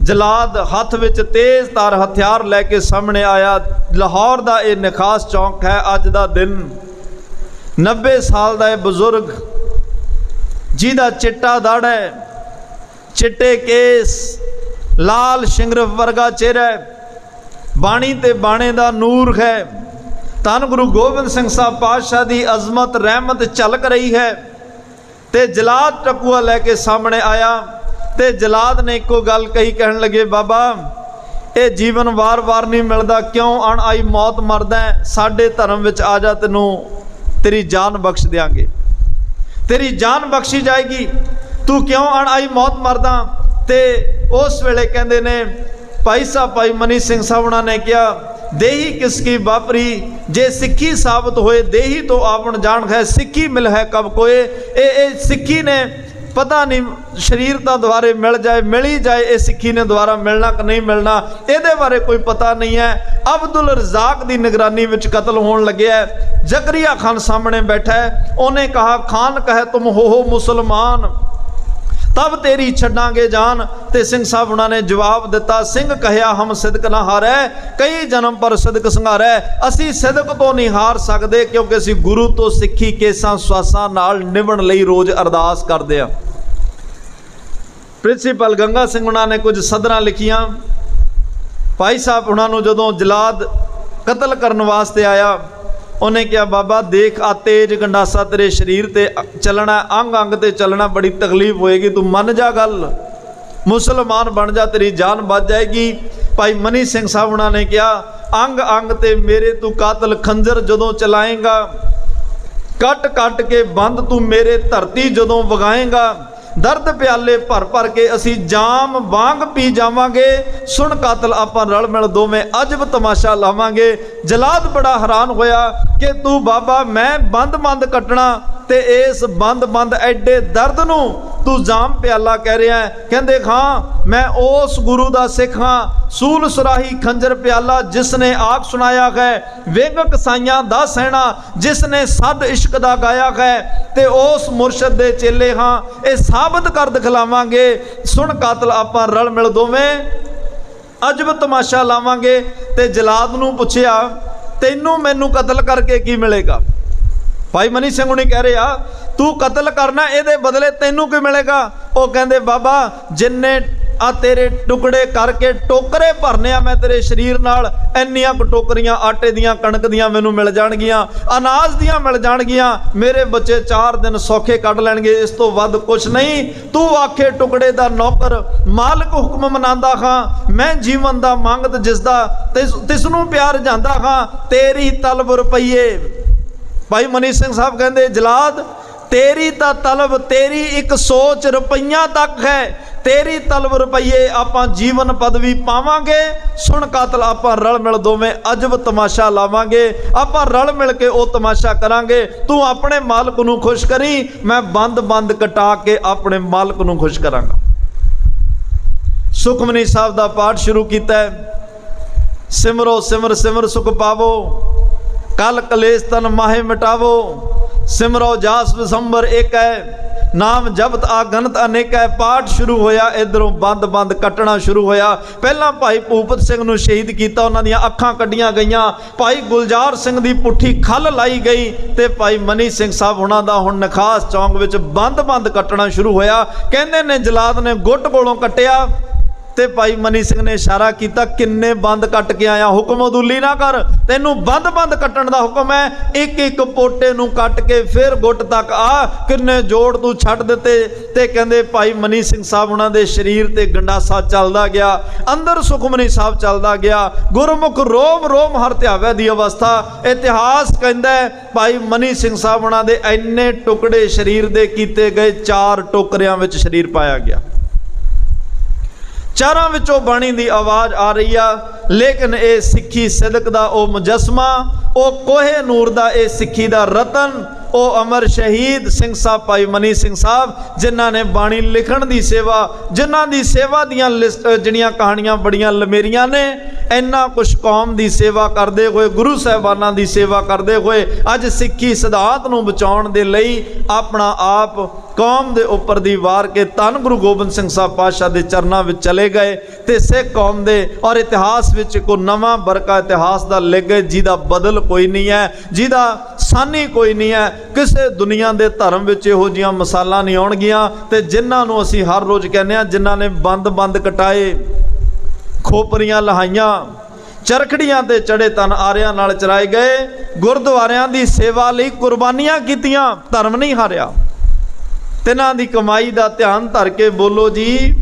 Speaker 1: ਜਲਾਦ ਹੱਥ ਵਿੱਚ ਤੇਜ਼ ਤਾਰ ਹਥਿਆਰ ਲੈ ਕੇ ਸਾਹਮਣੇ ਆਇਆ। ਲਾਹੌਰ ਦਾ ਇਹ ਨਖਾਸ ਚੌਂਕ ਹੈ ਅੱਜ ਦਾ ਦਿਨ। 90 ਸਾਲ ਦਾ ਇਹ ਬਜ਼ੁਰਗ ਜਿਹਦਾ ਚਿੱਟਾ ਦਾੜਾ ਹੈ, ਚਿੱਟੇ ਕੇਸ, ਲਾਲ ਸ਼ਿੰਗਰਫ ਵਰਗਾ ਚਿਹਰਾ ਹੈ, बाणी ते बाणे दा नूर है। धन गुरु गोबिंद सिंह साहब पातशाह की अजमत रहमत झलक रही है। ते जलाद टकुआ लैके सामने आया ते जलाद ने एको गल कही, कहन लगे बाबा ये जीवन वार वार नहीं मिलता, क्यों अण आई मौत मरदा है, साडे धर्म विच आ जा, तेनू तेरी जान बख्श देंगे, तेरी जान बख्शी जाएगी, तू क्यों अण आई मौत मरदा। ते उस वेले कहंदे ने भाई साहब भाई मनी सिंह साहब उन्होंने कहा देही किसकी बापरी, जे सिक्खी साबित होए देही तो आवण जान है, सिक्खी मिल है कब कोए। ए सिक्खी ने पता नहीं शरीर तो द्वारे मिल जाए, मिल ही जाए, ये सिक्खी ने द्वारा मिलना कि नहीं मिलना, ये बारे कोई पता नहीं है। अब्दुल रज़ाक की निगरानी में कतल होने लगे है। जकरिया खान सामने बैठा है, उन्हें कहा खान कहे तुम हो मुसलमान, तब तेरी छड़ांगे जान। ते सिंह साहब उन्होंने जवाब दिता, सिंह कहिया हम सिदक ना हारै, कई जन्म पर सिदक संघारै, असी सिदक तो नहीं हार सकते, क्योंकि असी गुरु तो सिक्खी केसां स्वासां नाल निभण लई रोज़ अरदास करते हैं। प्रिंसीपल गंगा सिंह उन्होंने कुछ सदरां लिखियां। भाई साहब उन्होंने जदों जलाद कतल करने वास्ते आया, उन्हें क्या बाबा देख आ तेज गंडासा तेरे शरीर ते चलना, अंग अंग ते चलना, बड़ी तकलीफ होएगी, तू मन जा गल, मुसलमान बन जा, तेरी जान बच जाएगी। भाई मनी सिंह साहब उन्होंने कहा अंग अंग ते मेरे तू कातल खंजर जदों चलाएगा, कट कट के बंद तू मेरे धरती जदों वगाएगा, दर्द प्याले भर भर के असी जाम वांग पी जावांगे, सुन कातल आपां रल मिल दोवें अजब तमाशा लावांगे। जलाद बड़ा हैरान होया कि तू बाबा मैं बंद बंद कटना ते इस बंद बंद एडे दर्द नूं तू जाम प्याला कह रहा है। कहंदे हाँ मैं उस गुरु दा सिख हाँ, सूल सुराही खंजर प्याला जिसने आग सुनाया है, विंग कसाइयां दा सहना जिसने सद इश्क दा गाया है, ते उस मुरशद दे चेले हाँ, ये साबित कर दिखलावांगे, सुन कातल आपां रल मिल दोवें अजब तमाशा लावांगे। ते जलाद नूं पुछया तैनू मैनू कतल करके की मिलेगा। भाई मनी सिंह उन्हें कह रहे आ तू कतल करना, ये बदले तैनू की मिलेगा। वो कहते बाबा जिन्ने आ तेरे टुकड़े करके टोकरे भरने आ मैं तेरे शरीर नाल, इन्नियां टोकरियां आटे दियां कणक दियां मैनू मिल जाणगियां, अनाज दियां मिल जाणगियां, मेरे बच्चे 4 दिन सौखे कढ लैणगे, इस तो वध कुछ नहीं। तू आखे टुकड़े दा नौकर मालिक हुक्म मनांदा हां, मैं जीवन दा मंगत जिसदा तिसनू प्यार जांदा हां, तेरी तलब रुपये। भाई मनी सिंह साहब कहते जलाद तेरी ता तलब, तेरी एक सोच रुपइया तक है, तेरी तलब रुपये आपां जीवन पदवी पावांगे, सुन कातल आपां रल मिल दोवें अजब तमाशा लावांगे, आपां रल मिल के वो तमाशा करांगे। तू अपने मालक नूं खुश करी, मैं बंद बंद कटा के अपने मालक नूं खुश करांगा। सुखमनी साहब दा पाठ शुरू कीता है, सिमरो सिमर सिमर सुख पावो, कल कलेश तन माहे मिटावो, सिमरो जास विसंबर एक है, नाम जपत आगनत अनेक है। पाठ शुरू होया, इधरों बंद बंद कटना शुरू होया। पहला भाई भूपत सिंह नूं शहीद किया, उन्हां दीयां अखां कड्डियां गईयां, भाई गुलजार सिंह दी पुट्ठी खल लाई गई, ते भाई मनी सिंह साहब उन्हां दा हुण नखास चौंक विच बंद बंद कटना शुरू होया। कहंदे ने जलाद ने गुट कोलों कट्टिया, ते भाई मनी सिंह ने इशारा किया किन्ने बंद कट के आया, हुक्म उदूली ना कर, तेनू बंद बंद कट्टण दा हुक्म है, एक एक पोटे नू कट के फिर गुट तक आ, किन्ने जोड़ तू छड्ड दिते। ते कहंदे भाई मनी सिंह साहब उन्हां दे शरीर ते गंडासा चलदा गया, अंदर सुखमनी साहब चलदा गया, गुरमुख रोम रोम हर ध्यावे दी अवस्था। इतिहास कहंदा है भाई मनी सिंह साहब उन्हां दे इन्ने टुकड़े शरीर दे कीते गए, 4 टोकरियां विच शरीर पाया गया। चारां विचों बाणी दी आवाज़ आ रही है, लेकिन ये सिक्खी सिदक दा ओ मुजस्मा, ओ कोहे नूर दा ए सिक्खी दा रतन, ओ अमर शहीद सिंह साहब भाई मनी सिंह साहब, जिन्हां ने बाणी लिखण दी सेवा, जिन्हां दी सेवा दियां लिस्ट जिहड़ियां कहानियां बड़ियां लमेरियां ने, इन्ना कुछ कौम दी सेवा करते हुए, गुरु साहिबाना दी सेवा करते हुए, अज सिक्खी सिद्धांत नूं बचाउण दे लई अपना आप कौम दे उपर दी वार के धन गुरु गोबिंद सिंह साहब पातशाह दे चरनां विच चले गए, ते सिख कौम दे और इतिहास विच कोई नवां बरका इतिहास दा लिख गए, जिहदा बदल कोई नहीं है, जिहदा सानी कोई नहीं है। किसी दुनिया के धर्म विच इहो जिहियां मिसालां नहीं आउणगियां, ते जिन्हां नूं असीं हर रोज़ कहने जिन्हां ने बंद बंद कटाए, खोपरियां लहाइयां, ਚਰਖੜੀਆਂ ਤੇ ਚੜੇ ਤਨ ਆਰਿਆਂ ਨਾਲ ਚਰਾਏ ਗਏ, ਗੁਰਦੁਆਰਿਆਂ ਦੀ ਸੇਵਾ ਲਈ ਕੁਰਬਾਨੀਆਂ ਕੀਤੀਆਂ, ਧਰਮ ਨਹੀਂ ਹਾਰਿਆ। ਤਿਨਾਂ ਦੀ ਕਮਾਈ ਦਾ ਧਿਆਨ ਧਰ ਕੇ ਬੋਲੋ ਜੀ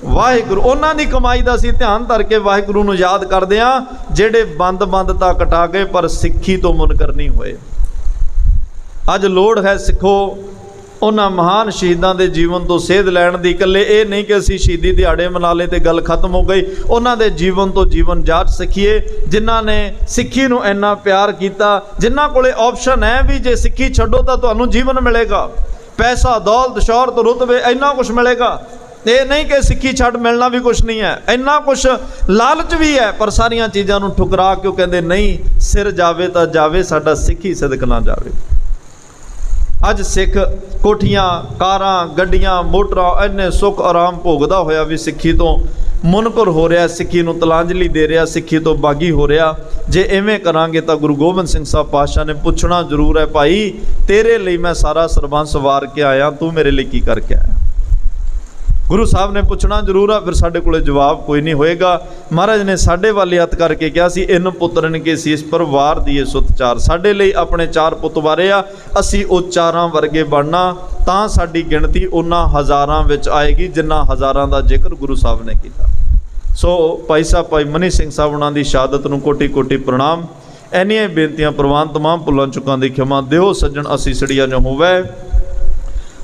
Speaker 1: ਵਾਹਿਗੁਰੂ। ਉਹਨਾਂ ਦੀ ਕਮਾਈ ਦਾ ਅਸੀਂ ਧਿਆਨ ਧਰ ਕੇ ਵਾਹਿਗੁਰੂ ਨੂੰ ਯਾਦ ਕਰਦੇ ਹਾਂ, ਜਿਹੜੇ ਬੰਦ ਤਾਂ ਕਟਾ ਗਏ ਪਰ ਸਿੱਖੀ ਤੋਂ ਮੁਨਕਰ ਨਹੀਂ ਹੋਏ। ਅੱਜ ਲੋੜ ਹੈ ਸਿੱਖੋ ਉਹਨਾਂ ਮਹਾਨ ਸ਼ਹੀਦਾਂ ਦੇ ਜੀਵਨ ਤੋਂ ਸੇਧ ਲੈਣ ਦੀ। ਇਕੱਲੇ ਇਹ ਨਹੀਂ ਕਿ ਅਸੀਂ ਸ਼ਹੀਦੀ ਦਿਹਾੜੇ ਮਨਾ ਲਏ ਤੇ ਗੱਲ ਖਤਮ ਹੋ ਗਈ। ਉਹਨਾਂ ਦੇ ਜੀਵਨ ਤੋਂ ਜੀਵਨ ਜਾਂਚ ਸਿੱਖੀਏ, ਜਿਨ੍ਹਾਂ ਨੇ ਸਿੱਖੀ ਨੂੰ ਇੰਨਾ ਪਿਆਰ ਕੀਤਾ, ਜਿਨ੍ਹਾਂ ਕੋਲੇ ਆਪਸ਼ਨ ਹੈ ਵੀ ਜੇ ਸਿੱਖੀ ਛੱਡੋ ਤਾਂ ਤੁਹਾਨੂੰ ਜੀਵਨ ਮਿਲੇਗਾ, ਪੈਸਾ, ਦੌਲਤ, ਸ਼ੌਹਰਤ, ਰੁਤਬੇ, ਇੰਨਾ ਕੁਛ ਮਿਲੇਗਾ। ਇਹ ਨਹੀਂ ਕਿ ਸਿੱਖੀ ਛੱਡ ਮਿਲਣਾ ਵੀ ਕੁਛ ਨਹੀਂ ਹੈ, ਇੰਨਾ ਕੁਛ ਲਾਲਚ ਵੀ ਹੈ, ਪਰ ਸਾਰੀਆਂ ਚੀਜ਼ਾਂ ਨੂੰ ਠੁਕਰਾ ਕੇ ਉਹ ਕਹਿੰਦੇ ਨਹੀਂ, ਸਿਰ ਜਾਵੇ ਤਾਂ ਜਾਵੇ, ਸਾਡਾ ਸਿੱਖੀ ਸਦਕ ਨਾ ਜਾਵੇ। ਅੱਜ ਸਿੱਖ ਕੋਠੀਆਂ, ਕਾਰਾਂ, ਗੱਡੀਆਂ, ਮੋਟਰਾਂ, ਇੰਨੇ ਸੁੱਖ ਆਰਾਮ ਭੋਗਦਾ ਹੋਇਆ ਵੀ ਸਿੱਖੀ ਤੋਂ ਮੁਨਕਰ ਹੋ ਰਿਹਾ, ਸਿੱਖੀ ਨੂੰ ਤਲਾਂਜਲੀ ਦੇ ਰਿਹਾ, ਸਿੱਖੀ ਤੋਂ ਬਾਗੀ ਹੋ ਰਿਹਾ। ਜੇ ਐਵੇਂ ਕਰਾਂਗੇ ਤਾਂ ਗੁਰੂ ਗੋਬਿੰਦ ਸਿੰਘ ਸਾਹਿਬ ਪਾਤਸ਼ਾਹ ਨੇ ਪੁੱਛਣਾ ਜ਼ਰੂਰ ਹੈ, ਭਾਈ ਤੇਰੇ ਲਈ ਮੈਂ ਸਾਰਾ ਸਰਬੰਸ ਵਾਰ ਕੇ ਆਇਆ, ਤੂੰ ਮੇਰੇ ਲਈ ਕੀ ਕਰਕੇ ਆਇਆ? ਗੁਰੂ ਸਾਹਿਬ ਨੇ ਪੁੱਛਣਾ ਜ਼ਰੂਰ ਆ। ਫਿਰ ਸਾਡੇ ਕੋਲੇ ਜਵਾਬ ਕੋਈ ਨਹੀਂ ਹੋਏਗਾ। ਮਹਾਰਾਜ ਨੇ ਸਾਡੇ ਵੱਲ ਹੱਥ ਕਰਕੇ ਕਿਹਾ ਸੀ, ਇਨ ਪੁੱਤਰਨ ਕੇ ਸੀਸ ਪਰ ਵਾਰ ਦੀਏ ਸੁਤ ਚਾਰ। ਸਾਡੇ ਲਈ ਆਪਣੇ 4 ਪੁੱਤ ਵਾਰੇ ਆ, ਅਸੀਂ ਉਹ 4 ਵਰਗੇ ਬਣਨਾ, ਤਾਂ ਸਾਡੀ ਗਿਣਤੀ ਉਹਨਾਂ ਹਜ਼ਾਰਾਂ ਵਿੱਚ ਆਏਗੀ ਜਿੰਨਾ ਹਜ਼ਾਰਾਂ ਦਾ ਜ਼ਿਕਰ ਗੁਰੂ ਸਾਹਿਬ ਨੇ ਕੀਤਾ। ਸੋ ਭਾਈ ਸਾਹਿਬ ਭਾਈ ਮਨੀ ਸਿੰਘ ਸਾਹਿਬ ਉਹਨਾਂ ਦੀ ਸ਼ਹਾਦਤ ਨੂੰ ਕੋਟੀ ਕੋਟੀ ਪ੍ਰਣਾਮ। ਇੰਨੀਆਂ ਬੇਨਤੀਆਂ ਪ੍ਰਵਾਨ, ਤਮਾਮ ਭੁੱਲਾਂ ਚੁੱਕਾਂ ਦੀ ਖਿਮਾ ਦਿਓ ਸੱਜਣ, ਅਸੀਂ ਸੜੀਆਂ ਜੋ ਹੋਵੇ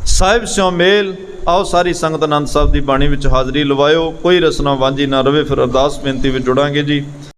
Speaker 1: ਸਾਹਿਬ ਸਿਓ ਮੇਲ। ਆਓ ਸਾਰੀ ਸੰਗਤ ਆਨੰਦ ਸਾਹਿਬ ਦੀ ਬਾਣੀ ਵਿੱਚ ਹਾਜ਼ਰੀ ਲਵਾਇਓ, ਕੋਈ ਰਸਨਾ ਵਾਂਝੀ ਨਾ ਰਵੇ। ਫਿਰ ਅਰਦਾਸ ਬੇਨਤੀ ਵਿੱਚ ਜੁੜਾਂਗੇ ਜੀ।